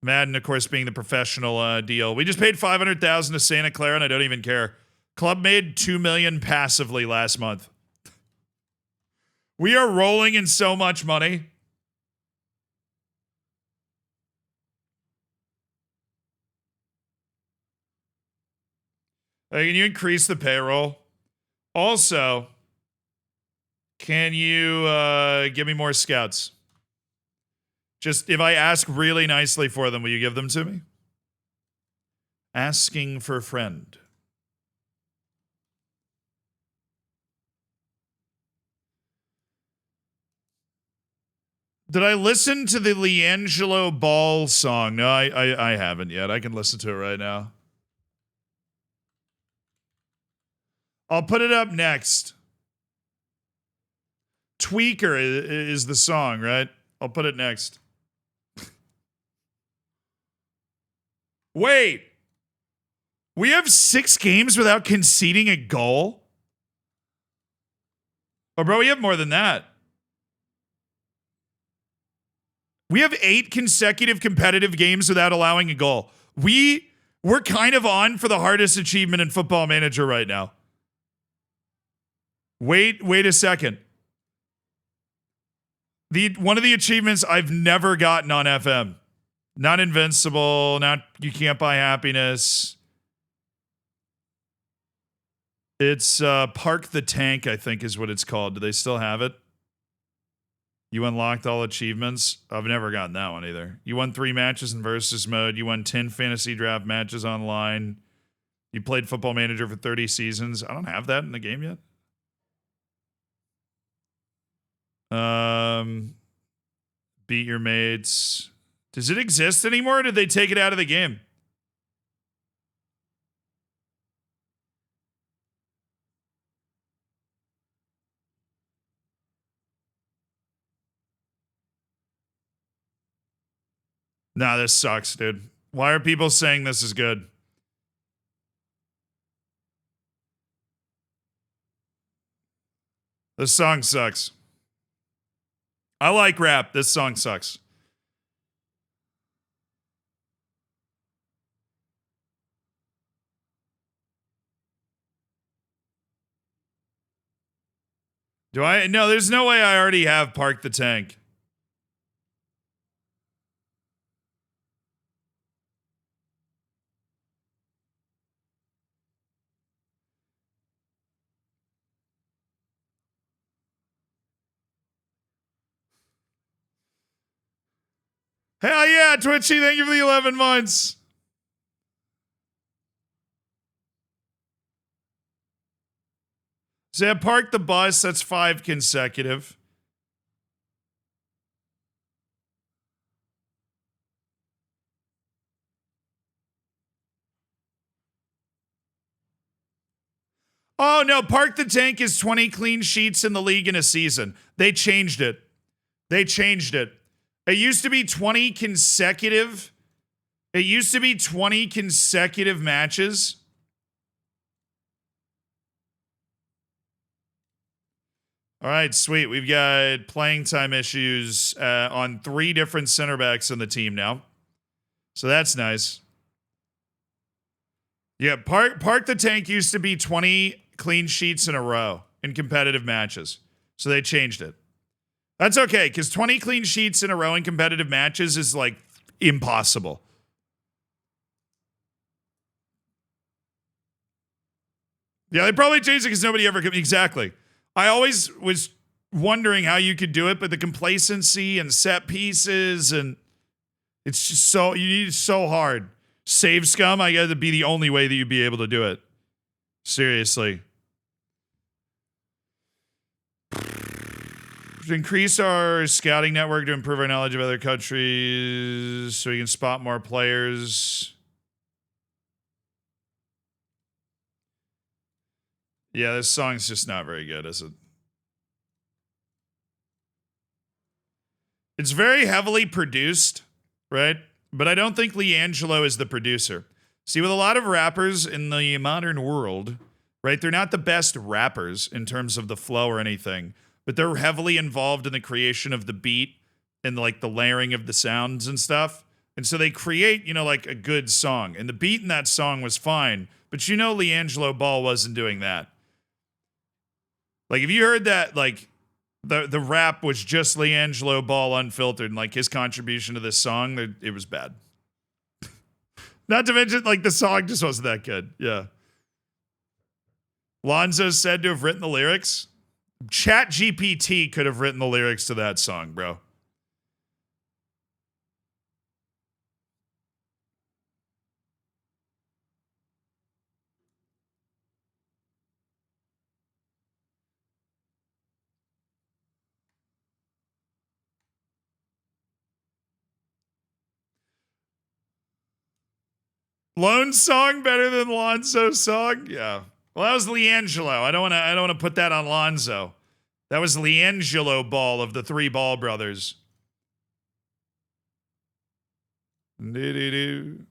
Madden, of course, being the professional deal. We just paid $500,000 to Santa Clara, and I don't even care. Club made $2 million passively last month. We are rolling in so much money. Can you increase the payroll? Also, can you give me more scouts? Just if I ask really nicely for them, will you give them to me? Asking for a friend. Did I listen to the LiAngelo Ball song? No, I haven't yet. I can listen to it right now. I'll put it up next. Tweaker is the song, right? I'll put it next. Wait. We have 6 games without conceding a goal? Oh, bro, we have more than that. We have 8 consecutive competitive games without allowing a goal. We're kind of on for the hardest achievement in Football Manager right now. Wait a second. One of the achievements I've never gotten on FM. Not invincible, not you can't buy happiness. It's Park the Tank, I think is what it's called. Do they still have it? You unlocked all achievements. I've never gotten that one either. You won 3 matches in versus mode. You won 10 fantasy draft matches online. You played Football Manager for 30 seasons. I don't have that in the game yet. Beat your mates. Does it exist anymore, or did they take it out of the game? Nah, this sucks, dude. Why are people saying this is good? This song sucks. I like rap. This song sucks. Do I? No, there's no way I already have Park the Tank. Hell yeah, Twitchy, thank you for the 11 months. So yeah, Park the Bus, that's 5 consecutive. Oh no, Park the Tank is 20 clean sheets in the league in a season. They changed it. They changed it. It used to be 20 consecutive. It used to be 20 consecutive matches. All right, sweet. We've got playing time issues on 3 different center backs on the team now. So that's nice. Yeah, Park the Tank used to be 20 clean sheets in a row in competitive matches. So they changed it. That's okay, because 20 clean sheets in a row in competitive matches is like impossible. Yeah, they probably changed it because nobody ever could. Exactly. I always was wondering how you could do it, but the complacency and set pieces, and it's just so, you need it so hard. Save scum, I got to be the only way that you'd be able to do it. Seriously. To increase our scouting network to improve our knowledge of other countries so we can spot more players. Yeah, this song's just not very good, is it? It's very heavily produced, right? But I don't think LiAngelo is the producer. See, with a lot of rappers in the modern world, right, they're not the best rappers in terms of the flow or anything, but they're heavily involved in the creation of the beat and like the layering of the sounds and stuff. And so they create, you know, like a good song. And the beat in that song was fine, but you know Leangelo Ball wasn't doing that. Like if you heard that, like the rap was just Leangelo Ball unfiltered, and like his contribution to this song, it was bad. Not to mention, like the song just wasn't that good. Yeah. Lonzo's said to have written the lyrics. ChatGPT could have written the lyrics to that song, bro. Lone song better than Lonzo's song? Yeah. Well, that was Leangelo. I don't want to put that on Lonzo. That was Leangelo Ball of the Three Ball Brothers. Do-do-do.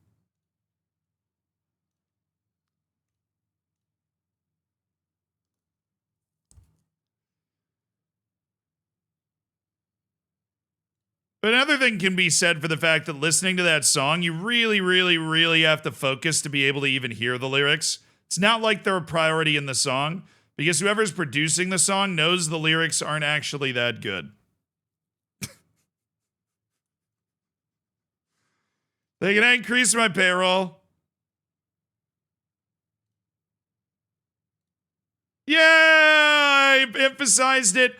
But another thing can be said for the fact that listening to that song, you really, really, really have to focus to be able to even hear the lyrics. It's not like they're a priority in the song, because whoever's producing the song knows the lyrics aren't actually that good. They can increase my payroll. Yeah, I emphasized it.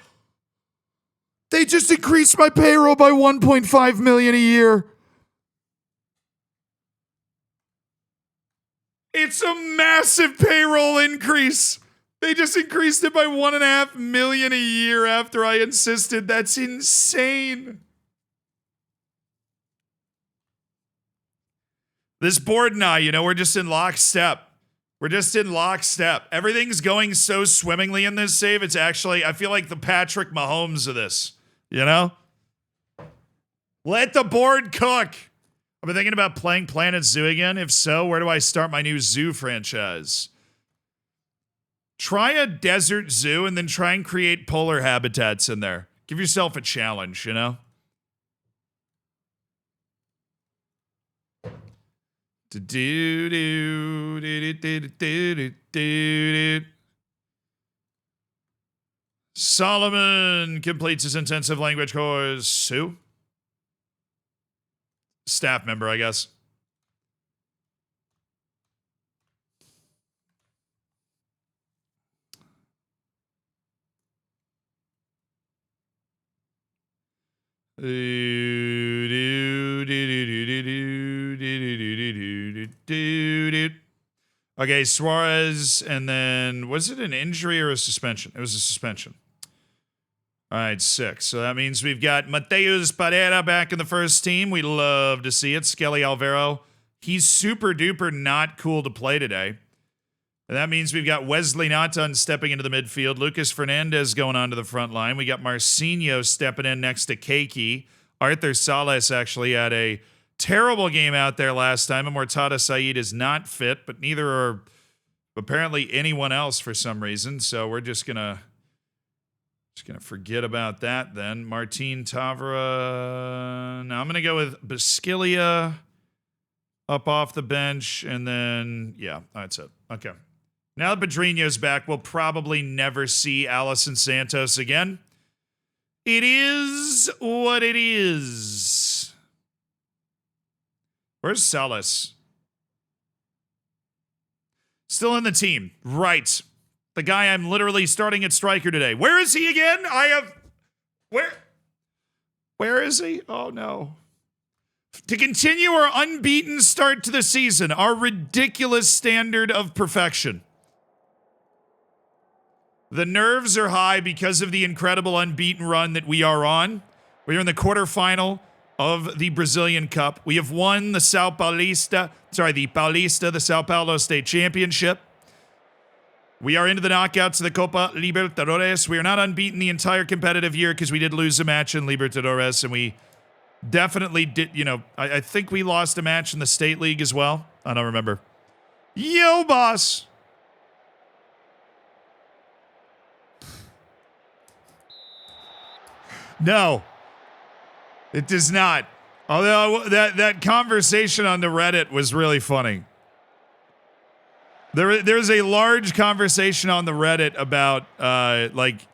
They just increased my payroll by 1.5 million a year. It's a massive payroll increase. They just increased it by 1.5 million a year after I insisted. That's insane. This board and I, you know, we're just in lockstep. We're just in lockstep. Everything's going so swimmingly in this save. It's actually, I feel like the Patrick Mahomes of this, you know? Let the board cook. I've been thinking about playing Planet Zoo again. If so, where do I start my new zoo franchise? Try a desert zoo and then try and create polar habitats in there. Give yourself a challenge, you know? Solomon completes his intensive language course. Who? Staff member, I guess. Okay, Suarez, and then was it an injury or a suspension? It was a suspension. All right, 6. So that means we've got Mateus Pereira back in the first team. We love to see it. Skelly Alvaro, he's super duper not cool to play today. And that means we've got Wesley Nathan stepping into the midfield. Lucas Fernandez going on to the front line. We got Marcinho stepping in next to Keiki. Arthur Salas actually had a terrible game out there last time. And Mortada Saeed is not fit, but neither are apparently anyone else for some reason. So we're just gonna forget about that then. Martin Tavra. Now I'm gonna go with Basquilia up off the bench, and then yeah, that's it. Okay. Now that Pedrinho's back, we'll probably never see Allison Santos again. It is what it is. Where's Salas? Still in the team. Right. The guy I'm literally starting at striker today. Where is he again? Where is he? Oh no. To continue our unbeaten start to the season, our ridiculous standard of perfection. The nerves are high because of the incredible unbeaten run that we are on. We are in the quarterfinal of the Brazilian Cup. We have won the Paulista, the Sao Paulo State Championship. We are into the knockouts of the Copa Libertadores. We are not unbeaten the entire competitive year because we did lose a match in Libertadores, and we definitely did, you know, I think we lost a match in the State League as well. I don't remember. Yo, boss. No. It does not. Although that conversation on the Reddit was really funny. There's a large conversation on the Reddit about like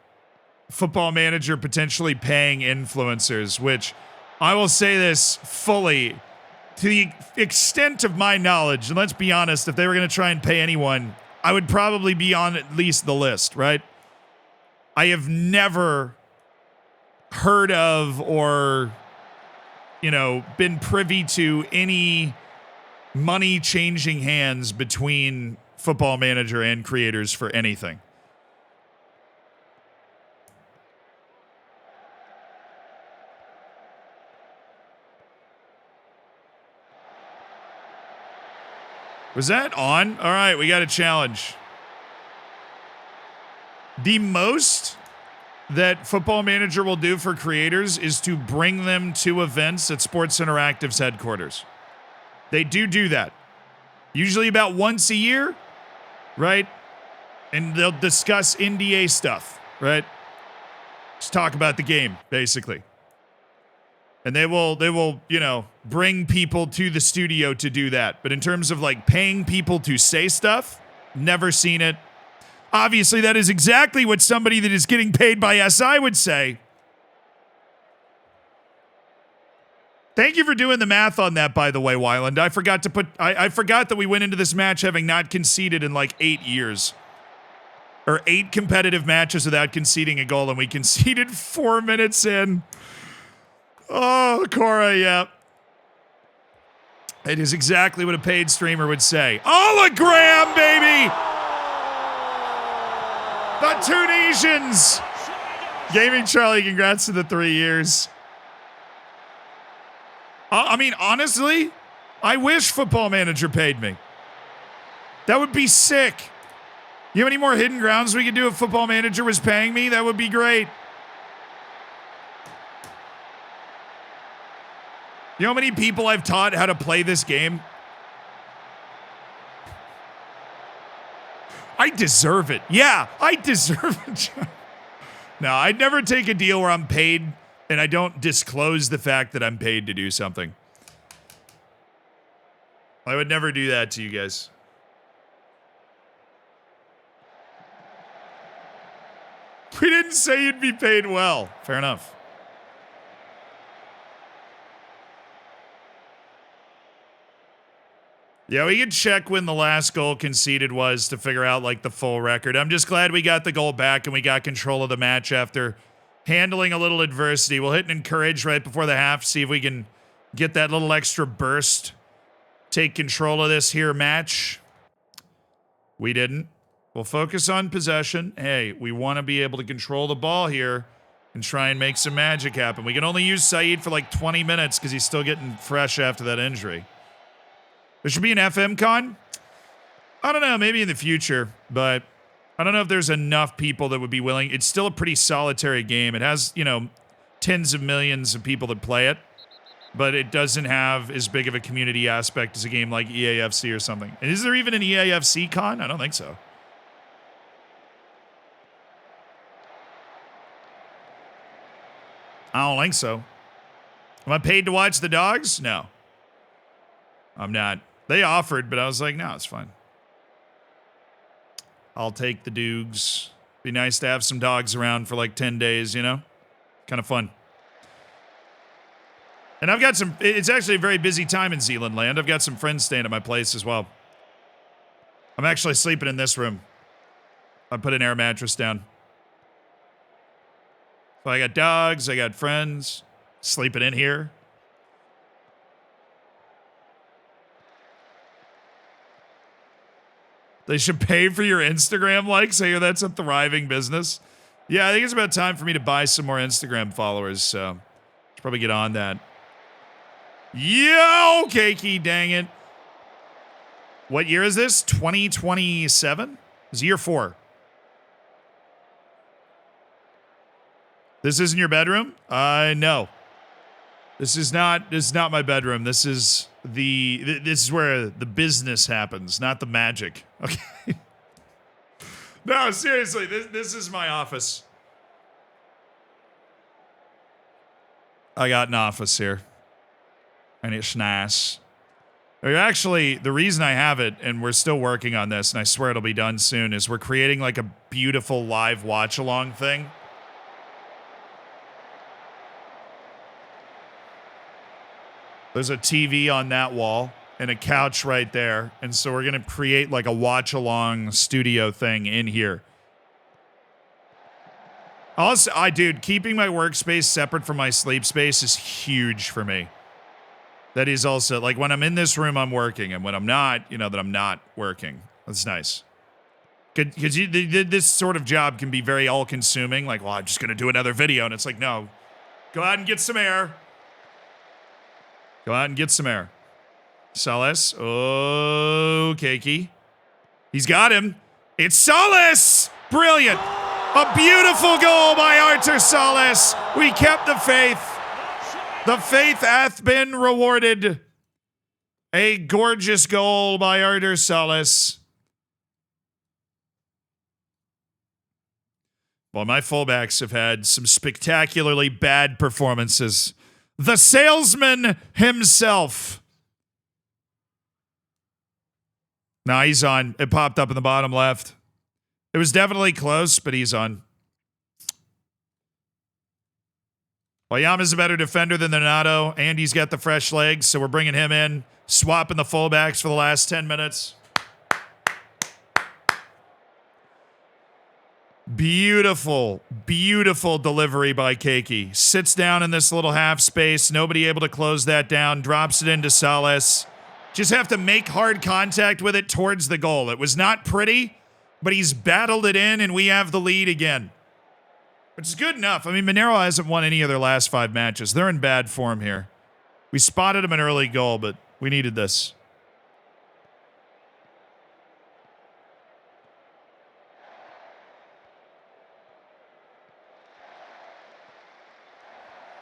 Football Manager potentially paying influencers, which I will say this fully. To the extent of my knowledge, and let's be honest, if they were going to try and pay anyone, I would probably be on at least the list, right? I have never heard of or, you know, been privy to any money changing hands between Football Manager and creators for anything. Was that on? All right, we got a challenge. The most that Football Manager will do for creators is to bring them to events at Sports Interactive's headquarters. They do that. Usually about once a year, right? And they'll discuss NDA stuff, right? Just talk about the game, basically. And they will, you know, bring people to the studio to do that. But in terms of like paying people to say stuff, never seen it. Obviously, that is exactly what somebody that is getting paid by SI would say. Thank you for doing the math on that, by the way, Wyland. I forgot to I forgot that we went into this match having not conceded in like 8 years. Or 8 competitive matches without conceding a goal, and we conceded 4 minutes in. Oh, Cora, yeah. It is exactly what a paid streamer would say. Hologram, baby! The Tunisians! Gaming Charlie, congrats to the 3 years. I mean, honestly, I wish Football Manager paid me. That would be sick. You have any more hidden grounds we could do if Football Manager was paying me? That would be great. You know how many people I've taught how to play this game? I deserve it. Yeah, I deserve it. No, I'd never take a deal where I'm paid and I don't disclose the fact that I'm paid to do something. I would never do that to you guys. We didn't say you'd be paid well. Fair enough. Yeah, we could check when the last goal conceded was to figure out, like, the full record. I'm just glad we got the goal back and we got control of the match after handling a little adversity. We'll hit an encourage right before the half, see if we can get that little extra burst. Take control of this here match. We didn't. We'll focus on possession. Hey, we want to be able to control the ball here and try and make some magic happen. We can only use Saeed for, like, 20 minutes because he's still getting fresh after that injury. There should be an FM con. I don't know, maybe in the future, but I don't know if there's enough people that would be willing. It's still a pretty solitary game. It has, you know, tens of millions of people that play it, but it doesn't have as big of a community aspect as a game like EAFC or something. And is there even an EAFC con? I don't think so. I don't think so. Am I paid to watch the dogs? No. I'm not. They offered, but I was like, no, it's fine. I'll take the Doogs. Be nice to have some dogs around for like 10 days, you know? Kind of fun. And I've got some, it's actually a very busy time in Zealand land. I've got some friends staying at my place as well. I'm actually sleeping in this room. I put an air mattress down. So I got dogs, I got friends sleeping in here. They should pay for your Instagram likes. I hear that's a thriving business. Yeah, I think it's about time for me to buy some more Instagram followers, so should probably get on that. Yo, cakey, dang it. What year is this? 2027? It's year 4. This isn't your bedroom? No. This is not my bedroom. This is where the business happens, not the magic. Okay. No, seriously, this is my office. I got an office here. And it's nice. Actually, the reason I have it, and we're still working on this, and I swear it'll be done soon, is we're creating like a beautiful live watch-along thing. There's a TV on that wall and a couch right there. And so we're going to create like a watch-along studio thing in here. Also, dude, keeping my workspace separate from my sleep space is huge for me. That is also, like, when I'm in this room, I'm working. And when I'm not, you know that I'm not working. That's nice. Because this sort of job can be very all-consuming. Like, well, I'm just going to do another video. And it's like, no. Go out and get some air. Go out and get some air. Solace. Oh, Keiki. He's got him. It's Solace! Brilliant. A beautiful goal by Arthur Solace. We kept the faith. The faith hath been rewarded. A gorgeous goal by Arthur Solace. Well, my fullbacks have had some spectacularly bad performances. The salesman himself. Nah, he's on. It popped up in the bottom left. It was definitely close, but he's on. Wayama's a better defender than Donato. Andy's got the fresh legs, so we're bringing him in. Swapping the fullbacks for the last 10 minutes. Beautiful, beautiful delivery by Keiki. Sits down in this little half space. Nobody able to close that down. Drops it into Solace. Just have to make hard contact with it towards the goal. It was not pretty, but he's battled it in, and we have the lead again. Which is good enough. I mean, Monero hasn't won any of their last 5 matches. They're in bad form here. We spotted him an early goal, but we needed this.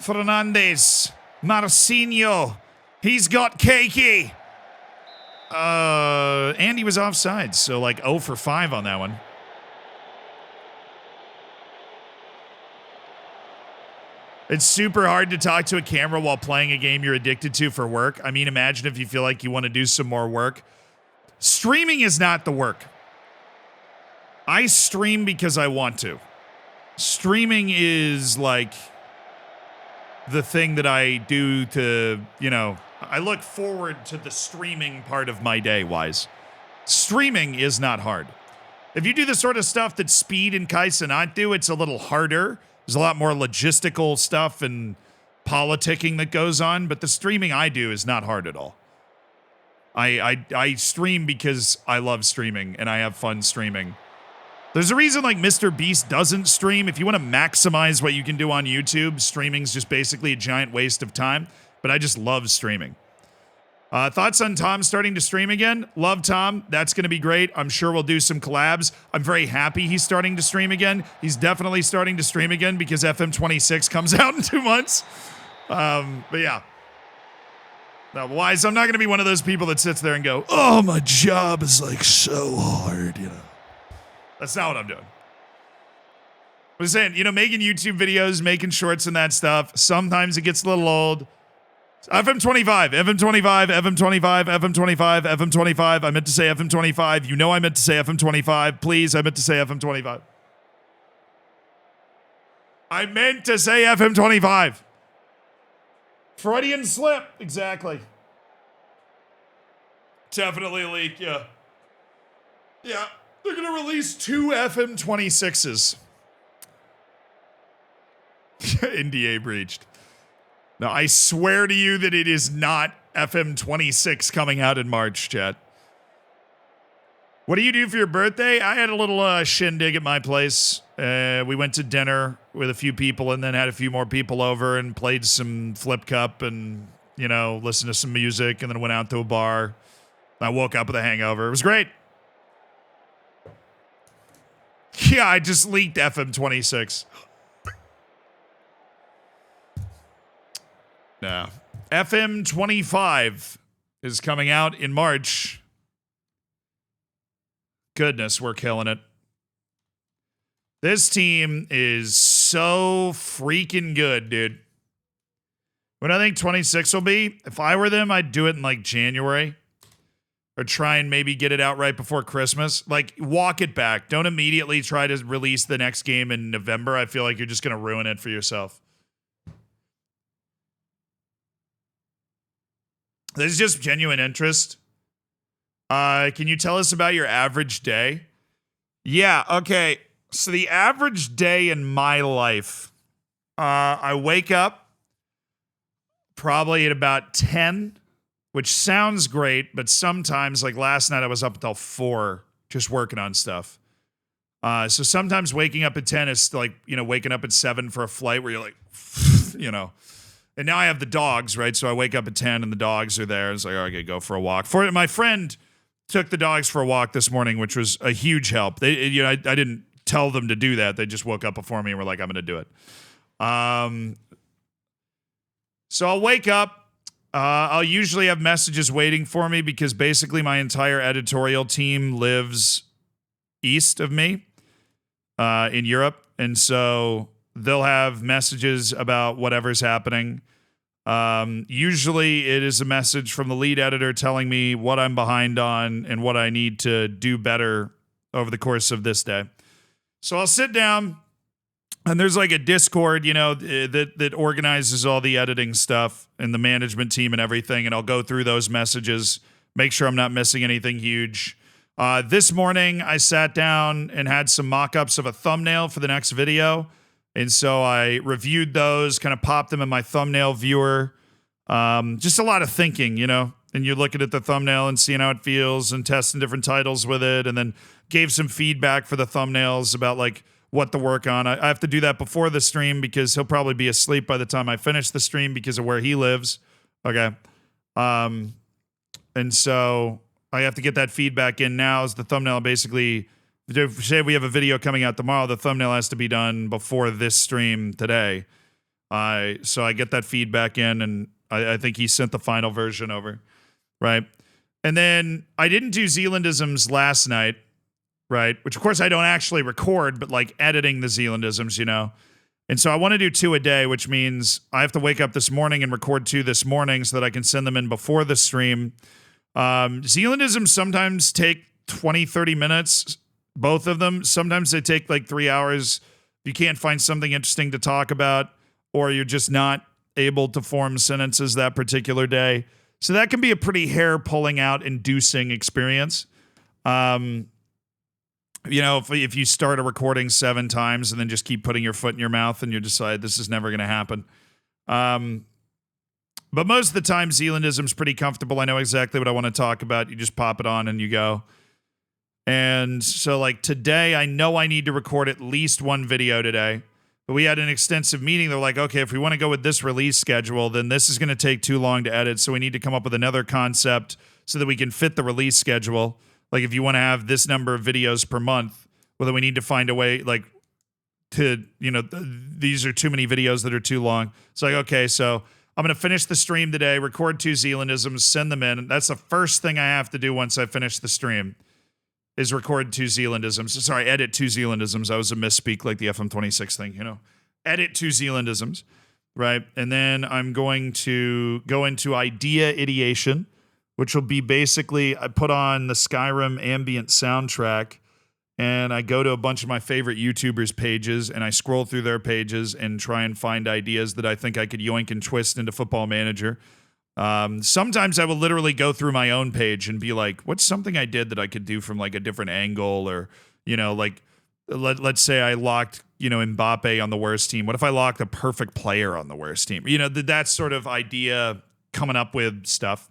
Fernandez. Marcinho. He's got Keiki. Andy was offside, so like 0 for 5 on that one. It's super hard to talk to a camera while playing a game you're addicted to for work. I mean, imagine if you feel like you want to do some more work. Streaming is not the work. I stream because I want to. Streaming is like the thing that I do to, you know, I look forward to the streaming part of my day, wise. Streaming is not hard. If you do the sort of stuff that Speed and Kaisenat do, it's a little harder. There's a lot more logistical stuff and politicking that goes on, but the streaming I do is not hard at all. I stream because I love streaming and I have fun streaming. There's a reason like Mr. Beast doesn't stream. If you want to maximize what you can do on YouTube, streaming's just basically a giant waste of time, but I just love streaming. Thoughts on Tom starting to stream again? Love Tom. That's going to be great. I'm sure we'll do some collabs. I'm very happy he's starting to stream again. He's definitely starting to stream again because FM26 comes out in 2 months. But yeah. Now, wise, I'm not going to be one of those people that sits there and go, oh, my job is like so hard, you know. That's not what I'm doing. I'm saying, you know, making YouTube videos, making shorts and that stuff, sometimes it gets a little old. FM25, FM25, FM25, FM25, FM25. I meant to say FM25. You know I meant to say FM25. Please, I meant to say FM25. I meant to say FM25. Freudian slip. Exactly. Definitely a leak, yeah. Yeah, they're going to release 2 FM26s. NDA breached. Now, I swear to you that it is not FM26 coming out in March, chat. What do you do for your birthday? I had a little shindig at my place. We went to dinner with a few people and then had a few more people over and played some Flip Cup and, you know, listened to some music and then went out to a bar. I woke up with a hangover. It was great. Yeah, I just leaked FM26. No. FM25 is coming out in March. Goodness, we're killing it. This team is so freaking good, dude. What I think 26 will be, if I were them, I'd do it in like January. Or try and maybe get it out right before Christmas. Like, walk it back. Don't immediately try to release the next game in November. I feel like you're just going to ruin it for yourself. This is just genuine interest. Can you tell us about your average day? Yeah, okay. So the average day in my life, I wake up probably at about 10, which sounds great, but sometimes, like last night, I was up until 4 just working on stuff. So sometimes waking up at 10 is like, waking up at 7 for a flight where you're like, And now I have the dogs, right? So I wake up at 10 and the dogs are there. It's like, oh, I gotta go for a walk. My friend took the dogs for a walk this morning, which was a huge help. I didn't tell them to do that. They just woke up before me and were like, I'm gonna do it. So I'll wake up. I'll usually have messages waiting for me because basically my entire editorial team lives east of me in Europe. And so they'll have messages about whatever's happening. Usually it is a message from the lead editor telling me what I'm behind on and what I need to do better over the course of this day. So I'll sit down. And there's like a Discord, that organizes all the editing stuff and the management team and everything. And I'll go through those messages, make sure I'm not missing anything huge. This morning, I sat down and had some mock-ups of a thumbnail for the next video. And so I reviewed those, kind of popped them in my thumbnail viewer. Just a lot of thinking, and you're looking at the thumbnail and seeing how it feels and testing different titles with it. And then gave some feedback for the thumbnails about like, what to work on. I have to do that before the stream because he'll probably be asleep by the time I finish the stream because of where he lives. Okay. And so I have to get that feedback in now as the thumbnail basically, say we have a video coming out tomorrow, the thumbnail has to be done before this stream today. So I get that feedback in and I think he sent the final version over. Right. And then I didn't do Zealandisms last night. Right, which of course I don't actually record, but like editing the Zealandisms, And so I want to do 2 a day, which means I have to wake up this morning and record 2 this morning so that I can send them in before the stream. Zealandisms sometimes take 20, 30 minutes, both of them. Sometimes they take like 3 hours. You can't find something interesting to talk about, or you're just not able to form sentences that particular day. So that can be a pretty hair pulling out inducing experience. If you start a recording 7 times and then just keep putting your foot in your mouth and you decide this is never going to happen. But most of the time, Zealandism's pretty comfortable. I know exactly what I want to talk about. You just pop it on and you go. And so like today, I know I need to record at least 1 video today. But we had an extensive meeting. They're like, okay, if we want to go with this release schedule, then this is going to take too long to edit. So we need to come up with another concept so that we can fit the release schedule. Like if you want to have this number of videos per month, well, then we need to find a way like to, these are too many videos that are too long. It's like, okay, so I'm going to finish the stream today, record 2 Zealandisms, send them in. That's the first thing I have to do once I finish the stream is record 2 Zealandisms. Sorry, edit 2 Zealandisms. I was a misspeak like the FM26 thing, Edit 2 Zealandisms, right? And then I'm going to go into idea ideation, which will be basically I put on the Skyrim ambient soundtrack and I go to a bunch of my favorite YouTubers' pages and I scroll through their pages and try and find ideas that I think I could yoink and twist into Football Manager. Sometimes I will literally go through my own page and be like, what's something I did that I could do from like a different angle or, like let's say I locked, Mbappe on the worst team. What if I locked a perfect player on the worst team? That sort of idea coming up with stuff.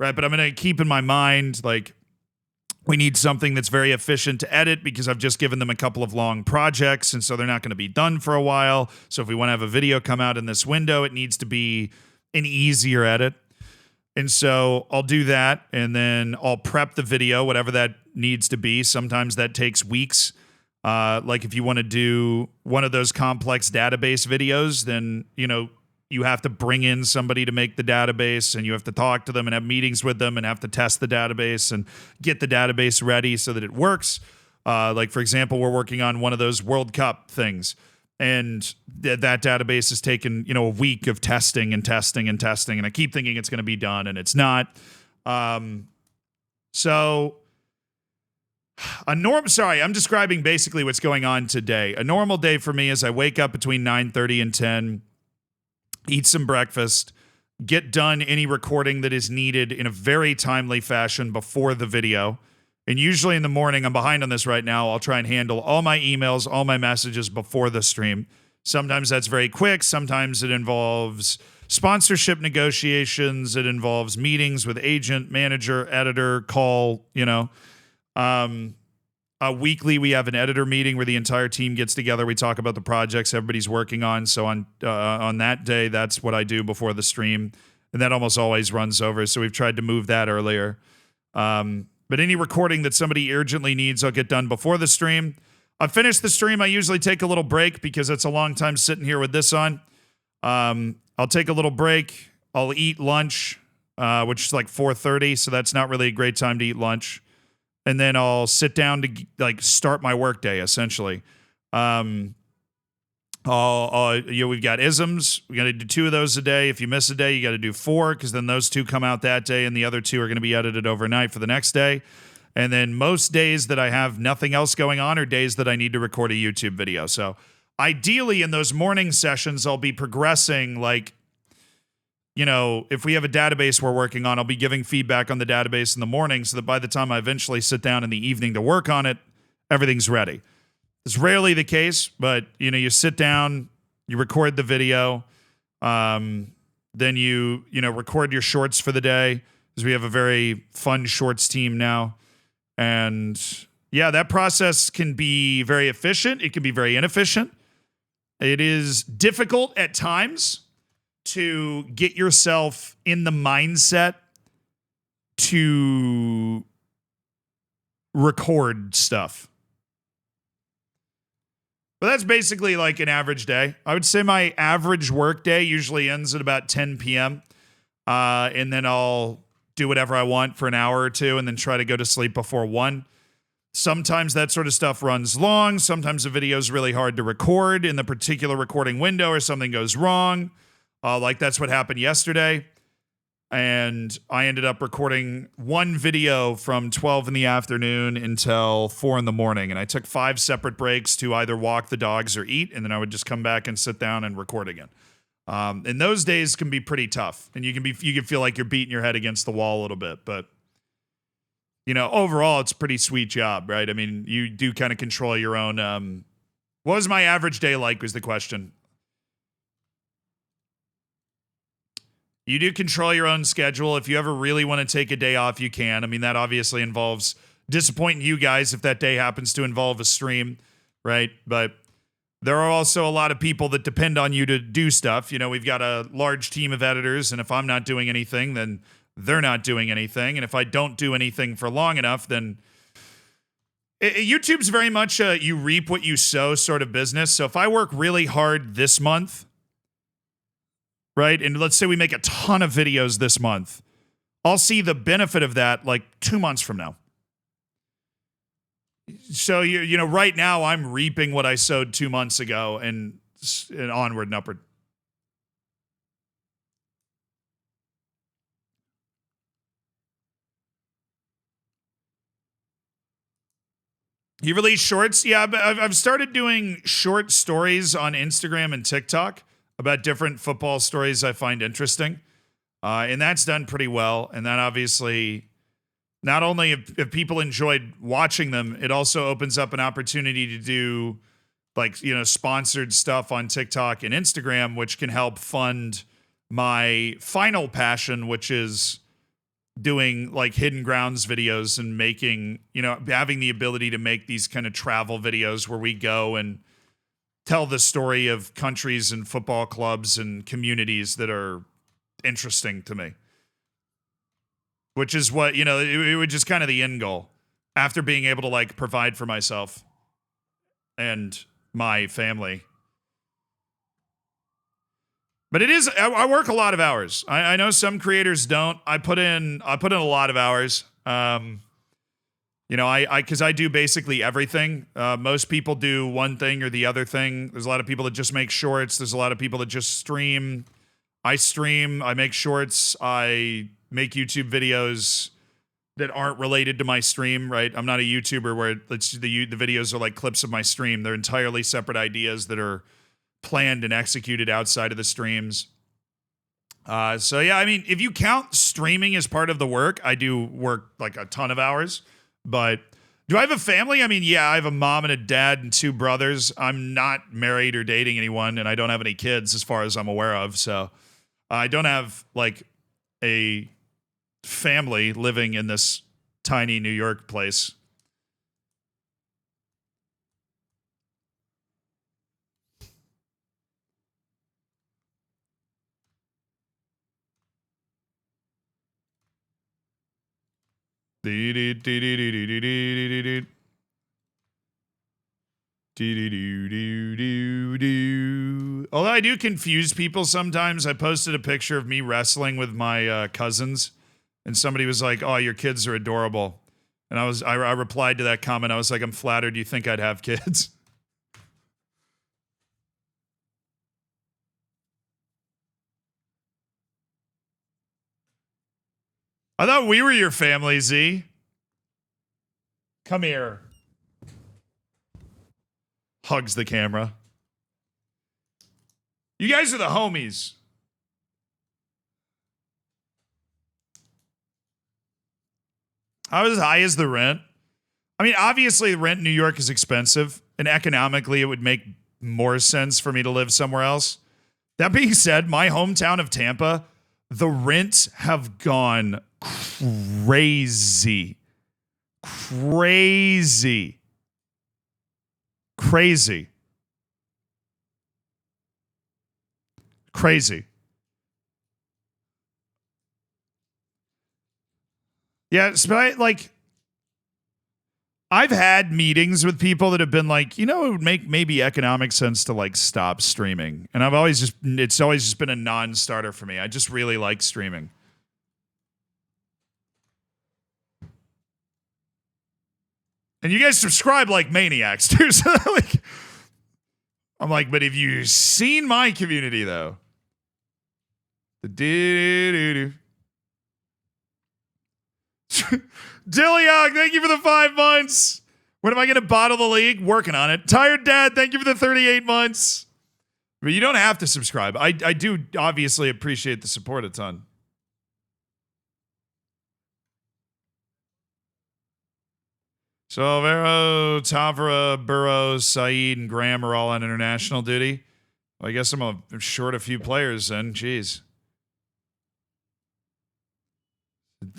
Right, but I'm going to keep in my mind, like, we need something that's very efficient to edit because I've just given them a couple of long projects, and so they're not going to be done for a while. So if we want to have a video come out in this window, it needs to be an easier edit. And so I'll do that, and then I'll prep the video, whatever that needs to be. Sometimes that takes weeks. Like if you want to do one of those complex database videos, then, you have to bring in somebody to make the database and you have to talk to them and have meetings with them and have to test the database and get the database ready so that it works. Like, for example, we're working on one of those World Cup things. And that database has taken, a week of testing and testing and testing. And I keep thinking it's going to be done, and it's not. So I'm describing basically what's going on today. A normal day for me is I wake up between 9:30 and 10, eat some breakfast, get done any recording that is needed in a very timely fashion before the video. And usually in the morning, I'm behind on this right now, I'll try and handle all my emails, all my messages before the stream. Sometimes that's very quick. Sometimes it involves sponsorship negotiations. It involves meetings with agent, manager, editor, call, weekly, we have an editor meeting where the entire team gets together. We talk about the projects everybody's working on. So on that day, that's what I do before the stream. And that almost always runs over. So we've tried to move that earlier. But any recording that somebody urgently needs, I'll get done before the stream. I finish the stream. I usually take a little break because it's a long time sitting here with this on. I'll take a little break. I'll eat lunch, which is like 4:30. So that's not really a great time to eat lunch. And then I'll sit down to start my workday essentially. We've got isms. We got to do 2 of those a day. If you miss a day, you got to do 4 because then those 2 come out that day, and the other 2 are going to be edited overnight for the next day. And then most days that I have nothing else going on are days that I need to record a YouTube video. So ideally, in those morning sessions, I'll be progressing. If we have a database we're working on, I'll be giving feedback on the database in the morning so that by the time I eventually sit down in the evening to work on it, everything's ready. It's rarely the case, but you sit down, you record the video, then you record your shorts for the day, because we have a very fun shorts team now. And yeah, that process can be very efficient. It can be very inefficient. It is difficult at times to get yourself in the mindset to record stuff. But that's basically like an average day. I would say my average work day usually ends at about 10 p.m. And then I'll do whatever I want for an hour or 2 and then try to go to sleep before 1. Sometimes that sort of stuff runs long. Sometimes the video is really hard to record in the particular recording window, or something goes wrong. That's what happened yesterday. And I ended up recording 1 video from 12 in the afternoon until 4 in the morning. And I took 5 separate breaks to either walk the dogs or eat. And then I would just come back and sit down and record again. And those days can be pretty tough. And you can feel like you're beating your head against the wall a little bit. But, overall, it's a pretty sweet job, right? I mean, you do kind of control your own. What was my average day like was the question. You do control your own schedule. If you ever really want to take a day off, you can. I mean, that obviously involves disappointing you guys if that day happens to involve a stream, right? But there are also a lot of people that depend on you to do stuff. We've got a large team of editors, and if I'm not doing anything, then they're not doing anything. And if I don't do anything for long enough, then YouTube's very much a you reap what you sow sort of business. So if I work really hard this month, right? And let's say we make a ton of videos this month, I'll see the benefit of that 2 months from now. So, right now I'm reaping what I sowed 2 months ago and onward and upward. You release shorts? Yeah, I've started doing short stories on Instagram and TikTok about different football stories I find interesting. And that's done pretty well. And that obviously, not only if people enjoyed watching them, it also opens up an opportunity to do sponsored stuff on TikTok and Instagram, which can help fund my final passion, which is doing hidden grounds videos and making, having the ability to make these kind of travel videos where we go and tell the story of countries and football clubs and communities that are interesting to me. Which is what, it was just kind of the end goal after being able to provide for myself and my family. But it is, I work a lot of hours. I know some creators don't. I put in a lot of hours. You know, because I do basically everything. Most people do one thing or the other thing. There's a lot of people that just make shorts. There's a lot of people that just stream. I stream. I make shorts. I make YouTube videos that aren't related to my stream, right? I'm not a YouTuber where the videos are like clips of my stream. They're entirely separate ideas that are planned and executed outside of the streams. So yeah, I mean, if you count streaming as part of the work, I do work like a ton of hours. But do I have a family? I mean, yeah, I have a mom and a dad and 2 brothers. I'm not married or dating anyone, and I don't have any kids as far as I'm aware of. So I don't have like a family living in this tiny New York place. Although I do confuse people sometimes. I posted a picture of me wrestling with my cousins, and somebody was like, "Oh, your kids are adorable," and I replied to that comment. I was like, "I'm flattered you think I'd have kids." I thought we were your family, Z. Come here. Hugs the camera. You guys are the homies. How high is the rent? I mean, obviously, the rent in New York is expensive, and economically, it would make more sense for me to live somewhere else. That being said, my hometown of Tampa, the rents have gone crazy. Crazy. Crazy. Crazy. Yeah, like, I've had meetings with people that have been like, you know, it would make maybe economic sense to like stop streaming. And it's always just been a non-starter for me. I just really like streaming. And you guys subscribe like maniacs, too. So like, I'm like, but have you seen my community, though? The Dilliog, thank you for the 5 months. When am I going to bottle the league? Working on it. Tired Dad, thank you for the 38 months. But you don't have to subscribe. I do obviously appreciate the support a ton. So Alvaro, Tavra, Burrows, Saeed, and Graham are all on international duty. Well, I guess I'm short a few players then. Jeez. I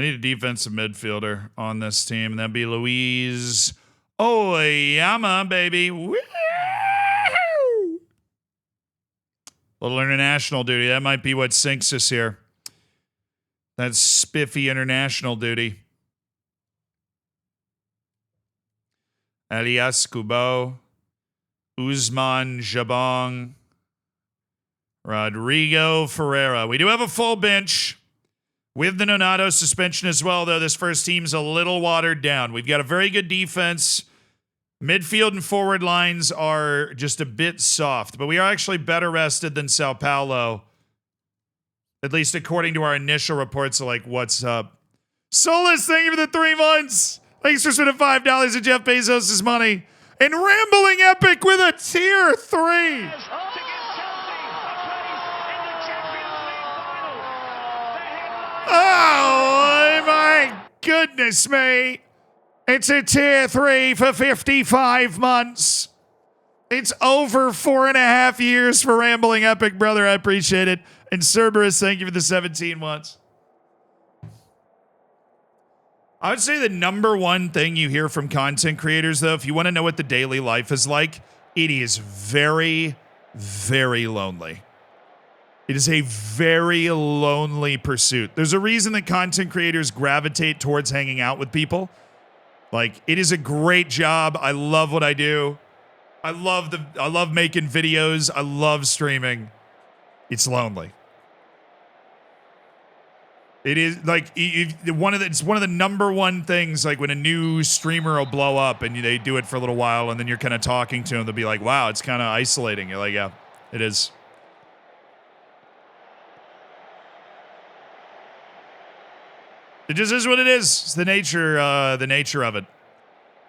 need a defensive midfielder on this team, and that'd be Luis Oyama, baby. Woo! Little international duty. That might be what sinks us here. That's spiffy international duty. Elias Kubo, Usman Jabong, Rodrigo Ferreira. We do have a full bench with the Nonato suspension as well, though. This first team's a little watered down. We've got a very good defense. Midfield and forward lines are just a bit soft, but we are actually better rested than Sao Paulo. At least according to our initial reports of like, what's up? Solus, thank you for the 3 months. Thanks for spending $5 of Jeff Bezos' money. And Rambling Epic with a tier 3. Oh my goodness me. It's a tier 3 for 55 months. It's over 4.5 years for Rambling Epic, brother. I appreciate it. And Cerberus, thank you for the 17 months. I would say the number one thing you hear from content creators, though, if you want to know what the daily life is like, it is very, very lonely. It is a very lonely pursuit. There's a reason that content creators gravitate towards hanging out with people. Like, it is a great job. I love what I do. I love making videos. I love streaming. It's lonely. It is like it's one of the number one things, like when a new streamer will blow up and they do it for a little while and then you're kind of talking to them, they'll be like, wow, it's kind of isolating. You're like, yeah, it is. It just is what it is. It's the nature of it.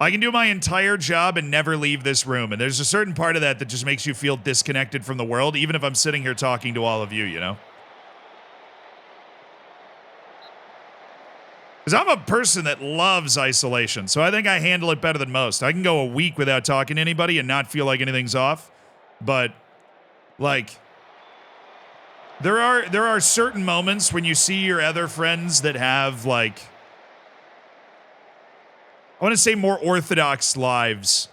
I can do my entire job and never leave this room. And there's a certain part of that just makes you feel disconnected from the world, even if I'm sitting here talking to all of you, you know? Because I'm a person that loves isolation, so I think I handle it better than most. I can go a week without talking to anybody and not feel like anything's off. But, like, there are certain moments when you see your other friends that have, like, I want to say more orthodox lives.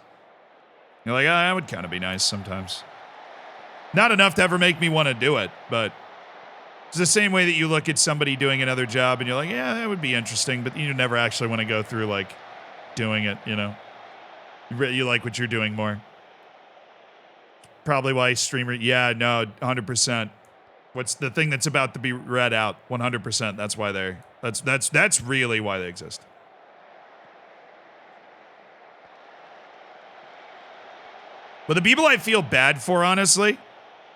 You're like, that would kind of be nice sometimes. Not enough to ever make me want to do it, but it's the same way that you look at somebody doing another job and you're like, yeah, that would be interesting, but you never actually want to go through, like, doing it, you know? You like what you're doing more. Probably why streamer, yeah, no, 100%. What's the thing that's about to be read out? 100%. That's why that's really why they exist. But the people I feel bad for, honestly,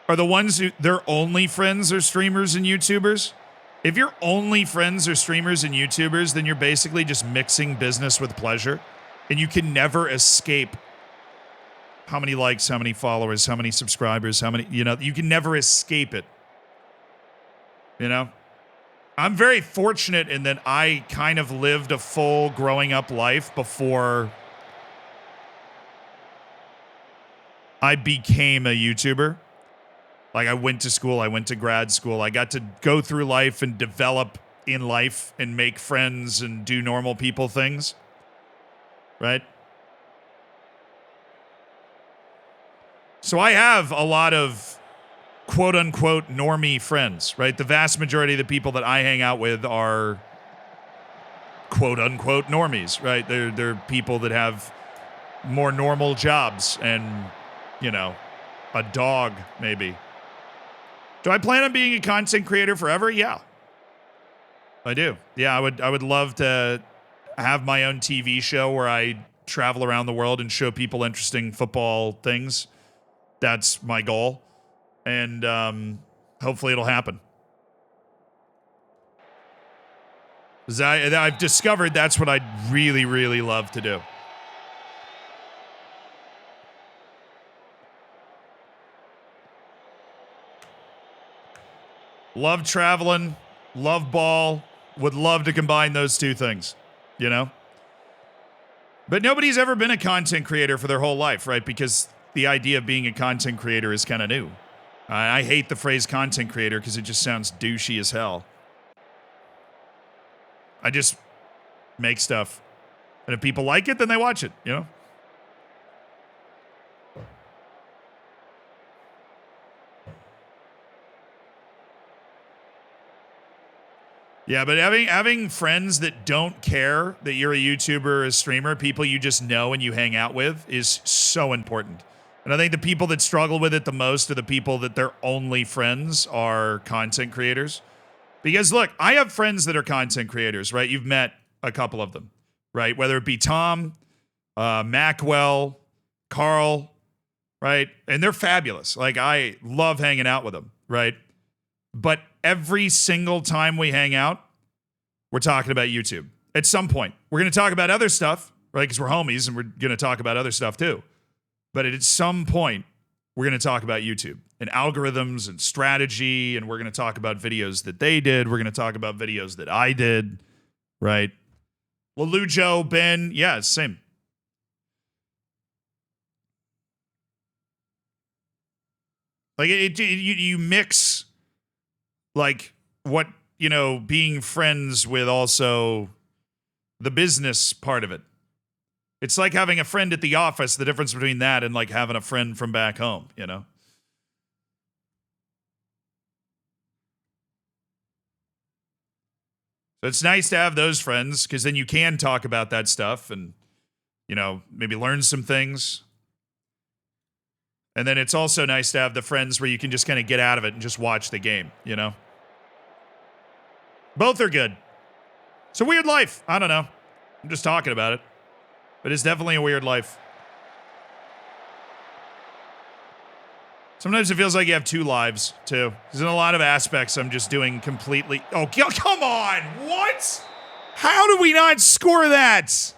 are the ones who their only friends are streamers and YouTubers. If your only friends are streamers and YouTubers, then you're basically just mixing business with pleasure. And you can never escape how many likes, how many followers, how many subscribers, how many, you know, you can never escape it. You know? I'm very fortunate in that I kind of lived a full growing up life before I became a YouTuber. Like, I went to school, I went to grad school, I got to go through life and develop in life and make friends and do normal people things. Right? So I have a lot of quote unquote normie friends, right? The vast majority of the people that I hang out with are quote unquote normies, right? They're people that have more normal jobs and, you know, a dog maybe. Do I plan on being a content creator forever? Yeah. I do. Yeah, I would love to have my own TV show where I travel around the world and show people interesting football things. That's my goal. And hopefully it'll happen. Because I've discovered that's what I'd really, really love to do. Love traveling, love ball, would love to combine those two things, you know? But nobody's ever been a content creator for their whole life, right? Because the idea of being a content creator is kind of new. I hate the phrase content creator because it just sounds douchey as hell. I just make stuff. And if people like it, then they watch it, you know? Yeah, but having friends that don't care that you're a YouTuber or a streamer, people you just know and you hang out with, is so important. And I think the people that struggle with it the most are the people that their only friends are content creators. Because look, I have friends that are content creators, right? You've met a couple of them, right? Whether it be Tom, Macwell, Carl, right? And they're fabulous. Like, I love hanging out with them, right? But every single time we hang out, we're talking about YouTube. At some point, we're going to talk about other stuff, right? Because we're homies and we're going to talk about other stuff too. But at some point, we're going to talk about YouTube and algorithms and strategy. And we're going to talk about videos that they did. We're going to talk about videos that I did, right? Lelujo, Ben, yeah, same. Like, you mix, like, what, you know, being friends with also the business part of it. It's like having a friend at the office, the difference between that and like having a friend from back home, you know? So it's nice to have those friends because then you can talk about that stuff and you know, maybe learn some things. And then it's also nice to have the friends where you can just kind of get out of it and just watch the game, you know? Both are good. It's a weird life. I don't know. I'm just talking about it. But it's definitely a weird life. Sometimes it feels like you have two lives, too. Because in a lot of aspects, I'm just doing completely... Oh, come on! What? How do we not score that?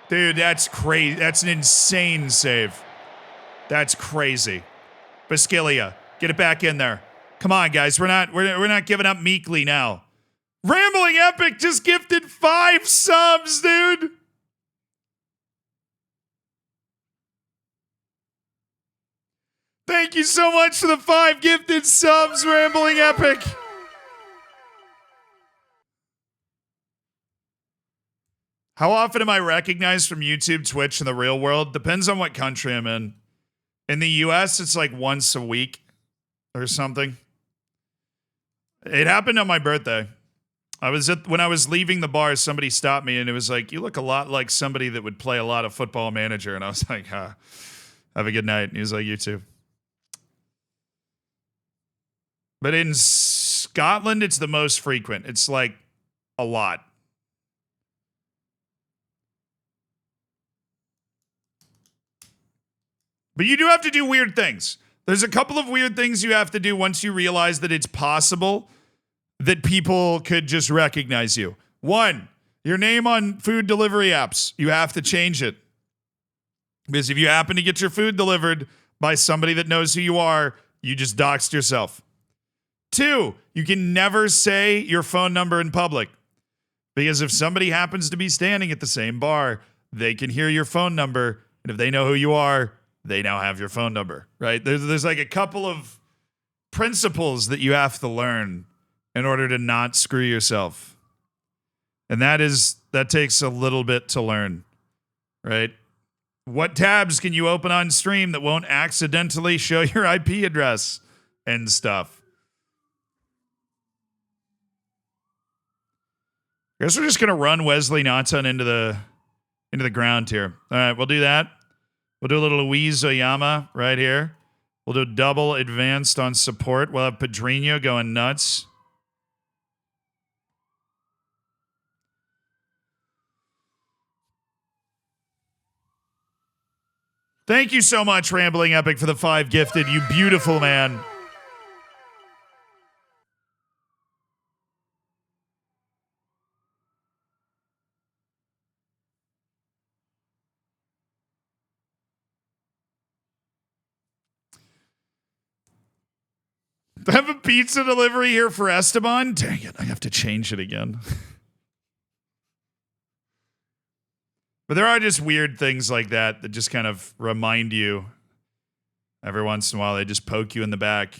Dude, that's crazy. That's an insane save. That's crazy. Basquilia, get it back in there. Come on, guys. We're not giving up meekly now. Rambling Epic just gifted 5 subs, dude. Thank you so much for the 5 gifted subs, Rambling Epic. How often am I recognized from YouTube, Twitch, and the real world? Depends on what country I'm in. In the US, it's like once a week or something. It happened on my birthday. When I was leaving the bar, somebody stopped me and it was like, you look a lot like somebody that would play a lot of Football Manager. And I was like, have a good night. And he was like, you too. But in Scotland, it's the most frequent. It's like a lot. But you do have to do weird things. There's a couple of weird things you have to do once you realize that it's possible that people could just recognize you. 1, your name on food delivery apps. You have to change it. Because if you happen to get your food delivered by somebody that knows who you are, you just doxed yourself. 2, you can never say your phone number in public. Because if somebody happens to be standing at the same bar, they can hear your phone number. And if they know who you are, they now have your phone number, right? There's like a couple of principles that you have to learn in order to not screw yourself. And that takes a little bit to learn, right? What tabs can you open on stream that won't accidentally show your IP address and stuff? I guess we're just going to run Wesley Nathan into the ground here. All right, we'll do that. We'll do a little Luis Oyama right here. We'll do double advanced on support. We'll have Pedrinho going nuts. Thank you so much, Rambling Epic, for the 5 gifted. You beautiful man. I have a pizza delivery here for Esteban. Dang it, I have to change it again. But there are just weird things like that just kind of remind you every once in a while. They just poke you in the back.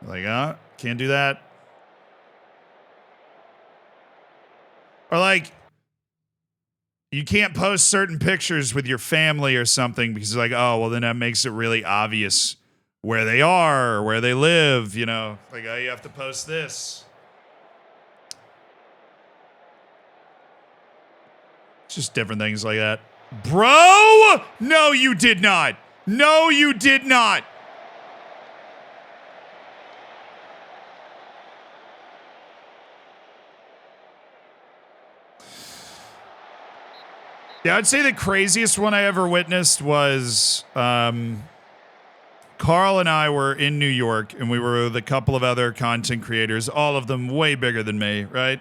Like, can't do that. Or like, you can't post certain pictures with your family or something because like, oh, well then that makes it really obvious where they are or where they live, you know. Like, oh, you have to post this. Just different things like that. Bro! No, you did not. No, you did not. Yeah, I'd say the craziest one I ever witnessed was Carl and I were in New York, and we were with a couple of other content creators, all of them way bigger than me, right?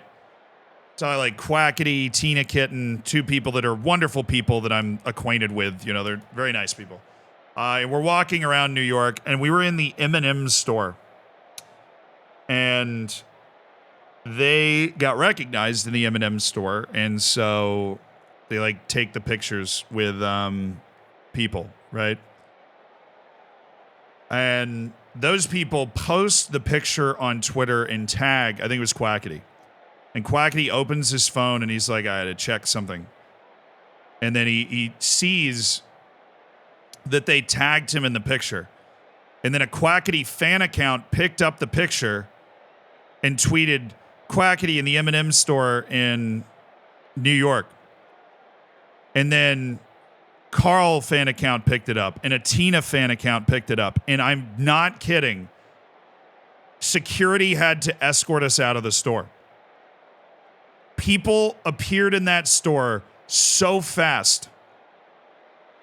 So I like Quackity, Tina Kitten, 2 people that are wonderful people that I'm acquainted with. You know, they're very nice people. And we're walking around New York, and we were in the M&M's store. And they got recognized in the M&M's store, and so they like take the pictures with people, right? And those people post the picture on Twitter and tag, I think it was Quackity. And Quackity opens his phone and he's like, I had to check something. And then he sees that they tagged him in the picture. And then a Quackity fan account picked up the picture and tweeted Quackity in the M&M store in New York. And then Carl fan account picked it up, and a Tina fan account picked it up. And I'm not kidding. Security had to escort us out of the store. People appeared in that store so fast.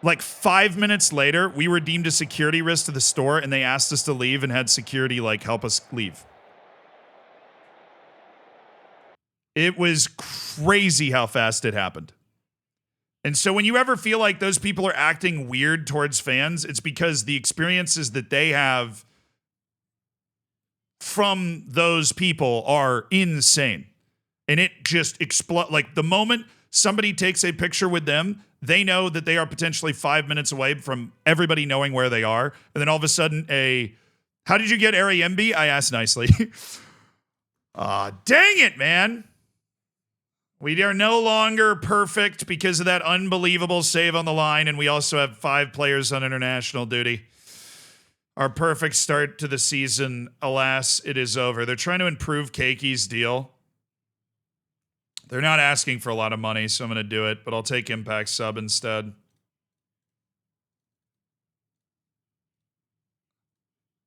Like 5 minutes later, we were deemed a security risk to the store, and they asked us to leave and had security like help us leave. It was crazy how fast it happened. And so when you ever feel like those people are acting weird towards fans, it's because the experiences that they have from those people are insane. And it just explodes. Like the moment somebody takes a picture with them, they know that they are potentially 5 minutes away from everybody knowing where they are. And then all of a sudden how did you get Ariembi? I asked nicely. Dang it, man. We are no longer perfect because of that unbelievable save on the line, and we also have 5 players on international duty. Our perfect start to the season, alas, it is over. They're trying to improve Keiki's deal. They're not asking for a lot of money, so I'm going to do it, but I'll take Impact sub instead.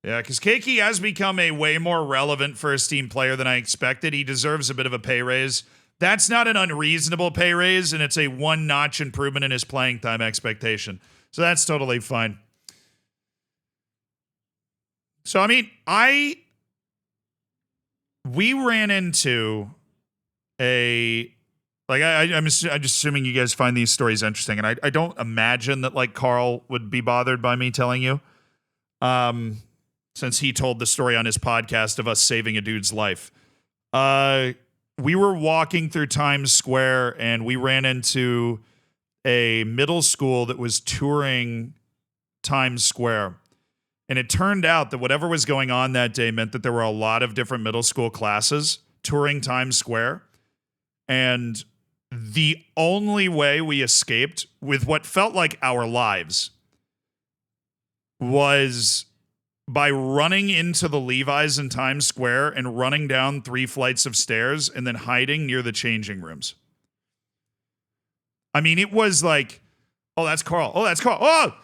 Yeah, because Keiki has become a way more relevant first team player than I expected. He deserves a bit of a pay raise. That's not an unreasonable pay raise, and it's a one-notch improvement in his playing time expectation. So that's totally fine. So, I mean, we ran into I'm just assuming you guys find these stories interesting, and I don't imagine that, like, Carl would be bothered by me telling you, since he told the story on his podcast of us saving a dude's life. We were walking through Times Square, and we ran into a middle school that was touring Times Square. And it turned out that whatever was going on that day meant that there were a lot of different middle school classes touring Times Square. And the only way we escaped with what felt like our lives was by running into the Levi's in Times Square and running down 3 flights of stairs and then hiding near the changing rooms. I mean, it was like, oh, that's Carl. Oh, that's Carl. Oh!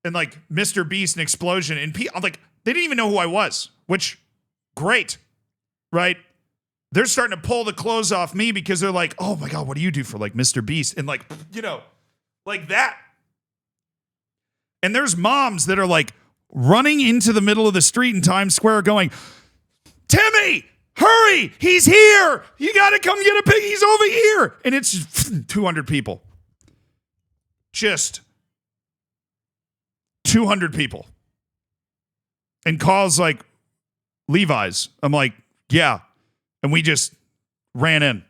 And like Mr. Beast, an explosion. And I'm like, they didn't even know who I was, which, great, right? They're starting to pull the clothes off me because they're like, oh my God, what do you do for like Mr. Beast? And like, you know, like that. And there's moms that are like, running into the middle of the street in Times Square going, Timmy, hurry, he's here. You got to come get a pig. He's over here. And it's 200 people. Just 200 people. And Carl's like, Levi's. I'm like, yeah. And we just ran in.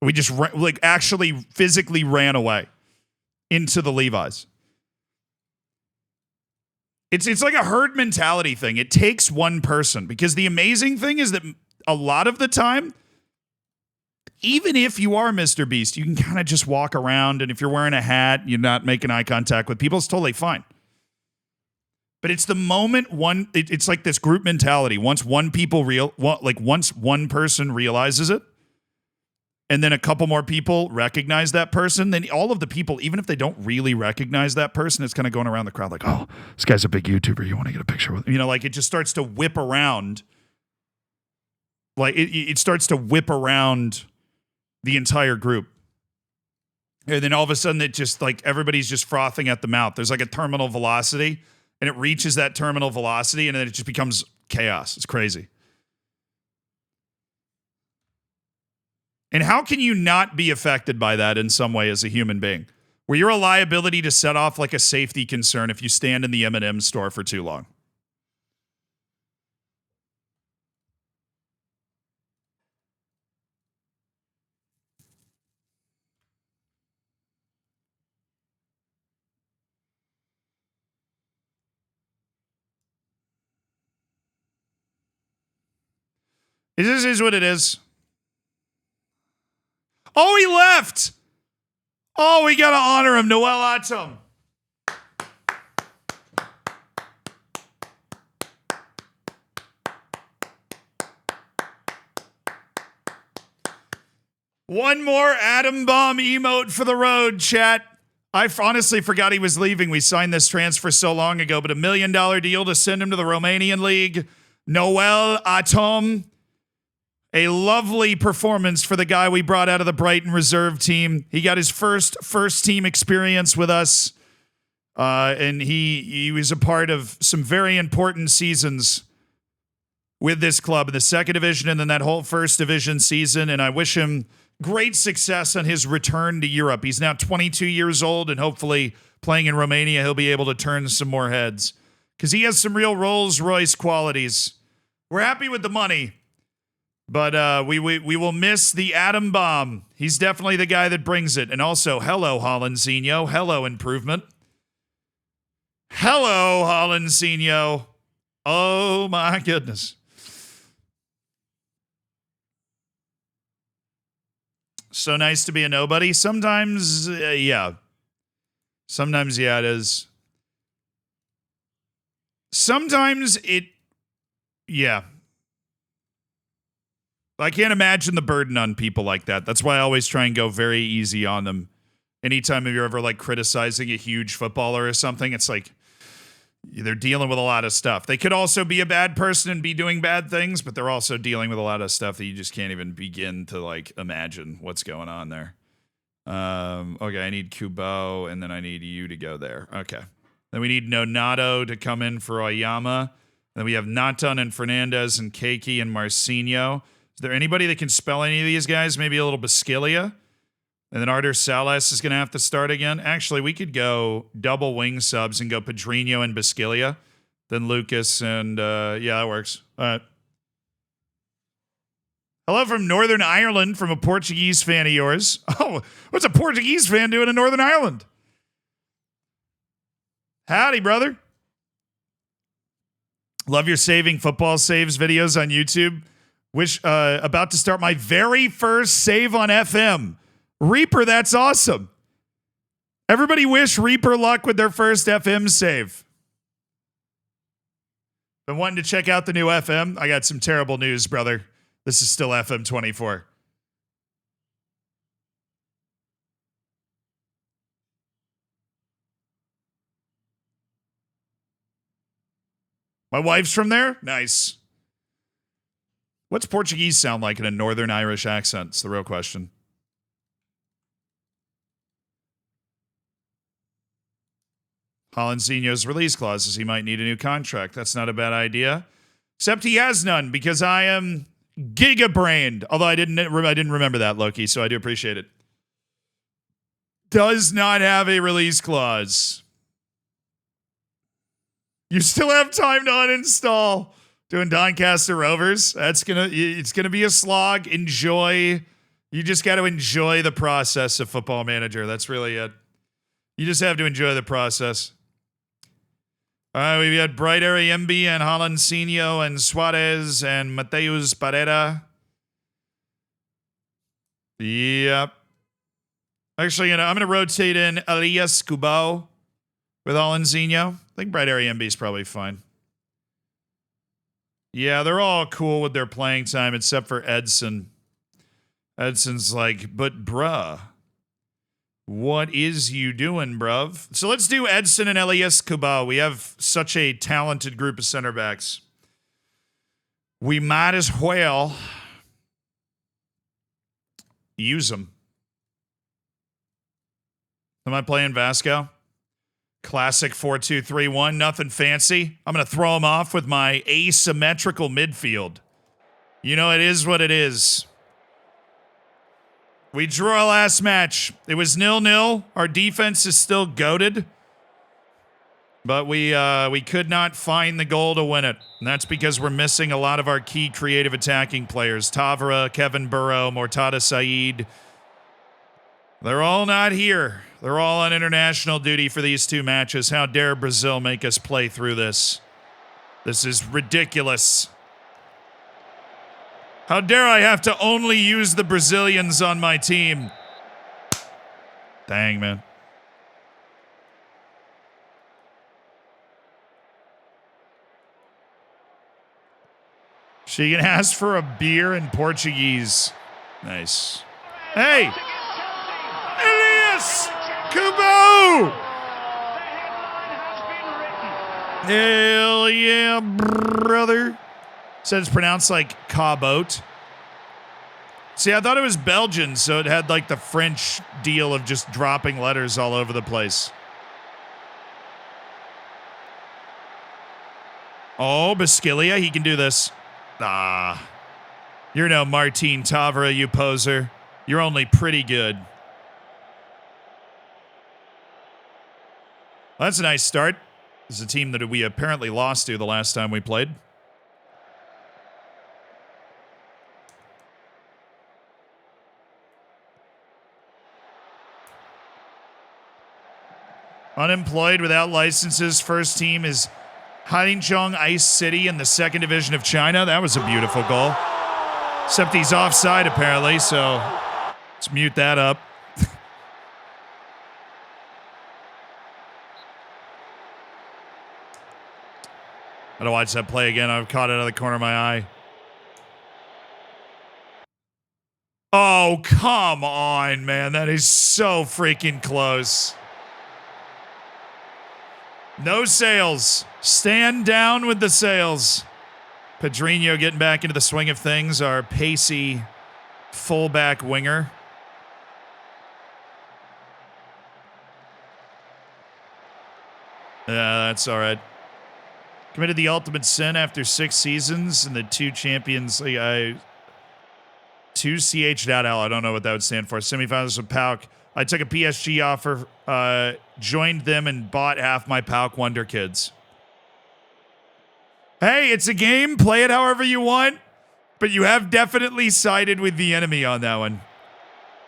We just actually physically ran away into the Levi's. It's like a herd mentality thing. It takes one person, because the amazing thing is that a lot of the time, even if you are Mr. Beast, you can kind of just walk around, and if you're wearing a hat, you're not making eye contact with people, it's totally fine. But it's the moment it's like this group mentality. Once one person realizes it, and then a couple more people recognize that person, then all of the people, even if they don't really recognize that person, it's kind of going around the crowd like, oh, this guy's a big YouTuber. You want to get a picture with him? You know, like it just starts to whip around. Like it starts to whip around the entire group. And then all of a sudden it just like everybody's just frothing at the mouth. There's like a terminal velocity, and it reaches that terminal velocity, and then it just becomes chaos. It's crazy. And how can you not be affected by that in some way as a human being? Where you're a liability to set off like a safety concern if you stand in the M&M store for too long. This is what it is. Oh, he left. Oh, we got to honor him. Noel Atom. One more atom bomb emote for the road, chat. I honestly forgot he was leaving. We signed this transfer so long ago, but $1 million deal to send him to the Romanian league. Noel Atom. A lovely performance for the guy we brought out of the Brighton reserve team. He got his first team experience with us. And he was a part of some very important seasons with this club in the second division and then that whole first division season. And I wish him great success on his return to Europe. He's now 22 years old, and hopefully playing in Romania, he'll be able to turn some more heads because he has some real Rolls-Royce qualities. We're happy with the money, but we will miss the atom bomb. He's definitely the guy that brings it. And also, hello, Hollandzinho. Hello, improvement. Hello, Hollandzinho. Oh, my goodness. So nice to be a nobody. Sometimes, yeah. Sometimes, yeah, it is. Sometimes it, yeah. I can't imagine the burden on people like that. That's why I always try and go very easy on them. Anytime you're ever like criticizing a huge footballer or something, it's like they're dealing with a lot of stuff. They could also be a bad person and be doing bad things, but they're also dealing with a lot of stuff that you just can't even begin to like imagine what's going on there. Okay, I need Kubo, and then I need you to go there. Okay. Then we need Nonato to come in for Oyama. Then we have Natan and Fernandez and Keiki and Marcinho. Is there anybody that can spell any of these guys? Maybe a little Basquilia? And then Artur Salas is going to have to start again. Actually, we could go double wing subs and go Pedrinho and Basquilia. Then Lucas and, yeah, that works. All right. Hello from Northern Ireland from a Portuguese fan of yours. Oh, what's a Portuguese fan doing in Northern Ireland? Howdy, brother. Love your saving football saves videos on YouTube. About to start my very first save on FM. Reaper, that's awesome. Everybody wish Reaper luck with their first FM save. Been wanting to check out the new FM. I got some terrible news, brother. This is still FM 24. My wife's from there? Nice. What's Portuguese sound like in a Northern Irish accent? It's the real question. Hollandzinho's release clauses. He might need a new contract. That's not a bad idea. Except he has none because I am giga-brained. Although I didn't remember that, Loki, so I do appreciate it. Does not have a release clause. You still have time to uninstall. Doing Doncaster Rovers. It's gonna be a slog. Enjoy. You just got to enjoy the process of Football Manager. That's really it. You just have to enjoy the process. All right, we've got Bright Ariembi and Hollandzinho and Suarez and Mateus Pereira. Yep. Actually, I'm going to rotate in Elias Kubo with Hollandzinho. I think Bright Ariembi is probably fine. Yeah, they're all cool with their playing time except for Edson. Edson's like, but bruh, what is you doing, bruv? So let's do Edson and Elias Kubo. We have such a talented group of center backs. We might as well use them. Am I playing Vasco? Classic 4-2-3-1, nothing fancy. I'm going to throw him off with my asymmetrical midfield. You know, it is what it is. We drew our last match. It was 0-0. Our defense is still goated. But we could not find the goal to win it. And that's because we're missing a lot of our key creative attacking players. Tavra, Kevin Burrow, Mortada Saeed. They're all not here. They're all on international duty for these two matches. How dare Brazil make us play through this? This is ridiculous. How dare I have to only use the Brazilians on my team? Dang, man. She can ask for a beer in Portuguese. Nice. Hey! Elias! Kubo! Hell yeah, brother. Said it's pronounced like Cabot. See, I thought it was Belgian, so it had like the French deal of just dropping letters all over the place. Oh, Basquilia, he can do this. Ah. You're no Martin Tavera, you poser. You're only pretty good. Well, that's a nice start. This is a team that we apparently lost to the last time we played. Unemployed without licenses. First team is Haichong Ice City in the second division of China. That was a beautiful goal. Except he's offside apparently, so let's mute that up. I gotta watch that play again. I've caught it out of the corner of my eye. Oh, come on, man. That is so freaking close. No sails. Stand down with the sails. Pedrinho getting back into the swing of things. Our pacey fullback winger. Yeah, that's all right. Committed the ultimate sin after 6 seasons in the 2 Champions League. 2CH.L. I don't know what that would stand for. Semifinals with PAOK. I took a PSG offer, joined them, and bought half my PAOK Wonder Kids. Hey, it's a game. Play it however you want. But you have definitely sided with the enemy on that one.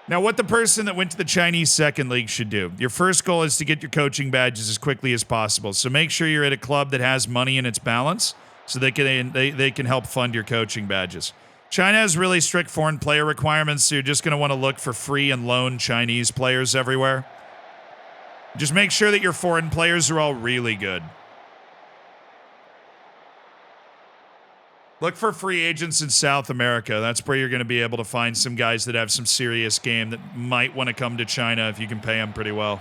Now, what the person that went to the Chinese Second League should do. Your first goal is to get your coaching badges as quickly as possible. So make sure you're at a club that has money in its balance so they can help fund your coaching badges. China has really strict foreign player requirements, so you're just going to want to look for free and loan Chinese players everywhere. Just make sure that your foreign players are all really good. Look for free agents in South America. That's where you're going to be able to find some guys that have some serious game that might want to come to China if you can pay them pretty well.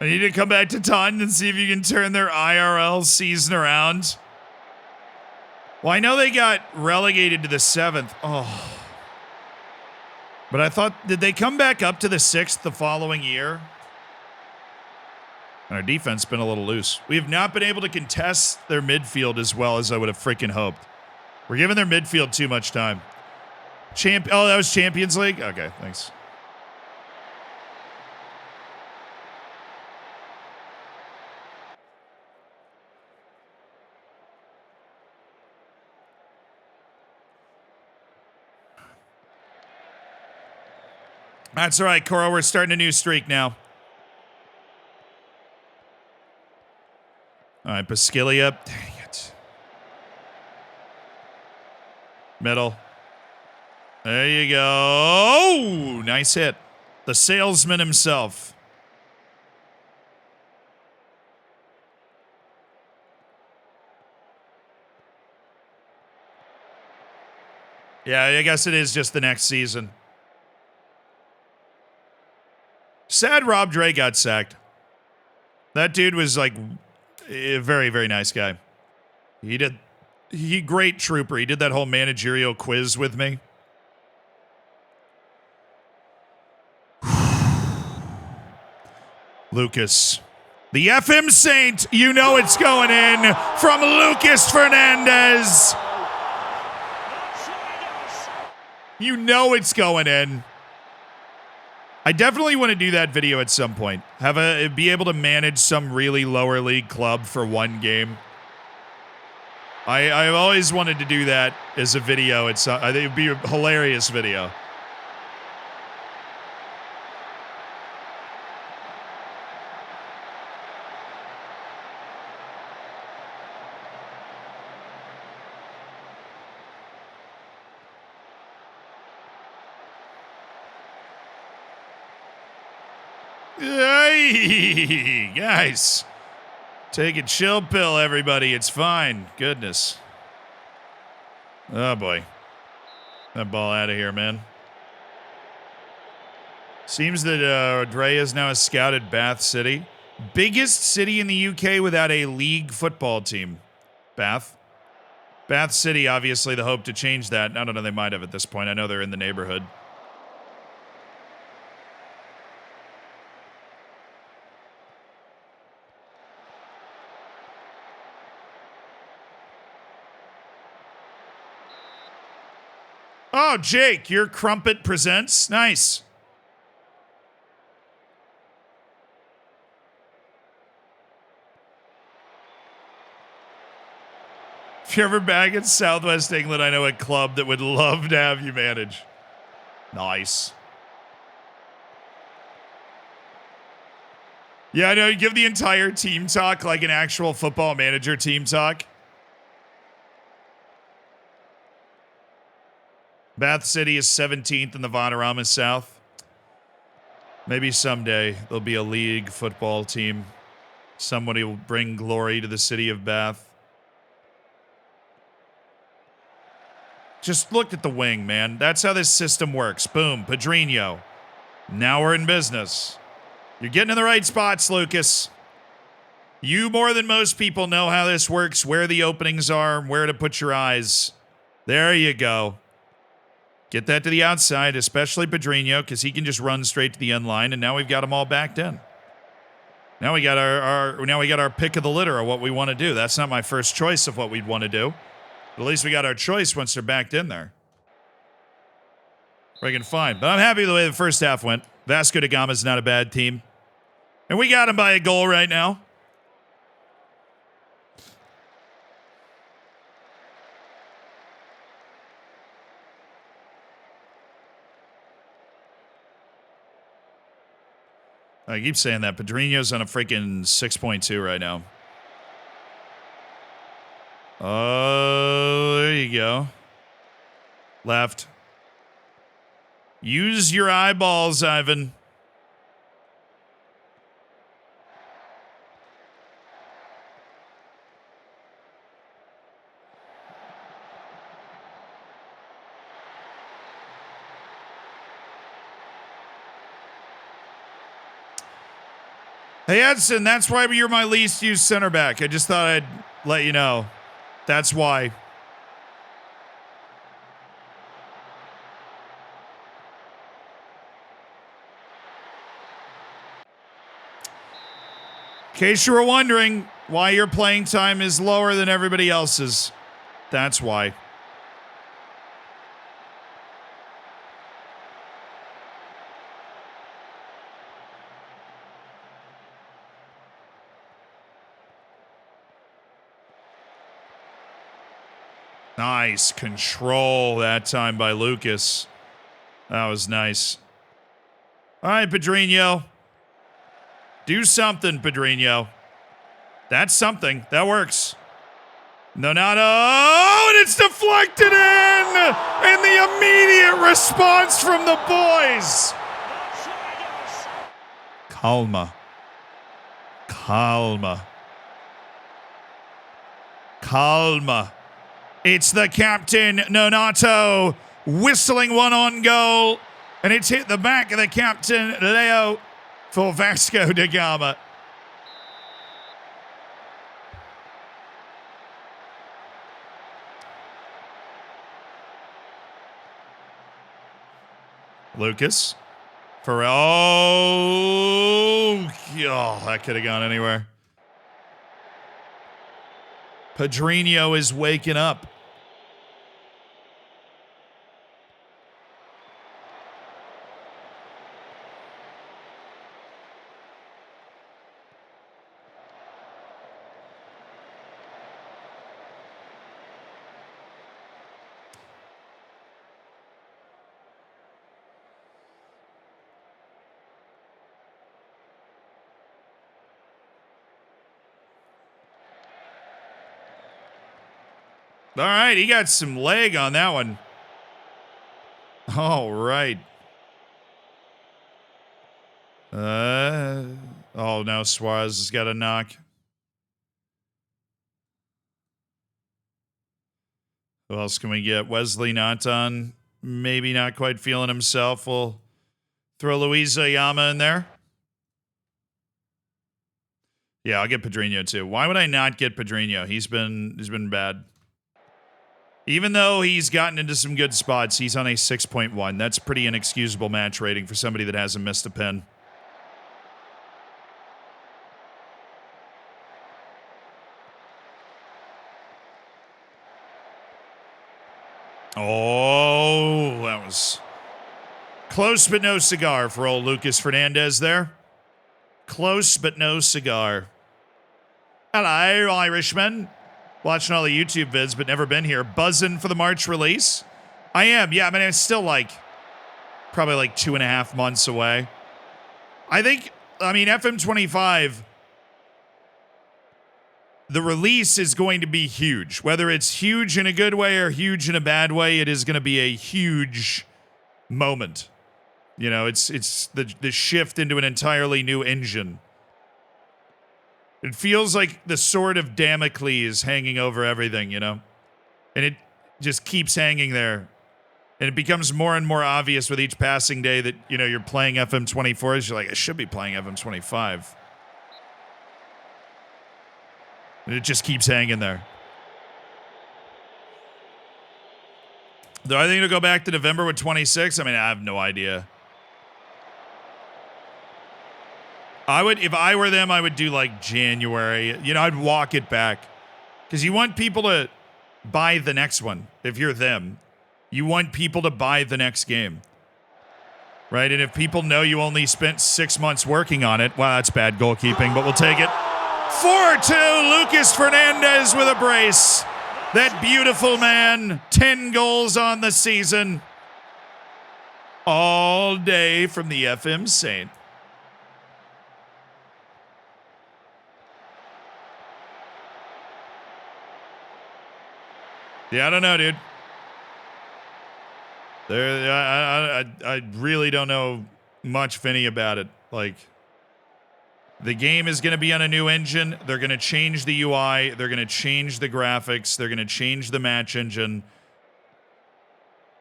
I need to come back to Taunton and see if you can turn their IRL season around. Well, I know they got relegated to the 7th. Oh. But I thought, did they come back up to the 6th the following year? And our defense been a little loose. We have not been able to contest their midfield as well as I would have freaking hoped. We're giving their midfield too much time. Oh, that was Champions League? Okay, thanks. That's all right, Coro. We're starting a new streak now. All right, Basquilia. Dang it. Middle. There you go. Oh, nice hit. The salesman himself. Yeah, I guess it is just the next season. Sad Rob Dre got sacked. That dude was like a very, very nice guy. Great trooper. He did that whole managerial quiz with me. Lucas. The FM Saint. You know it's going in from Lucas Fernandez. You know it's going in. I definitely want to do that video at some point. Be able to manage some really lower league club for one game. I've always wanted to do that as a video. I think it'd be a hilarious video. Hey, guys. Take a chill pill, everybody. It's fine. Goodness. Oh, boy. That ball out of here, man. Seems that Dre is now a scout at Bath City. Biggest city in the UK without a league football team. Bath. Bath City, obviously, the hope to change that. I don't know, they might have at this point. I know they're in the neighborhood. Oh, Jake, your Crumpet presents. Nice. If you're ever back in Southwest England, I know a club that would love to have you manage. Nice. Yeah, I know. You give the entire team talk like an actual football manager team talk. Bath City is 17th in the Vanarama South. Maybe someday there'll be a league football team. Somebody will bring glory to the city of Bath. Just look at the wing, man. That's how this system works. Boom, Padrino. Now we're in business. You're getting in the right spots, Lucas. You more than most people know how this works, where the openings are, where to put your eyes. There you go. Get that to the outside, especially Padrino, because he can just run straight to the end line, and now we've got them all backed in. Now we got our pick of the litter of what we want to do. That's not my first choice of what we'd want to do. But at least we got our choice once they're backed in there. Friggin' fine. But I'm happy with the way the first half went. Vasco da Gama's not a bad team. And we got him by a goal right now. I keep saying that. Padrino's on a freaking 6.2 right now. Oh, there you go. Left. Use your eyeballs, Ivan. Hey, Edson, that's why you're my least used center back. I just thought I'd let you know. That's why. In case you were wondering why your playing time is lower than everybody else's, that's why. Nice control that time by Lucas. That was nice. All right, Padrino. Do something, Padrino. That's something. That works. Nonato. Oh, and it's deflected in! And the immediate response from the boys. Calma. Calma. Calma. It's the captain, Nonato, whistling one on goal. And it's hit the back of the captain, Leo, for Vasco da Gama. Lucas. For oh, that could have gone anywhere. Padrino is waking up. All right, he got some leg on that one. All right. Oh no, Suarez has got a knock. Who else can we get? Wesley not on. Maybe not quite feeling himself. We'll throw Luis Ayama in there. Yeah, I'll get Pedrinho too. Why would I not get Pedrinho? He's been bad. Even though he's gotten into some good spots, he's on a 6.1. That's pretty inexcusable match rating for somebody that hasn't missed a pin. Oh, that was close but no cigar for old Lucas Fernandez there. Close but no cigar. Hello, Irishman. Watching all the YouTube vids, but never been here. Buzzing for the March release. I am. Yeah, I mean, it's still probably 2.5 months away. I think, FM25, the release is going to be huge. Whether it's huge in a good way or huge in a bad way, it is going to be a huge moment. You know, it's the shift into an entirely new engine. It feels like the sword of Damocles hanging over everything, you know? And it just keeps hanging there. And it becomes more and more obvious with each passing day that, you know, you're playing FM24. You're like, I should be playing FM25. And it just keeps hanging there. Do I think it'll go back to November with 26? I mean, I have no idea. If I were them, I would do January. You know, I'd walk it back. Because you want people to buy the next one. If you're them, you want people to buy the next game. Right? And if people know you only spent 6 months working on it, well, that's bad goalkeeping, but we'll take it. 4-2, Lucas Fernandez with a brace. That beautiful man, 10 goals on the season. All day from the FM Saint. Yeah, I don't know, dude. I really don't know much, Finny, about it. The game is going to be on a new engine. They're going to change the UI. They're going to change the graphics. They're going to change the match engine.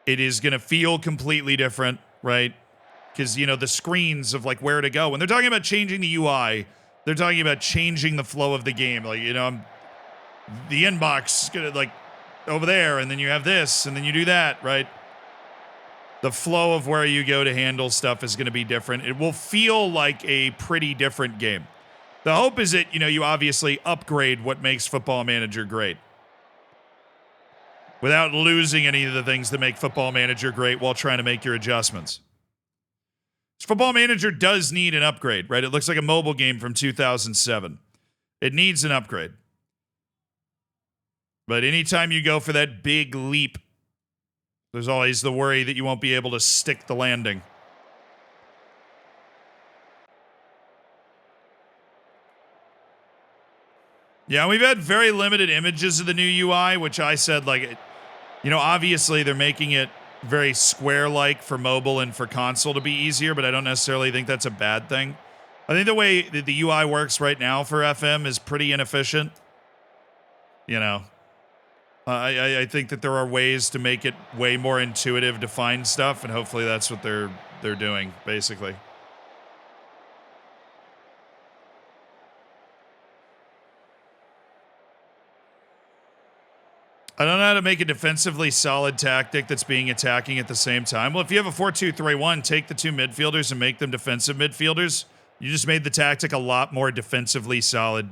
It is going to feel completely different, right? Because, you know, the screens of where to go. When they're talking about changing the UI, they're talking about changing the flow of the game. The inbox is going to over there, and then you have this, and then you do that, right? The flow of where you go to handle stuff is going to be different. It will feel like a pretty different game. The hope is that, you know, you obviously upgrade what makes Football Manager great without losing any of the things that make Football Manager great while trying to make your adjustments. Football Manager does need an upgrade, right? It looks like a mobile game from 2007. It needs an upgrade. But anytime you go for that big leap, there's always the worry that you won't be able to stick the landing. Yeah, we've had very limited images of the new UI, which I said, obviously they're making it very square-like for mobile and for console to be easier, but I don't necessarily think that's a bad thing. I think the way that the UI works right now for FM is pretty inefficient. You know, I think that there are ways to make it way more intuitive to find stuff, and hopefully that's what they're doing, basically. I don't know how to make a defensively solid tactic that's being attacking at the same time. Well, if you have a 4-2-3-1, take the two midfielders and make them defensive midfielders. You just made the tactic a lot more defensively solid.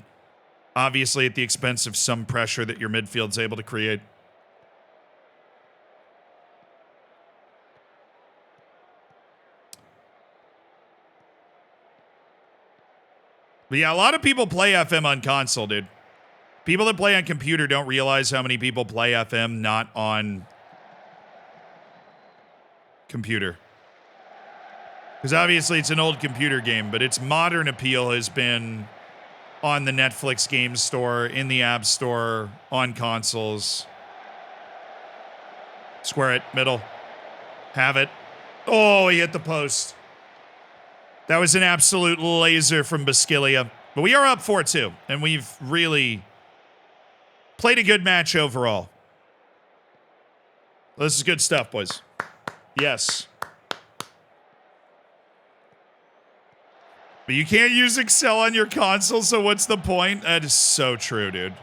Obviously at the expense of some pressure that your midfield's able to create. But yeah, a lot of people play FM on console, dude. People that play on computer don't realize how many people play FM not on computer. Because obviously it's an old computer game, but its modern appeal has been on the Netflix game store, in the App Store, on consoles. Square it, middle. Have it. Oh, he hit the post. That was an absolute laser from Basquilia. But we are up 4-2, and we've really played a good match overall. This is good stuff, boys. Yes. But you can't use Excel on your console, so what's the point? That is so true, dude.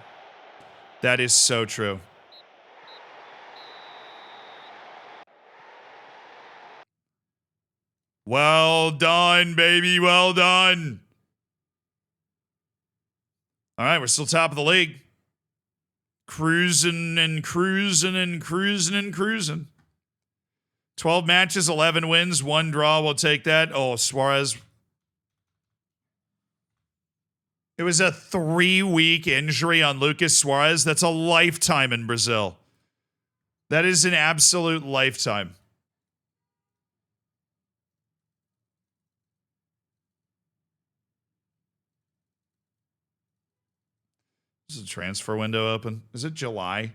That is so true. Well done, baby. Well done. All right, we're still top of the league. Cruising and cruising and cruising and cruising. 12 matches, 11 wins, 1 draw. We'll take that. Oh, Suarez. It was a 3-week injury on Lucas Suarez. That's a lifetime in Brazil. That is an absolute lifetime. Is the transfer window open? Is it July?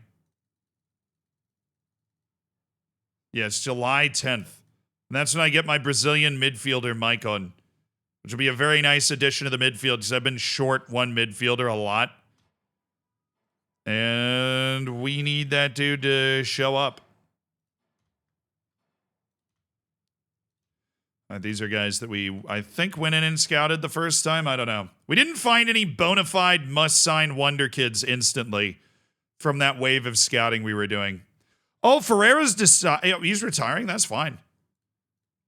Yeah, it's July 10th. And that's when I get my Brazilian midfielder, Mike, on. Which will be a very nice addition to the midfield because I've been short one midfielder a lot. And we need that dude to show up. These are guys that I think, went in and scouted the first time. I don't know. We didn't find any bona fide must-sign wonder kids instantly from that wave of scouting we were doing. Oh, Ferreira's he's retiring. That's fine.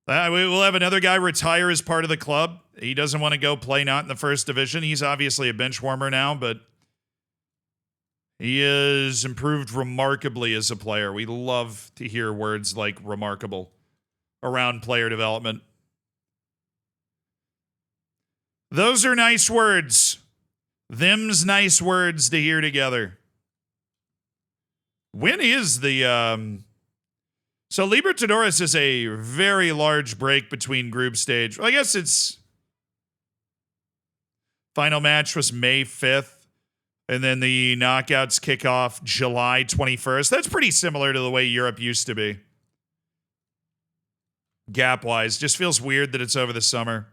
We'll have another guy retire as part of the club. He doesn't want to go play not in the first division. He's obviously a bench warmer now, but he has improved remarkably as a player. We love to hear words like remarkable around player development. Those are nice words. Them's nice words to hear together. When is the... So Libertadores is a very large break between group stage. Well, I guess it's... Final match was May 5th. And then the knockouts kick off July 21st. That's pretty similar to the way Europe used to be. Gap-wise. Just feels weird that it's over the summer.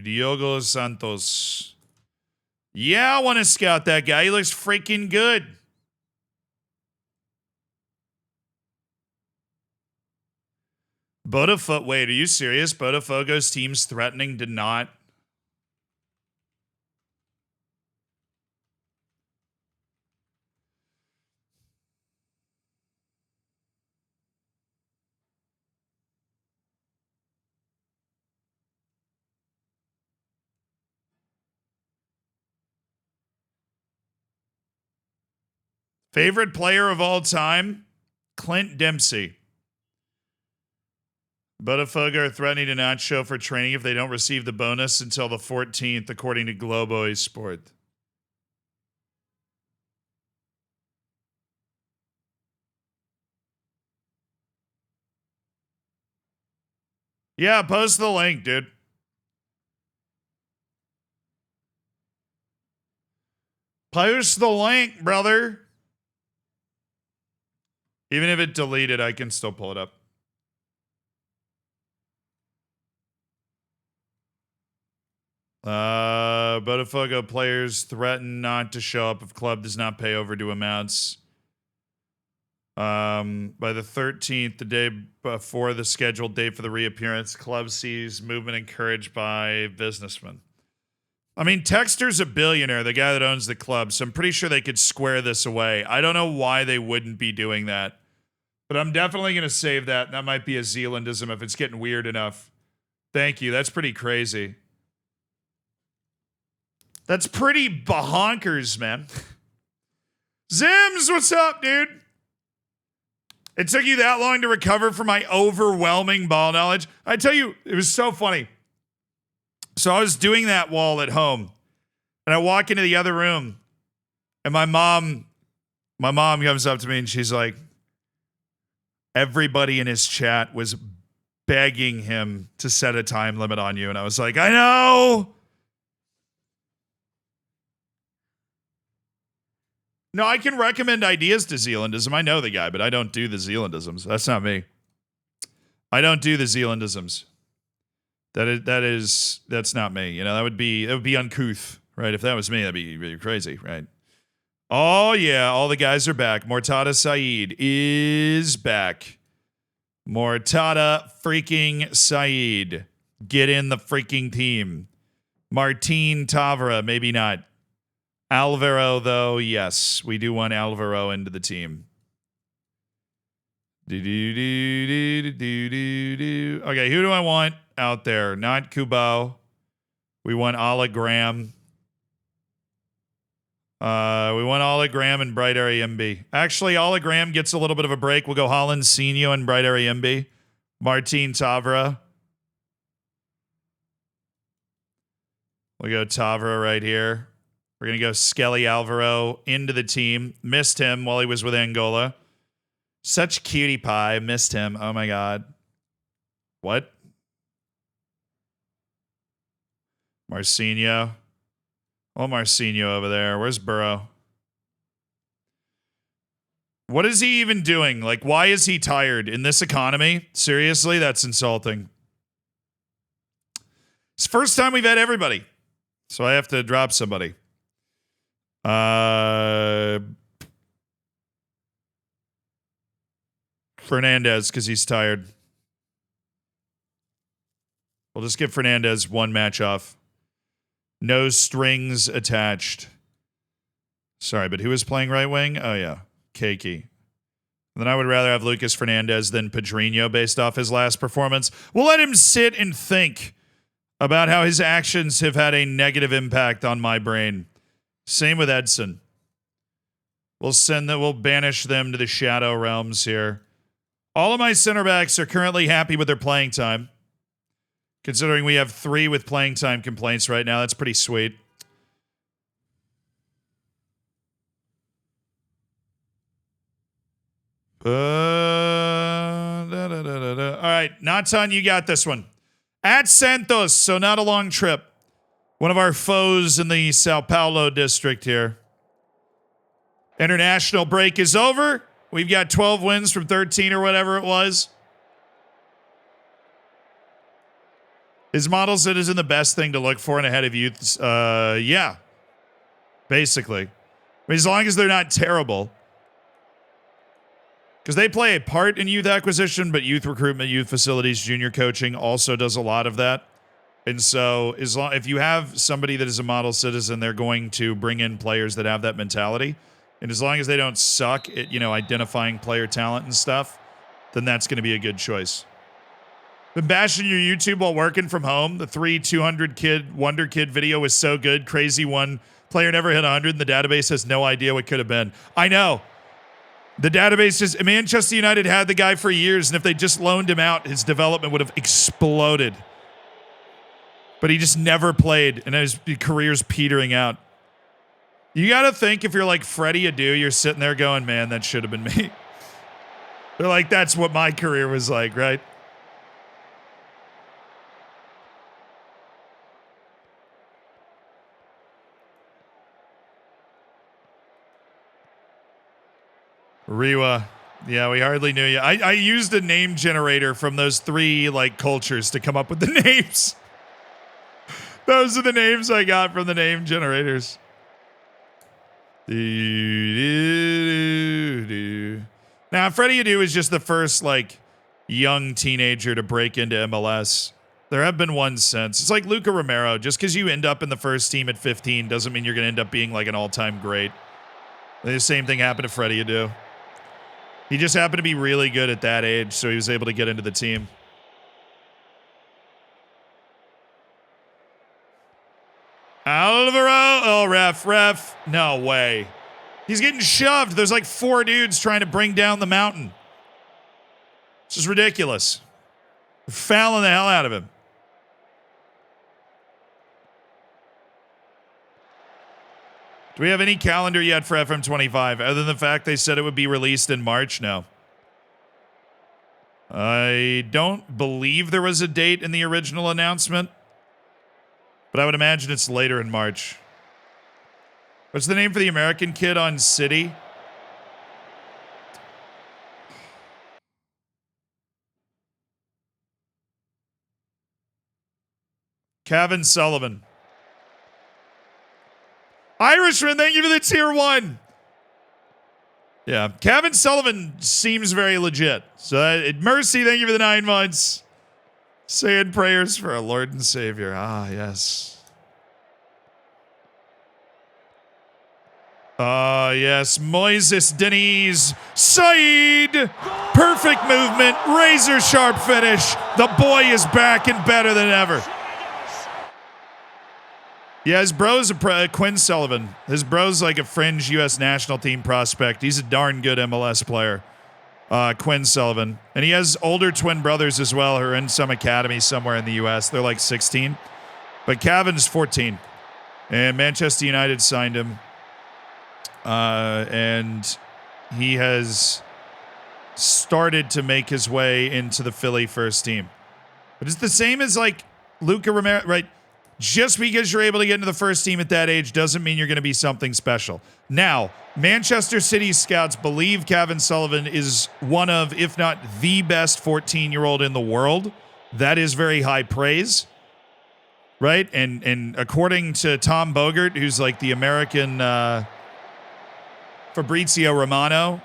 Diogo Santos. Yeah, I want to scout that guy. He looks freaking good. Botafogo. Wait, are you serious? Botafogo's team's threatening to not. Favorite player of all time? Clint Dempsey. Botafogo are threatening to not show for training if they don't receive the bonus until the 14th, according to Globo Esport. Yeah, post the link, dude. Post the link, brother. Even if it deleted, I can still pull it up. Botafogo players threaten not to show up if club does not pay overdue amounts. By the 13th, the day before the scheduled date for the reappearance, club sees movement encouraged by businessmen. I mean, Texter's a billionaire, the guy that owns the club, so I'm pretty sure they could square this away. I don't know why they wouldn't be doing that. But I'm definitely going to save that. That might be a Zealandism if it's getting weird enough. Thank you. That's pretty crazy. That's pretty bahonkers, man. Zims, what's up, dude? It took you that long to recover from my overwhelming ball knowledge. I tell you, it was so funny. So I was doing that wall at home, and I walk into the other room, and my mom comes up to me, and she's like, everybody in his chat was begging him to set a time limit on you. And I was like, I know. No, I can recommend ideas to Zealandism. I know the guy, but I don't do the Zealandisms. That's not me. I don't do the Zealandisms. That's not me. You know, that would be uncouth, right? If that was me, that'd be really crazy, right? Oh yeah, all the guys are back. Mortada Saeed is back. Mortada freaking Saeed. Get in the freaking team. Martin Tavra, maybe not. Alvaro, though, yes. We do want Alvaro into the team. Okay, who do I want out there? Not Kubo. We want Hologram. We want Hologram and Bright Area MB. Actually, Hologram gets a little bit of a break. We'll go Holland Senior and Bright Area MB. Martin Tavra. We'll go Tavra right here. We're going to go Skelly Alvaro into the team. Missed him while he was with Angola. Such cutie pie. Missed him. Oh, my God. What? Marcinho. Oh, Marcinho over there. Where's Burrow? What is he even doing? Like, why is he tired in this economy? Seriously, that's insulting. It's the first time we've had everybody. So I have to drop somebody. Fernandez, because he's tired. We'll just give Fernandez one match off. No strings attached. Sorry, but who is playing right wing? Oh, yeah. Keiki. Then I would rather have Lucas Fernandez than Pedrinho based off his last performance. We'll let him sit and think about how his actions have had a negative impact on my brain. Same with Edson. We'll banish them to the shadow realms here. All of my center backs are currently happy with their playing time. Considering we have 3 with playing time complaints right now, that's pretty sweet. All right, Natan, you got this one. At Santos, so not a long trip. One of our foes in the Sao Paulo district here. International break is over. We've got 12 wins from 13 or whatever it was. Is model citizen the best thing to look for in a head of youth? Yeah. Basically. I mean, as long as they're not terrible. Because they play a part in youth acquisition, but youth recruitment, youth facilities, junior coaching also does a lot of that. And so if you have somebody that is a model citizen, they're going to bring in players that have that mentality. And as long as they don't suck at, identifying player talent and stuff, then that's going to be a good choice. Been bashing your YouTube while working from home. The 200 kid Wonder Kid video was so good. Crazy one. Player never hit 100 and the database has no idea what could have been. I know. The database is... Manchester United had the guy for years, and if they just loaned him out, his development would have exploded. But he just never played, and his career's petering out. You got to think if you're like Freddie Adu, you're sitting there going, man, that should have been me. They're like, that's what my career was like, right? Riwa. Yeah, we hardly knew you. I used a name generator from those 3 cultures to come up with the names. Those are the names I got from the name generators. Now, Freddie Adu is just the first young teenager to break into MLS. There have been ones since. It's like Luca Romero. Just because you end up in the first team at 15 doesn't mean you're going to end up being an all-time great. The same thing happened to Freddie Adu. He just happened to be really good at that age, so he was able to get into the team. Alvaro! Oh, ref. No way. He's getting shoved. There's 4 dudes trying to bring down the mountain. This is ridiculous. They're fouling the hell out of him. Do we have any calendar yet for FM25, other than the fact they said it would be released in March? No. I don't believe there was a date in the original announcement, but I would imagine it's later in March. What's the name for the American kid on City? Kevin Sullivan. Irishman, thank you for the tier 1. Yeah, Kevin Sullivan seems very legit. So, Mercy, thank you for the 9 months. Saying prayers for our Lord and Savior. Ah, yes. Ah, yes. Moises Denise Saeed. Perfect movement. Razor sharp finish. The boy is back and better than ever. Yeah, his bro's Quinn Sullivan. His bro's like a fringe U.S. national team prospect. He's a darn good MLS player. Quinn Sullivan. And he has older twin brothers as well who are in some academy somewhere in the U.S. They're like 16. But Cavan's 14. And Manchester United signed him. And he has started to make his way into the Philly first team. But it's the same as like Luca Romero, right? Just because you're able to get into the first team at that age doesn't mean you're going to be something special. Now, Manchester City scouts believe Kevin Sullivan is one of, if not the best 14-year-old in the world. That is very high praise, right? And according to Tom Bogert, who's like the American Fabrizio Romano,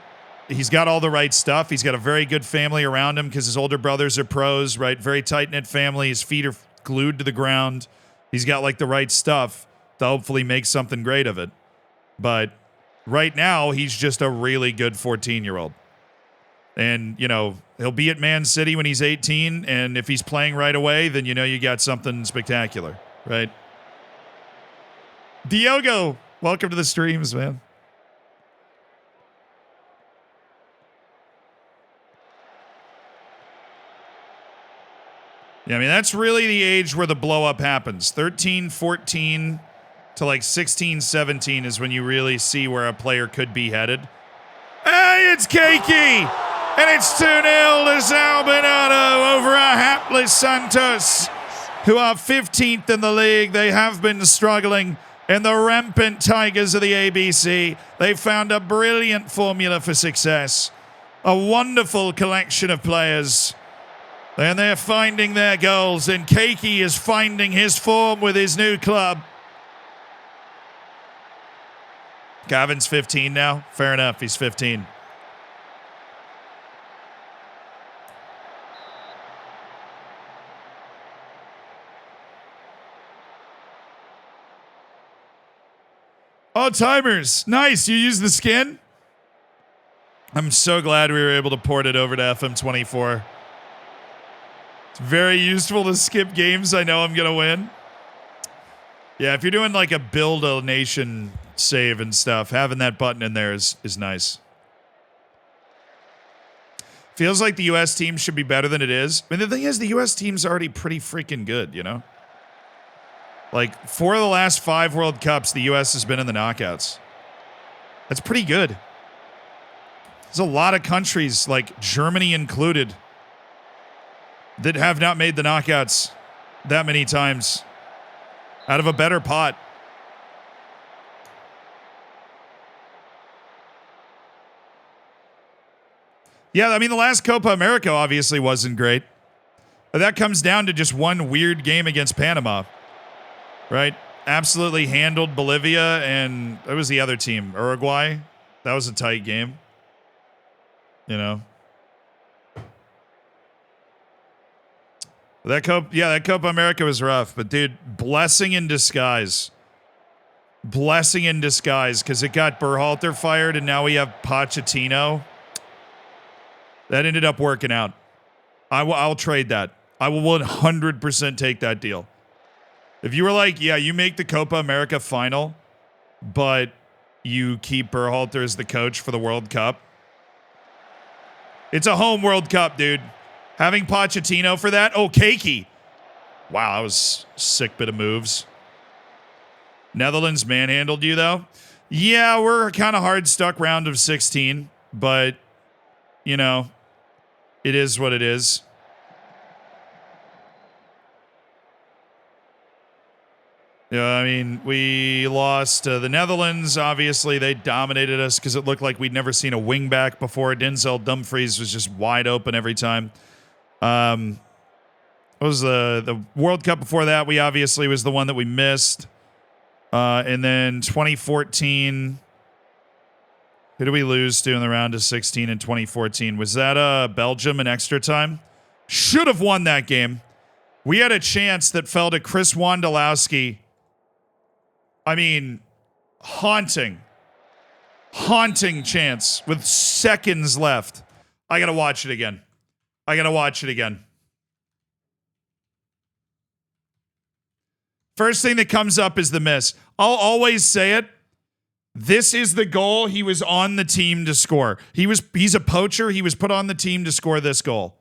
he's got all the right stuff. He's got a very good family around him because his older brothers are pros, right? Very tight-knit family. His feet are glued to the ground. He's got like the right stuff to hopefully make something great of it. But right now, he's just a really good 14-year-old. And, you know, he'll be at Man City when he's 18. And if he's playing right away, then you know you got something spectacular, right? Diogo, welcome to the streams, man. Yeah, I mean, that's really the age where the blow up happens. 13, 14 to like 16, 17 is when you really see where a player could be headed. Hey, it's Keiki! And it's 2-0 to Albinado over our hapless Santos, who are 15th in the league. They have been struggling in the rampant Tigers of the ABC. They found a brilliant formula for success. A wonderful collection of players. And they're finding their goals, and Keiki is finding his form with his new club. Gavin's 15 now. Fair enough, he's 15. Oh, timers. Nice, you used the skin? I'm so glad we were able to port it over to FM24. It's very useful to skip games I know I'm going to win. Yeah, if you're doing like a build a nation save and stuff, having that button in there is nice. Feels like the U.S. team should be better than it is. I mean, the thing is, the U.S. team's already pretty freaking good, you know? Like, 4 of the last 5 World Cups, the U.S. has been in the knockouts. That's pretty good. There's a lot of countries, like Germany included, that have not made the knockouts that many times out of a better pot. Yeah, I mean, the last Copa America obviously wasn't great. But that comes down to just one weird game against Panama, right? Absolutely handled Bolivia, and what was the other team? Uruguay? That was a tight game. You know? That Copa America was rough, but dude, blessing in disguise. Blessing in disguise, because it got Berhalter fired, and now we have Pochettino. That ended up working out. I'll trade that. I will 100% take that deal. If you were like, yeah, you make the Copa America final, but you keep Berhalter as the coach for the World Cup. It's a home World Cup, dude. Having Pochettino for that? Oh, Keiki. Wow, that was a sick bit of moves. Netherlands manhandled you, though? Yeah, we're kind of hard stuck round of 16, but, you know, it is what it is. Yeah, I mean, we lost to the Netherlands. Obviously, they dominated us because it looked like we'd never seen a wingback before. Denzel Dumfries was just wide open every time. What was the World Cup before that? We obviously was the one that we missed. And then 2014, who did we lose to in the round of 16 in 2014? Was that Belgium in extra time? Should have won that game. We had a chance that fell to Chris Wondolowski. I mean, haunting chance with seconds left. I gotta watch it again. First thing that comes up is the miss. I'll always say it. This is the goal. He was on the team to score. He's a poacher. He was put on the team to score this goal.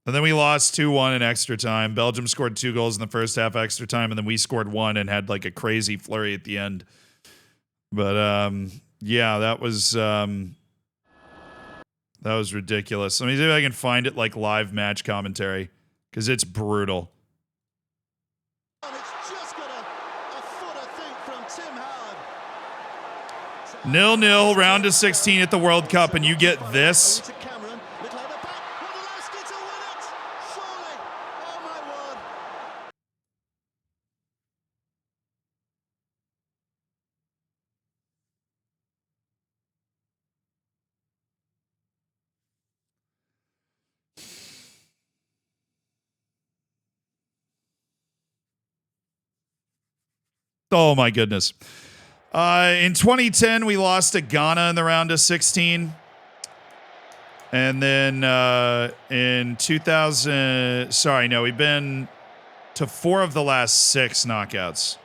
And then we lost 2-1 in extra time. Belgium scored 2 goals in the first half extra time, and then we scored 1 and had like a crazy flurry at the end. But yeah, that was ridiculous. Let me see if I can find it like live match commentary because it's brutal. It's just got a foot, I think, from Tim Howard. 0-0, round of 16 at the World Cup, and you get this. Oh my goodness. In 2010, we lost to Ghana in the round of 16. And then in 2000, we've been to 4 of the last 6 knockouts.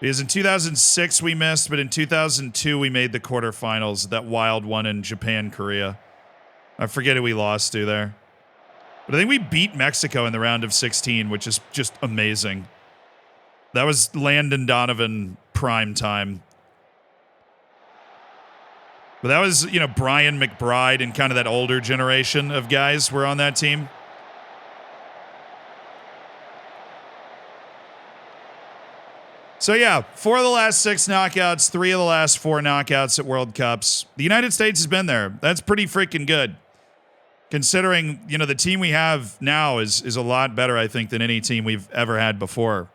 Because in 2006 we missed, but in 2002 we made the quarterfinals, that wild one in Japan, Korea. I forget who we lost to there. But I think we beat Mexico in the round of 16, which is just amazing. That was Landon Donovan prime time. But that was, Brian McBride and kind of that older generation of guys were on that team. So yeah, 4 of the last 6 knockouts, 3 of the last 4 knockouts at World Cups. The United States has been there. That's pretty freaking good. Considering, the team we have now is a lot better, I think, than any team we've ever had before.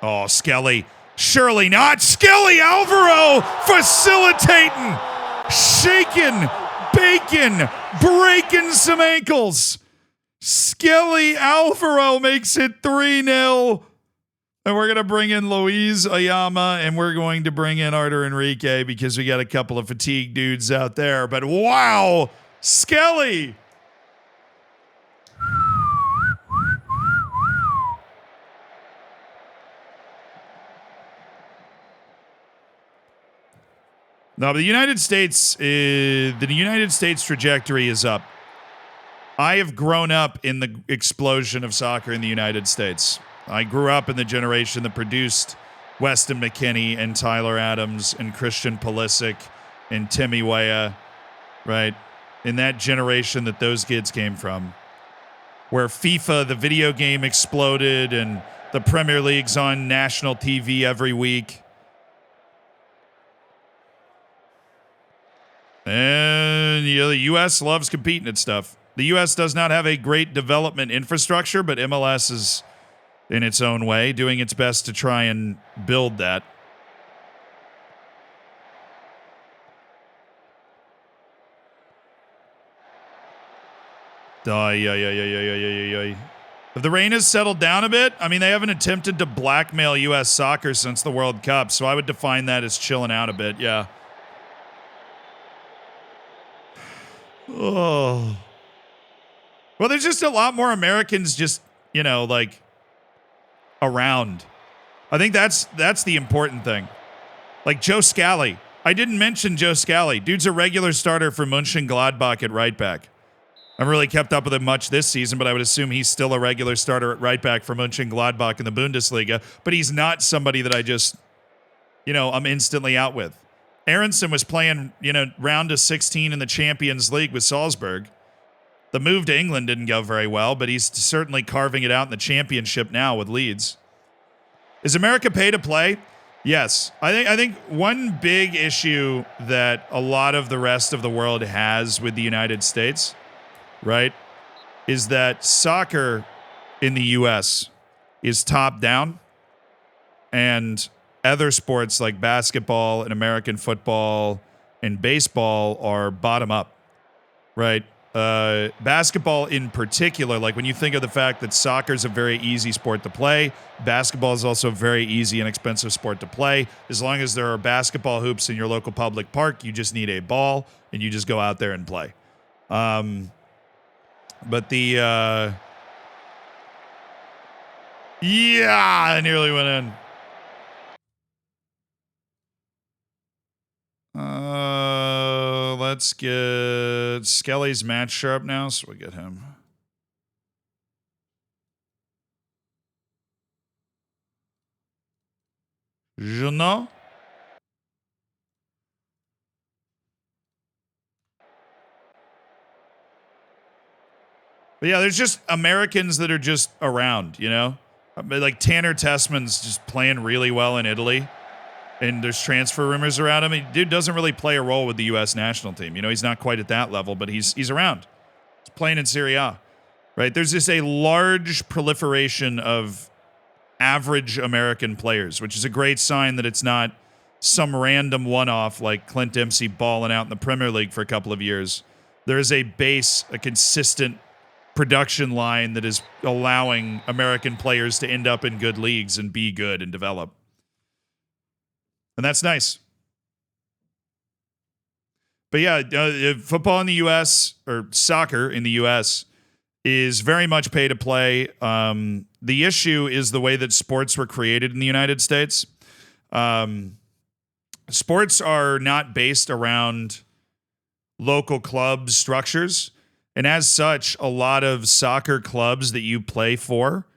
Oh, Skelly. Surely not. Skelly Alvaro facilitating, shaking, baking, breaking some ankles. Skelly Alvaro makes it 3-0. And we're going to bring in Luis Ayama, and we're going to bring in Artur Enrique because we got a couple of fatigued dudes out there. But wow, Skelly. No, but the United States trajectory is up. I have grown up in the explosion of soccer in the United States. I grew up in the generation that produced Weston McKennie and Tyler Adams and Christian Pulisic and Timmy Weah, right? In that generation that those kids came from. Where FIFA, the video game, exploded and the Premier League's on national TV every week. And the U.S. loves competing at stuff. The U.S. does not have a great development infrastructure, but MLS is, in its own way, doing its best to try and build that. If the rain has settled down a bit, I mean, they haven't attempted to blackmail U.S. soccer since the World Cup, so I would define that as chilling out a bit, yeah. Oh. Well, there's just a lot more Americans just, around. I think that's the important thing. Like Joe Scally. I didn't mention Joe Scally. Dude's a regular starter for Mönchengladbach at right back. I haven't really kept up with him much this season, but I would assume he's still a regular starter at right back for Mönchengladbach in the Bundesliga. But he's not somebody that I just, I'm instantly out with. Aronson was playing, round of 16 in the Champions League with Salzburg. The move to England didn't go very well, but he's certainly carving it out in the championship now with Leeds. Is America pay to play? Yes. I think one big issue that a lot of the rest of the world has with the United States, right, is that soccer in the U.S. is top down, and other sports like basketball and American football and baseball are bottom up, right? Basketball in particular, like when you think of the fact that soccer is a very easy sport to play, basketball is also a very easy and expensive sport to play. As long as there are basketball hoops in your local public park, you just need a ball and you just go out there and play. But I nearly went in. Let's get Skelly's match sharp now, so we get him. Juno. But yeah, there's just Americans that are just around, Like Tanner Tessman's just playing really well in Italy. And there's transfer rumors around him. Dude doesn't really play a role with the U.S. national team. He's not quite at that level, but he's around. He's playing in Serie A, right? There's just a large proliferation of average American players, which is a great sign that it's not some random one-off like Clint Dempsey balling out in the Premier League for a couple of years. There is a base, a consistent production line that is allowing American players to end up in good leagues and be good and develop. And that's nice. But yeah, football in the U.S. or soccer in the U.S. is very much pay to play. The issue is the way that sports were created in the United States. Sports are not based around local club structures. And as such, a lot of soccer clubs that you play for,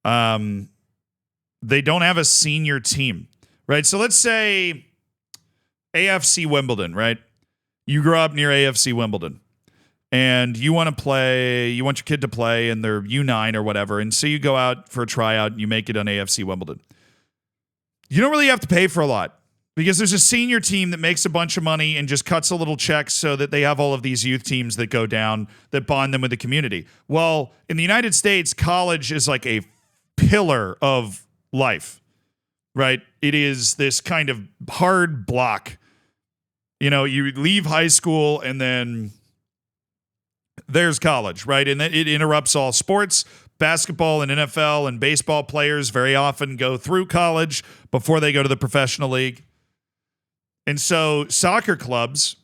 they don't have a senior team. Right, so let's say AFC Wimbledon, right? You grow up near AFC Wimbledon, and you want your kid to play, and they're U9 or whatever, and so you go out for a tryout, and you make it on AFC Wimbledon. You don't really have to pay for a lot, because there's a senior team that makes a bunch of money and just cuts a little check so that they have all of these youth teams that go down that bond them with the community. Well, in the United States, college is like a pillar of life. Right? It is this kind of hard block. You leave high school and then there's college, right? And it interrupts all sports. Basketball and NFL and baseball players very often go through college before they go to the professional league. And so soccer clubs,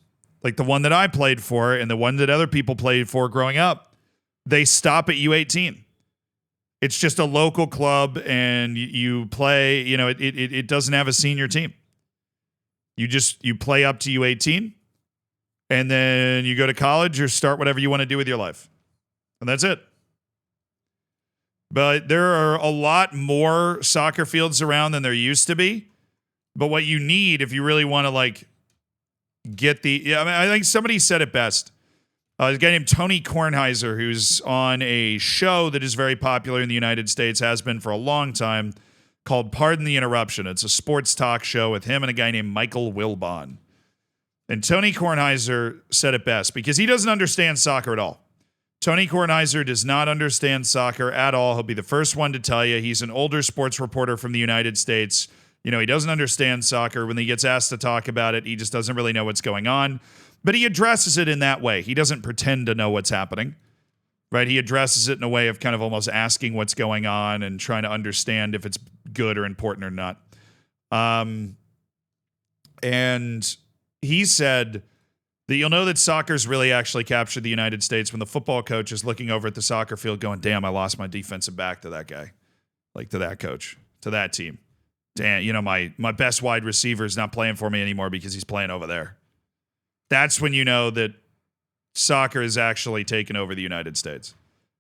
like the one that I played for and the one that other people played for growing up, they stop at U18. It's just a local club, and you play. It doesn't have a senior team. You play up to U18, and then you go to college or start whatever you want to do with your life, and that's it. But there are a lot more soccer fields around than there used to be. But what you need, if you really want to get I think somebody said it best. A guy named Tony Kornheiser, who's on a show that is very popular in the United States, has been for a long time, called Pardon the Interruption. It's a sports talk show with him and a guy named Michael Wilbon. And Tony Kornheiser said it best because he doesn't understand soccer at all. Tony Kornheiser does not understand soccer at all. He'll be the first one to tell you. He's an older sports reporter from the United States. He doesn't understand soccer. When he gets asked to talk about it, he just doesn't really know what's going on. But he addresses it in that way. He doesn't pretend to know what's happening, right? He addresses it in a way of kind of almost asking what's going on and trying to understand if it's good or important or not. And he said that you'll know that soccer's really actually captured the United States when the football coach is looking over at the soccer field going, damn, I lost my defensive back to that guy, to that coach, to that team. damn, you know, my best wide receiver is not playing for me anymore because he's playing over there. That's when you know that soccer is actually taking over the United States.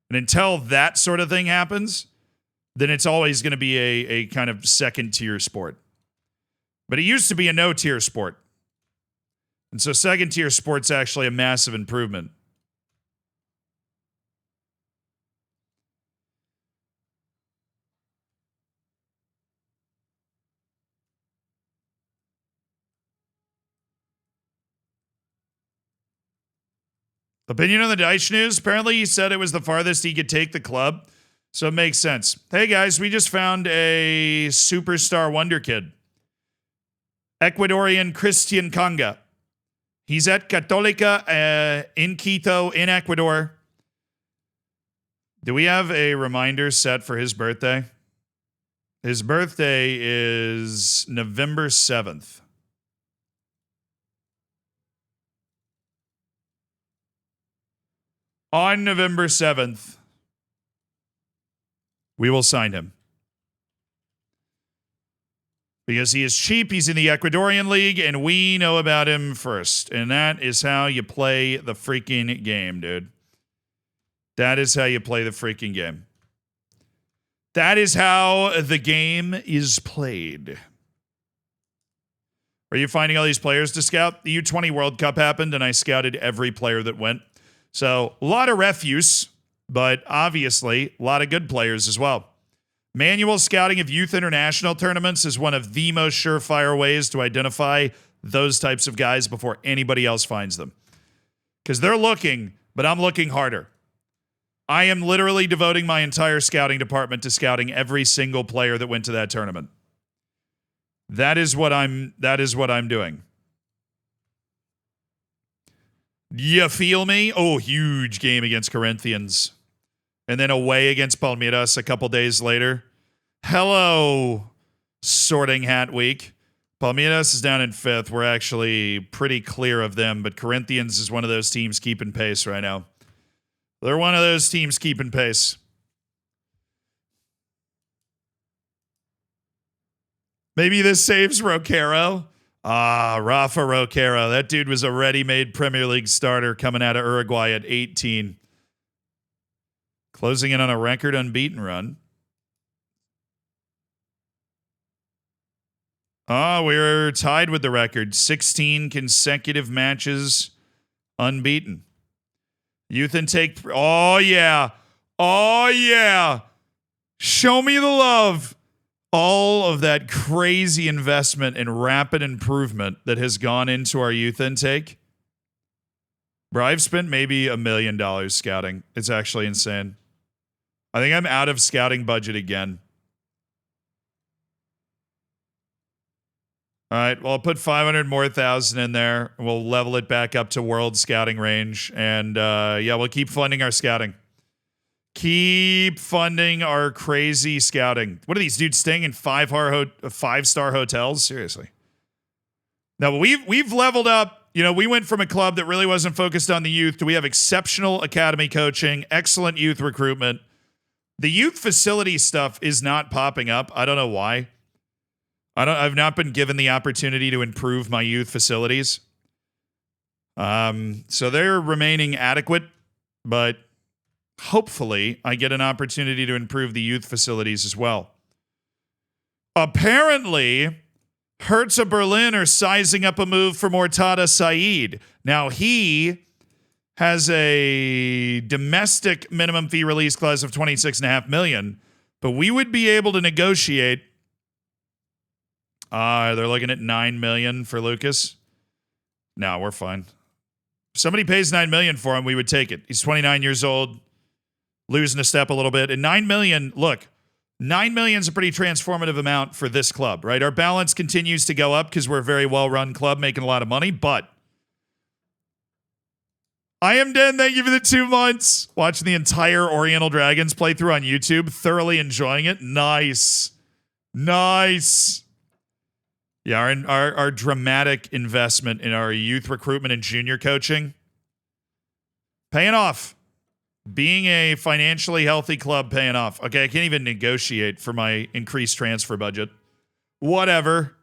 And until that sort of thing happens, then it's always going to be a kind of second-tier sport. But it used to be a no-tier sport. And so second-tier sport's actually a massive improvement. Opinion on the Deitch news? Apparently he said it was the farthest he could take the club, so it makes sense. Hey guys, we just found a superstar wonder kid. Ecuadorian Christian Kanga. He's at Católica in Quito, in Ecuador. Do we have a reminder set for his birthday? His birthday is November 7th. On November 7th, we will sign him. Because he is cheap, he's in the Ecuadorian League, and we know about him first. And that is how you play the freaking game, dude. That is how you play the freaking game. That is how the game is played. Are you finding all these players to scout? The U20 World Cup happened, and I scouted every player that went. So, a lot of refuse, but obviously, a lot of good players as well. Manual scouting of youth international tournaments is one of the most surefire ways to identify those types of guys before anybody else finds them. Because they're looking, but I'm looking harder. I am literally devoting my entire scouting department to scouting every single player that went to that tournament. That is what I'm doing. You feel me? Oh, huge game against Corinthians. And then away against Palmeiras a couple days later. Hello, sorting hat week. Palmeiras is down in 5th. We're actually pretty clear of them, but Corinthians is one of those teams keeping pace right now. They're one of those teams keeping pace. Maybe this saves Roquero. Rafa Roquero. That dude was a ready-made Premier League starter coming out of Uruguay at 18. Closing in on a record unbeaten run. We're tied with the record. 16 consecutive matches unbeaten. Youth intake. Oh, yeah. Oh, yeah. Show me the love. All of that crazy investment and rapid improvement that has gone into our youth intake. Bro, I've spent maybe $1 million scouting. It's actually insane. I think I'm out of scouting budget again. All right, well, I'll put 500 more thousand in there. We'll level it back up to world scouting range. And yeah, we'll keep funding our scouting. Keep funding our crazy scouting. What are these dudes staying in five-star hotels? Seriously. Now, we've leveled up. You know, we went from a club that really wasn't focused on the youth to we have exceptional academy coaching, excellent youth recruitment. The youth facility stuff is not popping up. I don't know why. I've not been given the opportunity to improve my youth facilities. So they're remaining adequate, but hopefully I get an opportunity to improve the youth facilities as well. Apparently, Hertha Berlin are sizing up a move for Mortada Said. Now, he has a domestic minimum fee release clause of $26.5 million, but we would be able to negotiate. They're looking at $9 million for Lucas. No, we're fine. If somebody pays $9 million for him, we would take it. He's 29 years old, losing a step a little bit. And $9 million, look, $9 million is a pretty transformative amount for this club, right? Our balance continues to go up because we're a very well-run club making a lot of money, but I am Dan. Thank you for the 2 months. Watching the entire Oriental Dragons playthrough on YouTube. Thoroughly enjoying it. Nice. Nice. Yeah, our dramatic investment in our youth recruitment and junior coaching paying off. Being a financially healthy club paying off. Okay, I can't even negotiate for my increased transfer budget. Whatever.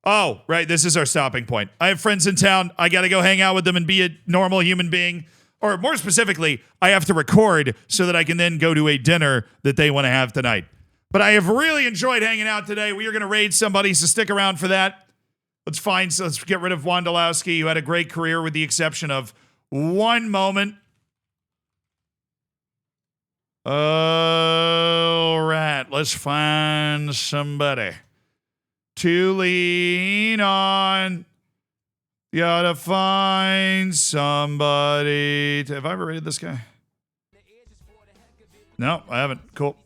Oh, right. This is our stopping point. I have friends in town. I got to go hang out with them and be a normal human being. Or more specifically, I have to record so that I can then go to a dinner that they want to have tonight. But I have really enjoyed hanging out today. We are going to raid somebody, so stick around for that. Let's get rid of Wondolowski, who had a great career with the exception of one moment. All right. Let's find somebody to lean on. You gotta find somebody. Have I ever rated this guy? No, I haven't. Cool.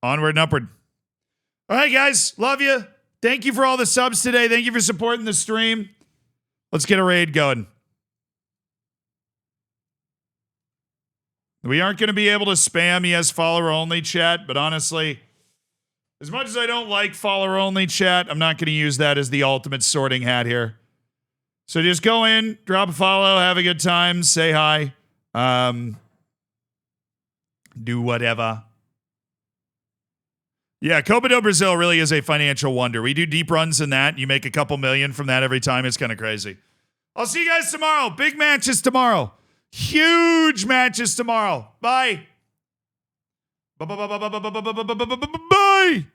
Onward and upward. All right, guys. Love you. Thank you for all the subs today. Thank you for supporting the stream. Let's get a raid going. We aren't going to be able to spam yes follower only chat, but honestly, as much as I don't like follower only chat, I'm not going to use that as the ultimate sorting hat here. So just go in, drop a follow, have a good time, say hi, do whatever. Yeah, Copa do Brazil really is a financial wonder. We do deep runs in that. You make a couple million from that every time. It's kind of crazy. I'll see you guys tomorrow. Big matches tomorrow. Huge matches tomorrow. Bye. Bye.